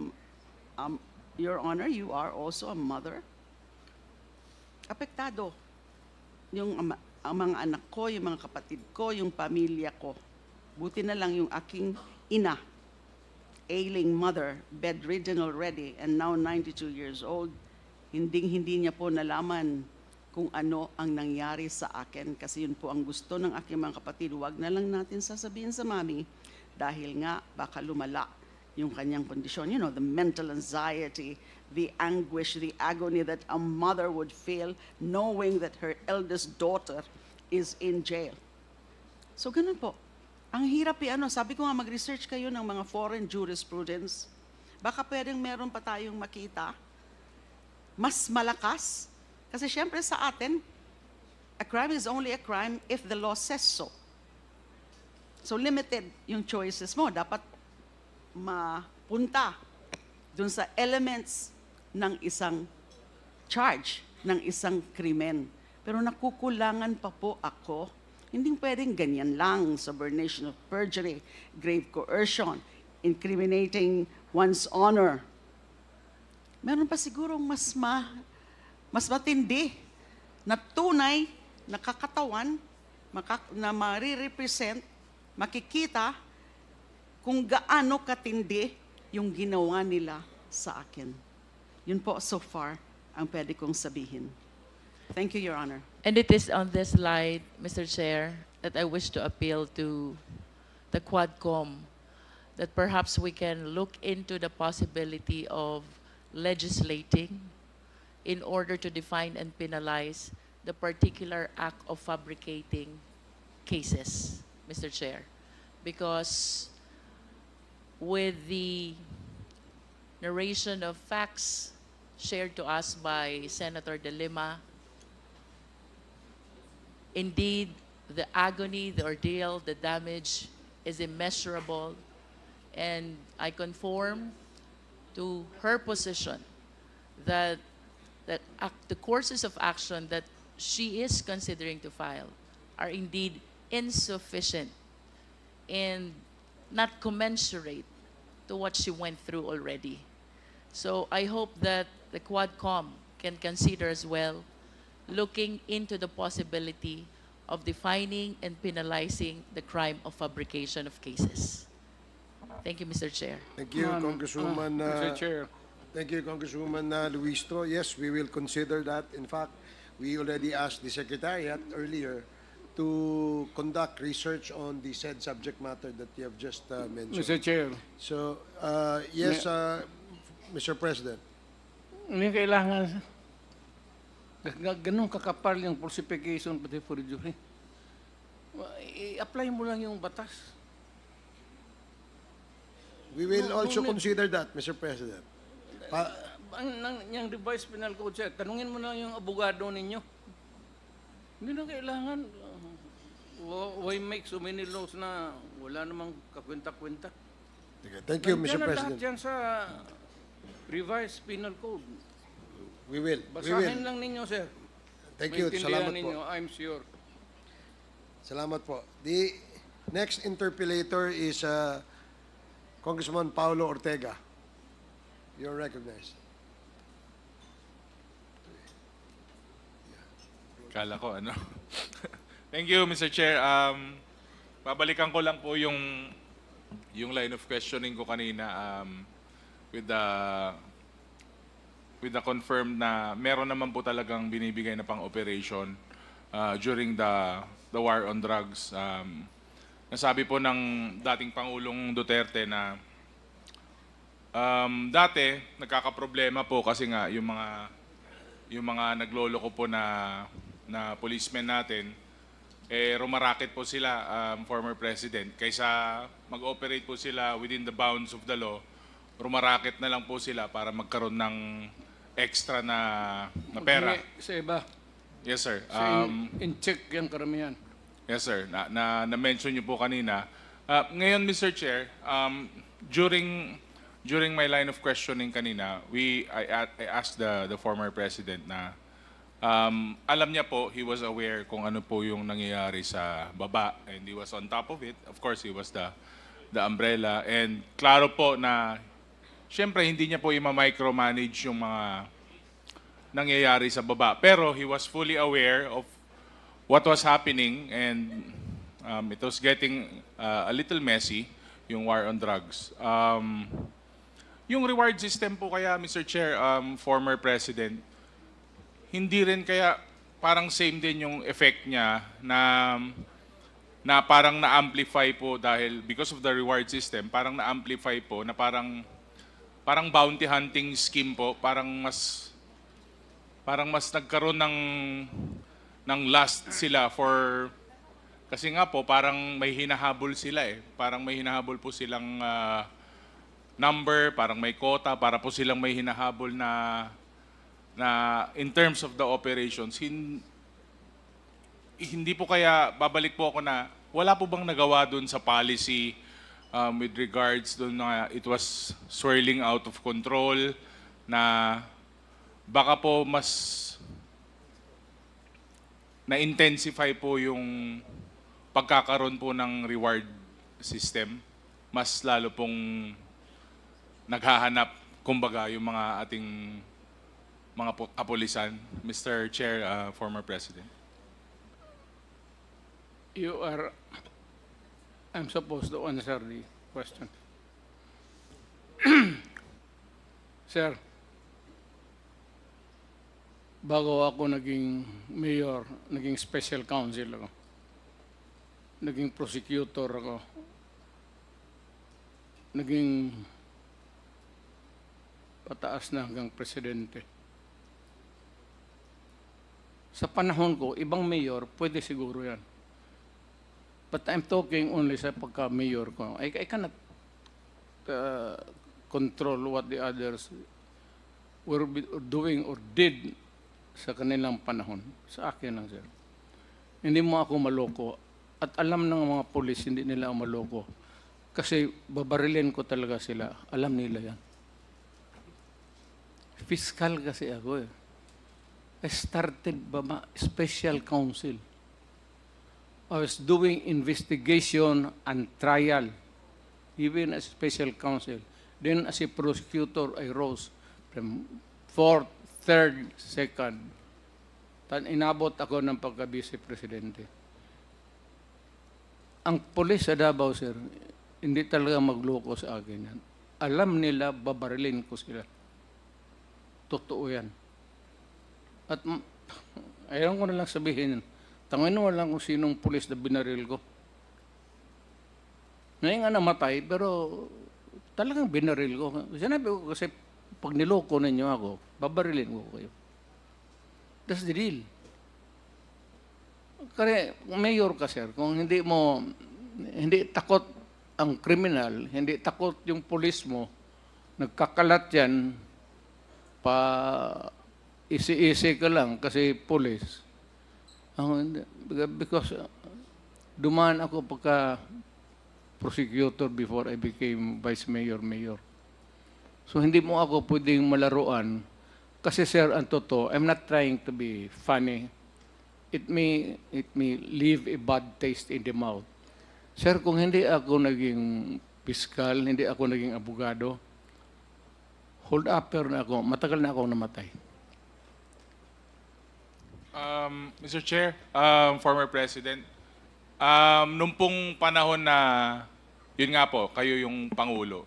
Your Honor, you are also a mother. Apektado yung ang mga anak ko, yung mga kapatid ko, yung pamilya ko. Buti na lang yung aking ina, ailing mother, bedridden already, and now 92 years old, hindi niya po nalaman kung ano ang nangyari sa akin. Kasi yun po ang gusto ng aking mga kapatid. Huwag na lang natin sasabihin sa mami dahil nga baka lumala yung kanyang kondisyon. You know, the mental anxiety, the anguish, the agony that a mother would feel knowing that her eldest daughter is in jail. So ganun po. Ang hirap sabi ko nga mag-research kayo ng mga foreign jurisprudence. Baka pwedeng meron pa tayong makita. Mas malakas. Kasi syempre sa atin, a crime is only a crime if the law says so. So limited yung choices mo. Dapat mapunta dun sa elements ng isang charge, ng isang krimen. Pero nakukulangan pa po ako. Hindi pwedeng ganyan lang, subornation of perjury, grave coercion, incriminating one's honor. Meron pa sigurong mas matindi na tunay, nakakatawan, na marirepresent, makikita kung gaano katindi yung ginawa nila sa akin. Yun po so far ang pwede kong sabihin. Thank you, Your Honor. And it is on this slide, Mr. Chair, that I wish to appeal to the QUADCOMM that perhaps we can look into the possibility of legislating in order to define and penalize the particular act of fabricating cases, Mr. Chair. Because with the narration of facts shared to us by Senator De Lima, indeed, the agony, the ordeal, the damage is immeasurable, and I conform to her position that the courses of action that she is considering to file are indeed insufficient and not commensurate to what she went through already. So I hope that the QUADCOMM can consider as well looking into the possibility of defining and penalizing the crime of fabrication of cases. Thank you, Mr. Chair. Thank you, Congresswoman. Mr. Chair. Thank you, Congresswoman Luistro. Yes, we will consider that. In fact, we already asked the Secretariat earlier to conduct research on the said subject matter that you have just mentioned. Mr. Chair. So, yes, Mr. President. Hindi kailangan ganun kakapal yung falsification pati forgery. I-apply mo lang yung batas. We will also consider that, Mr. President. Yung revised penal code, sir, tanungin mo lang yung abogado ninyo. Hindi na kailangan, why make so many laws na wala namang kakwenta-kwenta. Okay, thank you, Mr. President. Nandiyan lahat yan sa revised penal code. We will. Basahin lang ninyo, sir. Thank you. Salamat ninyo, po. I'm sure. Salamat po. The next interpellator is Congressman Paulo Ortega. You're recognized. Kala ko, ano? Thank you, Mr. Chair. Babalikan ko lang po yung line of questioning ko kanina with the confirmed na meron naman po talagang binibigay na pang-operation during the war on drugs. Nasabi po ng dating Pangulong Duterte na dati nagkakaproblema po kasi nga yung mga yung mga nagloloko po na policemen natin, rumaraket po sila, former President. Kaysa mag-operate po sila within the bounds of the law, rumaraket na lang po sila para magkaroon ng extra na pera. Maghingi sa iba. Yes, sir. Sa in-check yung karamihan. Yes, sir. Na-mention niyo po kanina. Ngayon, Mr. Chair, during my line of questioning kanina, I asked the former president na alam niya po, he was aware kung ano po yung nangyayari sa baba, and he was on top of it. Of course, he was the umbrella. And klaro po na, syempre, hindi niya po ima-micromanage yung mga nangyayari sa baba. Pero he was fully aware of what was happening, and it was getting a little messy, yung war on drugs. Yung reward system po kaya, Mr. Chair, former President, hindi rin kaya parang same din yung effect niya na parang na-amplify po dahil because of the reward system, parang na-amplify po na parang bounty hunting scheme po, parang mas nagkaroon ng lust sila for, kasi nga po parang may hinahabol sila eh. Parang may hinahabol po silang number, parang may quota, para po silang may hinahabol na in terms of the operations. Hindi po kaya, babalik po ako na, wala po bang nagawa dun sa policy with regards dun na it was swirling out of control, na baka po mas na-intensify po yung pagkakaroon po ng reward system, mas lalo pong naghahanap, kumbaga, yung mga ating mga kapulisan. Mr. Chair, former President. I'm supposed to answer the question. Sir, bago ako naging mayor, naging special counsel ako. Naging prosecutor ako. Naging pataas na hanggang presidente. Sa panahon ko, ibang mayor, pwede siguro yan. But I'm talking only sa pagka-mayor ko. I cannot control what the others were doing or did sa kanilang panahon. Sa akin lang, sir. Hindi mo ako maloko. At alam ng mga polis, hindi nila ako maloko. Kasi babarilin ko talaga sila. Alam nila yan. Fiscal kasi ako eh. I started special counsel. I was doing investigation and trial, even as special counsel. Then as a prosecutor, I rose from 4th, 3rd, 2nd. Inabot ako ng pagka-vice presidente. Ang polis sa Davao, sir, hindi talaga magloko sa akin yan. Alam nila, babarilin ko sila. Totoo yan. At ayaw ko na lang sabihin, tangin mo lang kung sinong pulis na binaril ko. Ngayon nga namatay, pero talagang binaril ko. Sinabi ko kasi, pag niloko ninyo ako, babarilin ko kayo. That's the deal. Kaya, mayor ka, sir, kung hindi takot ang kriminal, hindi takot yung pulis mo, nagkakalat yan, isi-isi ka lang kasi pulis. Because dumaan ako pagka prosecutor before I became vice mayor. So hindi mo ako pwedeng malaruan. Kasi sir, ang totoo, I'm not trying to be funny. It may leave a bad taste in the mouth. Sir, kung hindi ako naging piskal, hindi ako naging abogado, hold upper na ako, matagal na ako namatay. Mr. Chair, former President, nung pong panahon na, yun nga po, kayo yung Pangulo,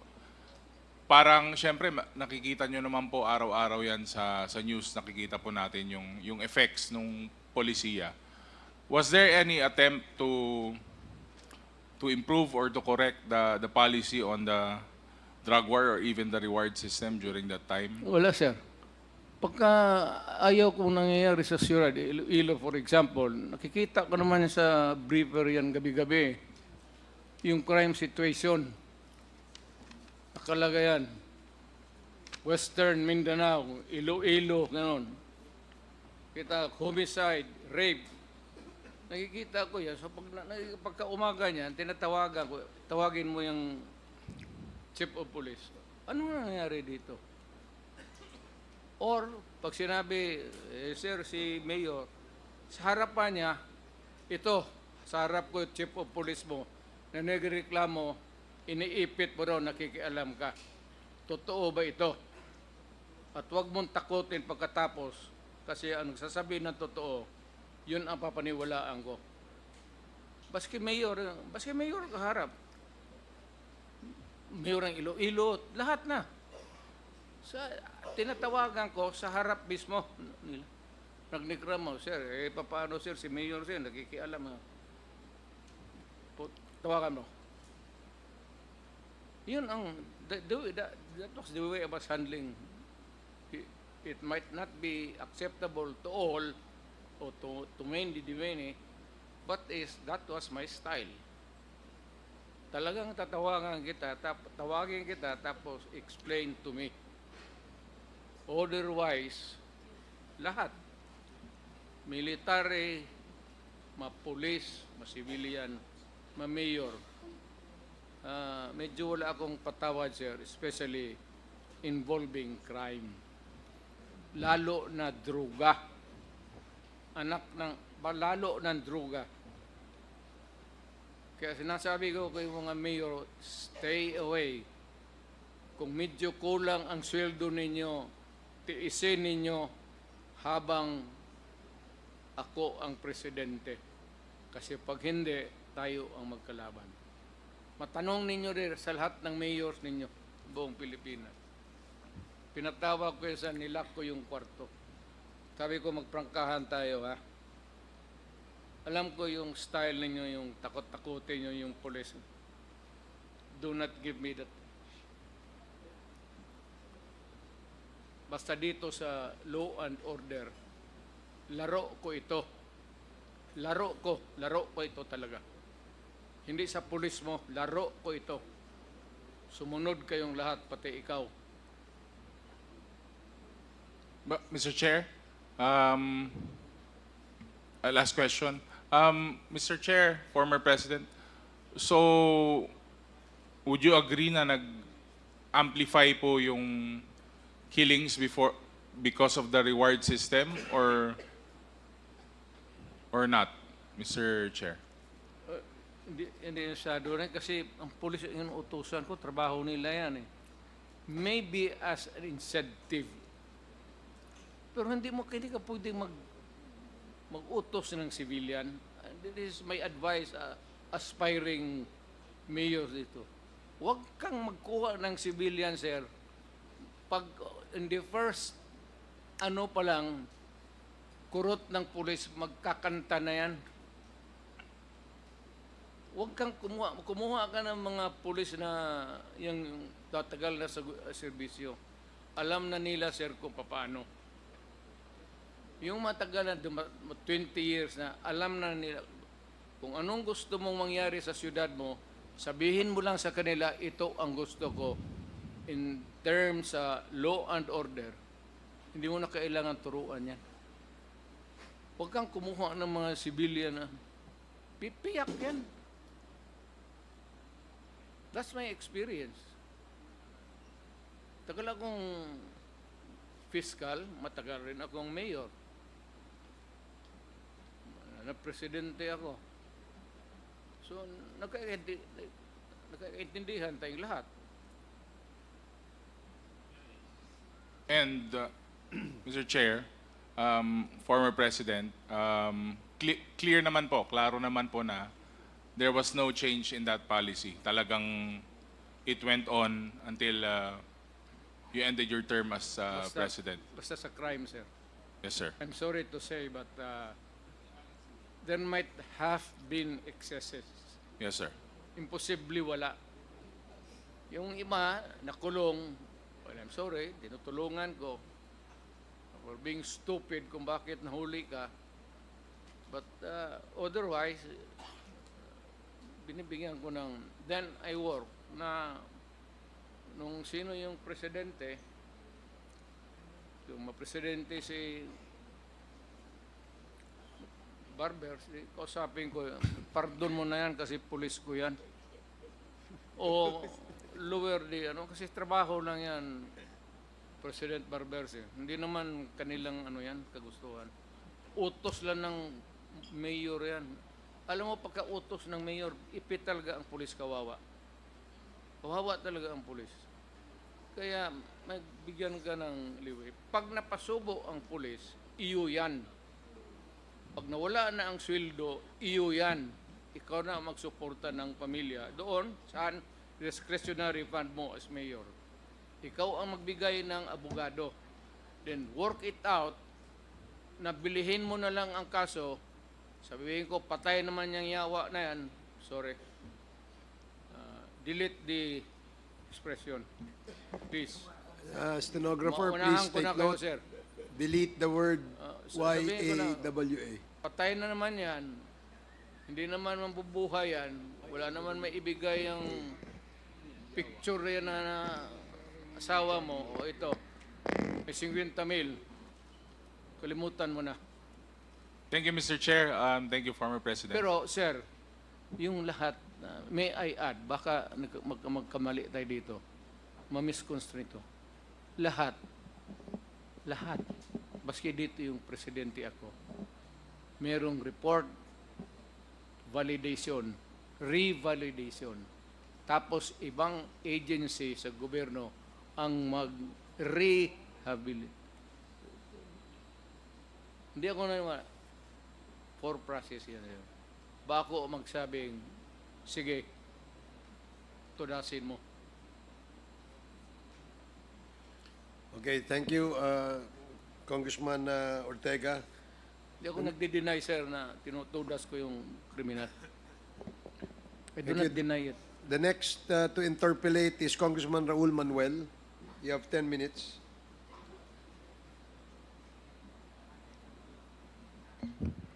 parang siyempre nakikita nyo naman po araw-araw yan sa news, nakikita po natin yung effects nung polisiya. Was there any attempt to improve or to correct the policy on the drug war or even the reward system during that time? Wala, sir. Pagka ayaw kong nangyayari sa siyudad, Iloilo for example, nakikita ko naman sa briefer yan gabi-gabi, yung crime situation. Nakalagay yan. Western Mindanao, Iloilo, gano'n. Kita, homicide, rape. Nakikita ko yan. So pagka umaga niyan, tinatawagan ko, tawagin mo yung chief of police. Ano nangyayari dito? Or, pag sinabi, sir, si Mayor, sa harapan niya, ito, sa harap ko, chief of police mo, na nagreklamo, iniipit mo raw, nakikialam ka. Totoo ba ito? At huwag mong takutin pagkatapos, kasi ang sasabihin ng totoo, yun ang papaniwalaan ko. Baski Mayor kaharap. Mayor ng Iloilo, lahat na. Tinatawagan ko sa harap mismo nila. Nagnikramo, sir, paano sir, si Mayor sir, nakikialam ha. Tawagan mo. Yun ang, that was the way I was handling. It might not be acceptable to all, o to many, but that was my style. Talagang tawagin kita, tapos explain to me. Otherwise, lahat, military, ma-police, ma-civilian, ma-mayor, medyo wala akong patawad, sir, especially involving crime. Lalo na droga. Lalo ng droga. Kaya sinasabi ko kay mga mayor, stay away. Kung medyo kulang ang sweldo ninyo, tiisin ninyo habang ako ang presidente. Kasi pag hindi, tayo ang magkalaban. Matanong ninyo rin sa lahat ng mayors ninyo, buong Pilipinas. Pinatawag ko sa nilak ko yung kwarto. Sabi ko, magprangkahan tayo, ha? Alam ko yung style ninyo, yung takot-takutin nyo yung police. Do not give me that. Basta dito sa law and order, laro ko ito. Laro ko ito talaga. Hindi sa pulis mo, laro ko ito. Sumunod kayong lahat, pati ikaw. Mr. Chair, last question. Mr. Chair, former President, so would you agree na nag-amplify po yung killings because of the reward system or not, Mr. Chair? Hindi masyado rin kasi ang pulis yung utusan ko, trabaho nila yan eh. Maybe as an incentive. Pero hindi ka pwedeng mag-utos ng civilian. This is my advice, aspiring mayors dito. Huwag kang magkuha ng civilian, sir. Pag in the first, pa lang, kurot ng pulis, magkakanta na yan. Huwag kang kumuha ka ng mga pulis na yung tatagal na sa serbisyo. Alam na nila, sir, kung paano. Yung matagal na 20 years na, alam na nila kung anong gusto mong mangyari sa siyudad mo, sabihin mo lang sa kanila, ito ang gusto ko in terms sa law and order. Hindi mo na kailangan turuan yan. Huwag kang kumuha ng mga civilian na pipiyak yan. That's my experience. Tagal akong fiscal, matagal rin akong mayor. Na-presidente ako. So, nagkakaintindihan tayong lahat. And, Mr. Chair, former President, clear naman po, klaro naman po na there was no change in that policy. Talagang it went on until you ended your term as President. Basta sa crime, sir. Yes, sir. I'm sorry to say, but there might have been excesses. Yes, sir. Imposible wala. Yung iba, nakulong, well, I'm sorry, tinutulungan ko. for being stupid kung bakit nahuli ka. But otherwise, binibigyan ko ng, then I work na nung sino yung presidente, yung mapresidente si Barber, kausapin ko, pardon mo na yan kasi pulis ko yan. O lower di, ano, kasi trabaho lang yan, President Barber. Hindi naman kanilang ano yan, kagustuhan. Utos lang ng mayor yan. Alam mo, pagka-utos ng mayor, ipit talaga ang pulis, kawawa. Kawawa talaga ang pulis. Kaya magbigyan ka ng liwi. Pag napasubo ang pulis, iyo yan. Pag nawala na ang sweldo, iyo yan. Ikaw na magsuporta ng pamilya. Doon, saan? Discretionary fund mo as mayor. Ikaw ang magbigay ng abogado. Then work it out, nabilihin mo na lang ang kaso, sabihin ko, patay naman yung yawa na yan, sorry. Delete the expression. Please. Stenographer, Maunahan please ko take na kayo, note. sir. Delete the word sabihin ko na, YAWA. patay na naman yan. Hindi naman mabubuhay yan. Wala naman may ibigay yung picture yan na asawa mo. O ito, may 50 mil. Kalimutan mo na. Thank you, Mr. Chair. Thank you, former President. Pero, sir, yung lahat, may I add, baka magkamali tayo dito. Ma-misconstrue ito. Lahat, baski dito yung presidente ako, merong report, validation, revalidation. Tapos, ibang agency sa gobyerno ang mag-rehabilitate. Hindi ako naniwala. For process yan. Bako magsabing, sige, tunasin mo. Okay, thank you, Congressman Ortega. Hindi ako nagdi-deny, sir, na tinutudas ko yung kriminal. I do Thank not you. deny it. The next to interpellate is Congressman Raul Manuel. You have 10 minutes.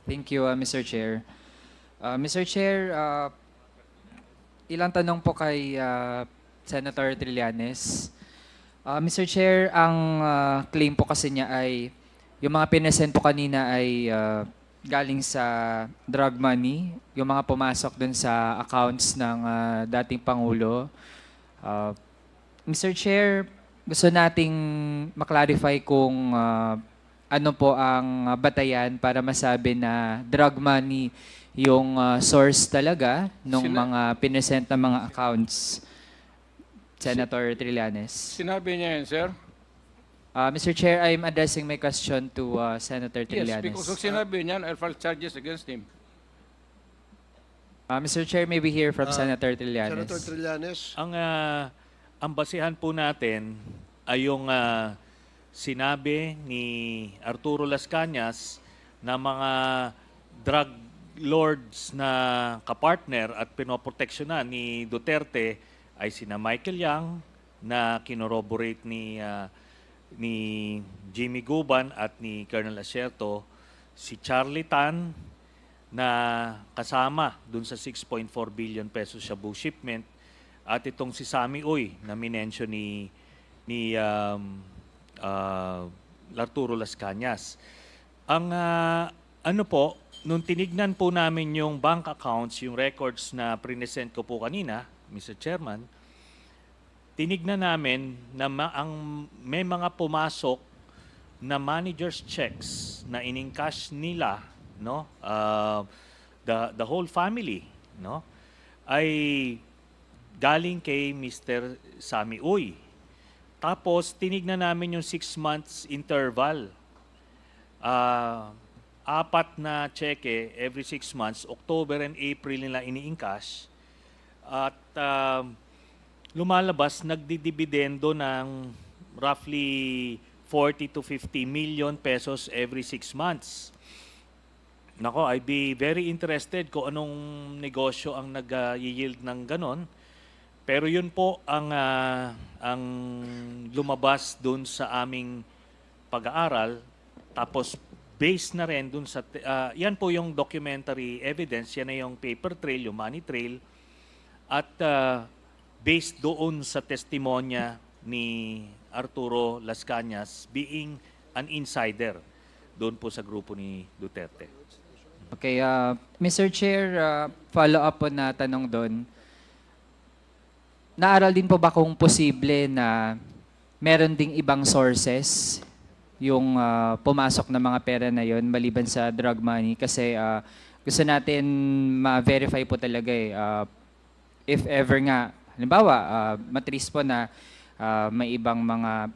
Thank you, Mr. Chair. Mr. Chair, ilang tanong po kay Senator Trillanes. Mr. Chair, ang claim po kasi niya ay yung mga pinesent po kanina ay galing sa drug money, yung mga pumasok dun sa accounts ng dating Pangulo. Mr. Chair, gusto nating maklarify kung ano po ang batayan para masabi na drug money yung source talaga ng mga pinesent na mga accounts, Senator Trillanes. Sinabi niya yan, sir? Mr. Chair, I'm addressing my question to Senator Trillanes. Yes, because kung sinabi niyan, I'll file charges against him. Mr. Chair, may we hear from Senator Trillanes? Senator Trillanes. Ang basihan po natin ay yung sinabi ni Arturo Las Cañas na mga drug lords na kapartner at pinoproteksyonan ni Duterte ay sina Michael Yang na kinorroborate ni Jimmy Guban at ni Colonel Asierto, si Charlie Tan na kasama dun sa 6.4 billion pesos shabu shipment, at itong si Sammy Uy na minensyon ni Arturo Las Cañas. Ang ano po, nung tinignan po namin yung bank accounts, yung records na present ko po kanina, Mr. Chairman, tinignan namin na may mga pumasok na manager's checks na in-encash nila, no? The whole family, no? Ay galing kay Mr. Sammy Uy. Tapos tinignan namin yung 6 months interval. 4 na cheque every 6 months, October and April nila ini-encash. At lumalabas, nagdidibidendo ng roughly 40 to 50 million pesos every 6 months. Nako, I'd be very interested kung anong negosyo ang nag-yield ng ganon. Pero yun po ang lumabas dun sa aming pag-aaral Tapos based na rin dun sa, yan po yung documentary evidence, yan na yung paper trail, yung money trail, at based doon sa testimonya ni Arturo Las Cañas being an insider doon po sa grupo ni Duterte. Okay, Mr. Chair, follow-up po na tanong doon. Naaral din po ba kung posible na meron ding ibang sources yung pumasok na mga pera na yon maliban sa drug money? Kasi gusto natin ma-verify po talaga if ever nga, halimbawa, matris po na may ibang mga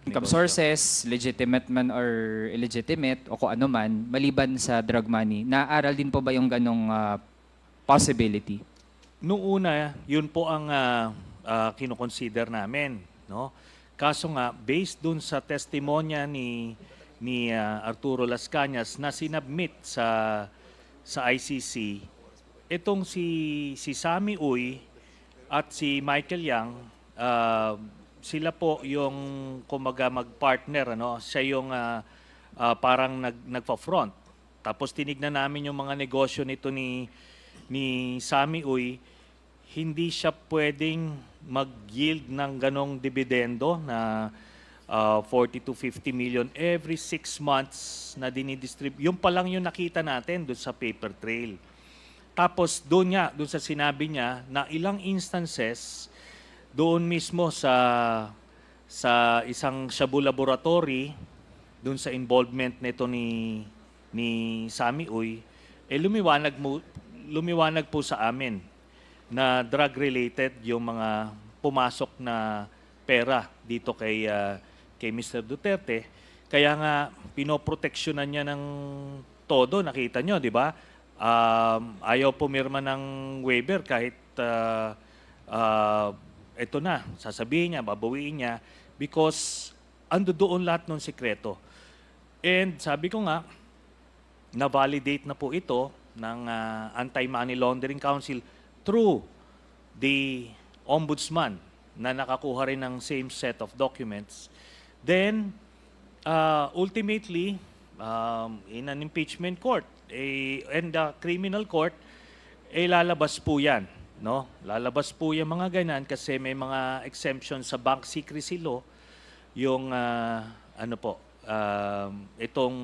income sources, legitimate man or illegitimate, o kung ano man, maliban sa drug money. Naaral din po ba yung ganong possibility? Noong una, yun po ang kinoconsider namin, no? Kaso nga, based dun sa testimonya ni Arturo Las Cañas na sinabmit sa ICC, itong si Sammy Uy at si Michael Yang, sila po yung kumaga mag-partner, ano? Siya yung parang nagpa-front. Tapos tinignan namin yung mga negosyo nito ni Sammy Uy, hindi siya pwedeng mag-yield ng ganong dividendo na 40 to 50 million every 6 months na dinidistribute. Yung pa lang yung nakita natin doon sa paper trail. Tapos doon sa sinabi niya na ilang instances doon mismo sa isang Shabu laboratory, doon sa involvement nito ni Sammy Uy, lumiwanag po sa amin na drug-related yung mga pumasok na pera dito kay Mr. Duterte. Kaya nga, pinoproteksyonan niya ng todo. Nakita nyo, di ba? Ayaw pumirma ng waiver kahit ito na, sasabihin niya, babawiin niya because ando doon lahat ng sikreto. And sabi ko nga, na-validate na po ito ng Anti-Money Laundering Council through the Ombudsman na nakakuha rin ng same set of documents. Then, ultimately, in an impeachment court and the criminal court, lalabas po yan. No? Lalabas po yung mga ganyan kasi may mga exemptions sa bank secrecy law yung itong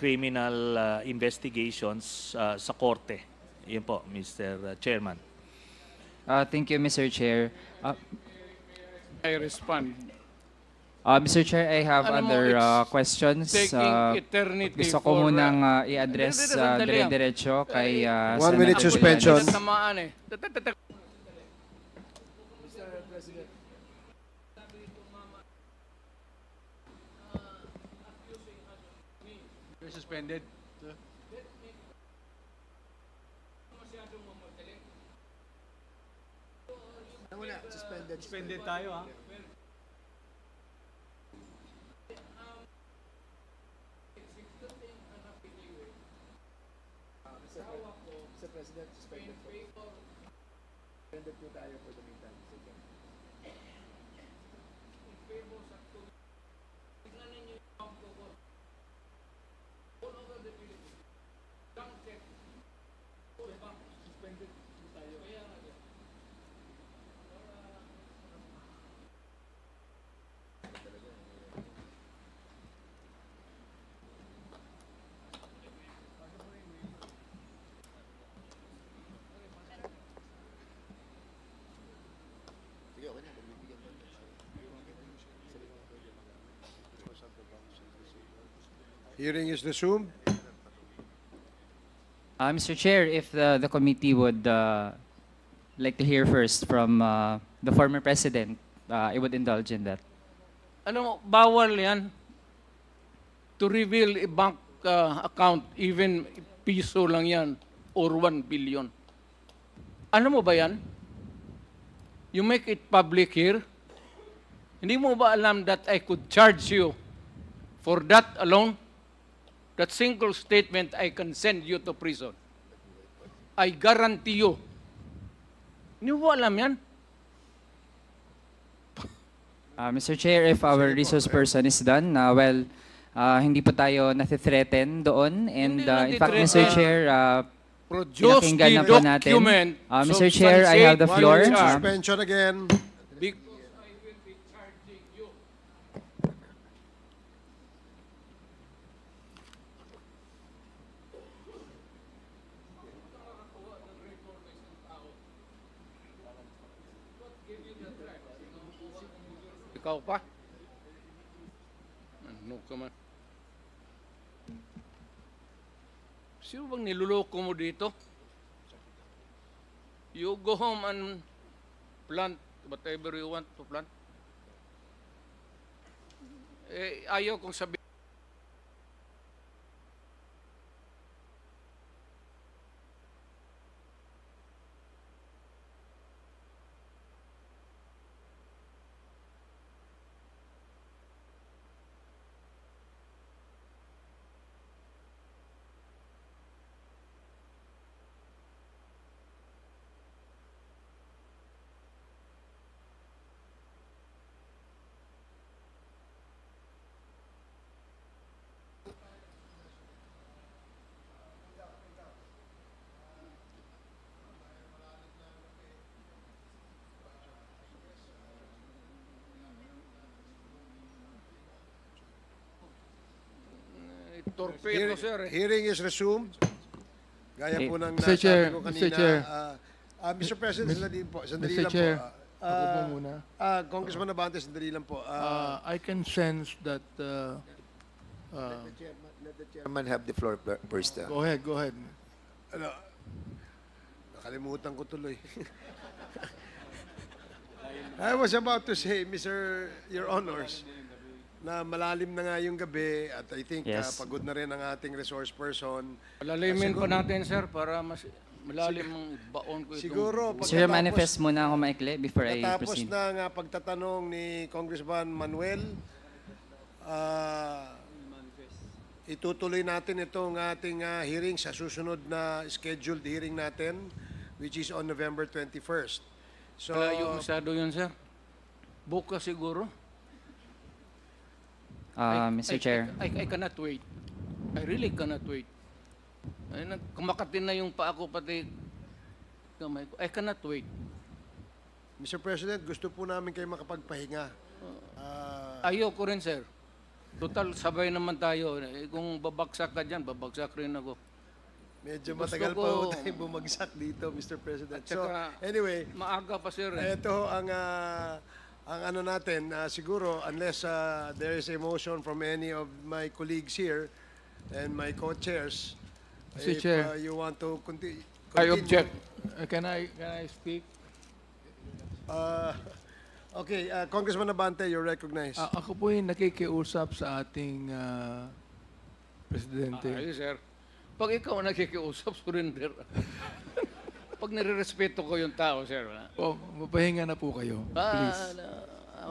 criminal investigations sa korte. Yun po, Mr. Chairman. Thank you, Mr. Chair. I respond. Mr. Chair, I have Alam mo, other it's questions. taking eternity Gusto ko for, munang i-address Dali lang. dire-diretso kay 1 minute Senator suspension. Llanes. Tamaan eh. You're suspended. Suspended tayo, ha? Mr. President, suspended po. Suspended po tayo for the meantime. Sige. Hearing is resumed. Mr. Chair, if the committee would like to hear first from the former president, I would indulge in that. Ano, bawal yan to reveal a bank account, even piso lang yan, or 1 billion. Ano mo ba yan? You make it public here. Hindi mo ba alam that I could charge you for that alone? That single statement, I can send you to prison. I guarantee you. Hindi mo ba alam yan? Mr. Chair, if our resource person is done, hindi po tayo nathi-threaten doon. And Hindi in fact, Mr. nathi-threaten. Chair, Produce pinakinggan the na po natin. document. Mr. Chair, I have the floor. Suspension again. Ikaw pa? Ano ka man? Sino bang niluloko mo dito? You go home and plant whatever you want to plant. Ayaw kong sabihin. Torpedo, sir. Hearing is resumed. Gaya po ng Mr. Chair, nasabi ko kanina. Mr. Chair. Mr. President, sandali Mr. lang Chair, po. ako po muna. Congressman Abante, sandali lang po. I can sense that... Let the chairman have the floor first. Go ahead, go ahead. Ano, nakalimutan ko tuloy. I was about to say, Your Honors, na malalim na nga yung gabi at I think Yes. pagod na rin ang ating resource person. Palalimin pa natin, sir, para mas malalim ang baon ko itong... Siguro, Sir, manifest muna ako maikli before I Natapos proceed. na nga pagtatanong ni Congressman Manuel, itutuloy natin itong ating hearing sa susunod na scheduled hearing natin, which is on November 21st. So, yung masyado yun, sir. Bukas siguro. Mr. Chair. I cannot wait. I really cannot wait. Kumakatin na yung paa ko pati kamay ko. I cannot wait. Mr. President, gusto po namin kayo makapagpahinga. Ayaw ko rin, sir. Total, sabay naman tayo. Kung babagsak ka dyan, babagsak rin ako. Medyo Gusto matagal pa ko- po tayo bumagsak dito, Mr. President. At saka, anyway, maaga pa, sir. ito ang ano natin, siguro, unless there is a motion from any of my colleagues here and my co-chairs, Mr. if Chair. You want to continue. I object. Can I speak? Okay, Congressman Abante, you're recognized. Ako po yung nakikiusap sa ating presidente. Ayos, sir. Pag ikaw ang nakikiusap, surrender. Pag nire-respeto ko yung tao, sir. Mapahinga na po kayo, please.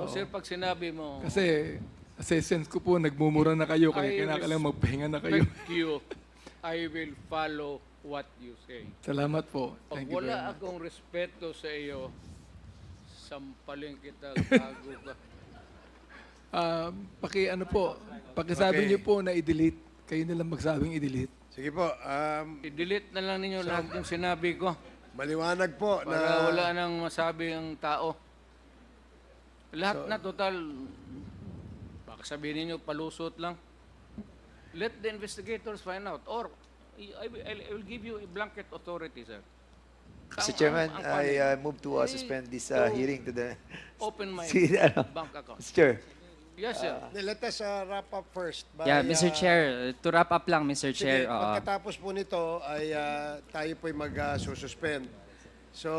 Sir, pag sinabi mo... Kasi sense ko po, nagmumura na kayo, kaya kailangan magpahinga na kayo. Respect you. I will follow what you say. Salamat po. Pag Thank you very wala much. akong respeto sa iyo, sampalin kita, gago ka. Pakisabi Okay. niyo po na i-delete. Kayo na lang magsabing i-delete. Sige po. I-delete na lang ninyo lahat yung sinabi ko. Maliwanag po Para wala nang masabi ang tao. Lahat na total, baka sabihin ninyo, palusot lang. Let the investigators find out. Or, I will give you a blanket authority, sir. Mr. Chairman, I move to suspend this hearing to the... Open my bank account. Mr. Chair. Yes, sir. Let us wrap up first. By, Yeah, Mr. Chair, to wrap up lang, Mr. Chair. Sige, pagkatapos po nito ay tayo po'y mag-suspend. So,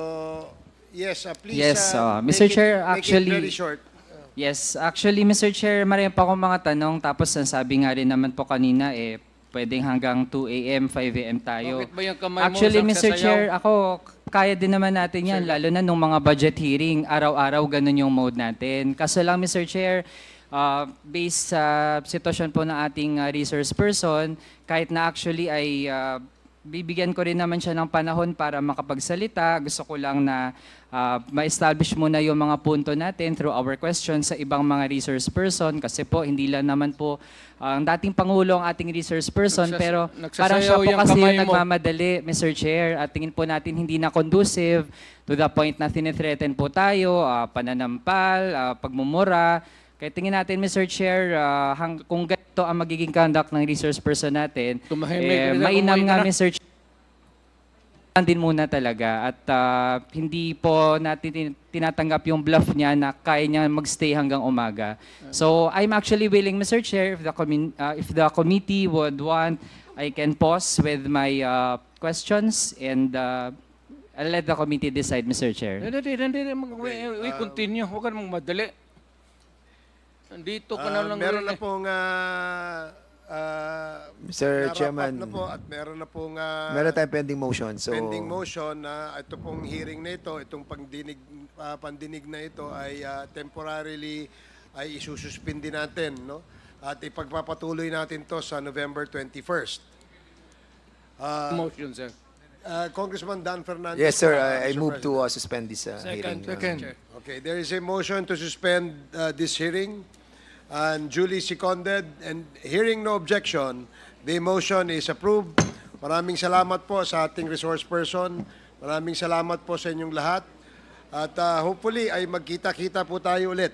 yes, please Yes, Mr. make Chair, make actually, it very short. Yes, actually, Mr. Chair, marami pa akong mga tanong. Tapos, sabi nga rin naman po kanina, pwedeng hanggang 2 a.m., 5 a.m. tayo. Bakit ba yung kamay mo Actually, sa Mr. sasayaw? Chair, ako, kaya din naman natin yan, lalo na nung mga budget hearing, araw-araw ganun yung mode natin. Kaso lang, Mr. Chair, based sa sitwasyon po ng ating resource person, kahit na actually ay bibigyan ko rin naman siya ng panahon para makapagsalita. Gusto ko lang na ma-establish muna yung mga punto natin through our questions sa ibang mga resource person kasi po hindi lang naman po ang dating Pangulo ang ating resource person pero parang siya nagsasayaw po yung kasi kamay yung mo. nagmamadali, Mr. Chair, at tingin po natin hindi na conducive to the point na tinithreaten po tayo, pananampal, pagmumura. Kaya tingin natin, Mr. Chair, kung ganito ang magiging conduct ng resource person natin, mainam nga, Mr. Chair, din muna talaga at hindi po natin tinatanggap yung bluff niya na kaya niya magstay hanggang umaga. So I'm actually willing, Mr. Chair, if the committee would want, I can pause with my questions and I'll let the committee decide, Mr. Chair. We continue. Huwag ka namang madali. Nandito ka na lang. Meron na pong Mr. na-wrap Chairman, up na po at meron na pong meron tayong pending motion. So, pending motion na ito pong hearing na ito, itong pandinig na ito ay temporarily ay isususpindi natin, no? At ipagpapatuloy natin to sa November 21st. Motion, sir. Congressman Dan Fernandez. yes, sir. Mr. I move to President. suspend this hearing. Okay, there is a motion to suspend this hearing and duly seconded and hearing no objection, the motion is approved. Maraming salamat po sa ating resource person. Maraming salamat po sa inyong lahat. At hopefully ay magkita-kita po tayo ulit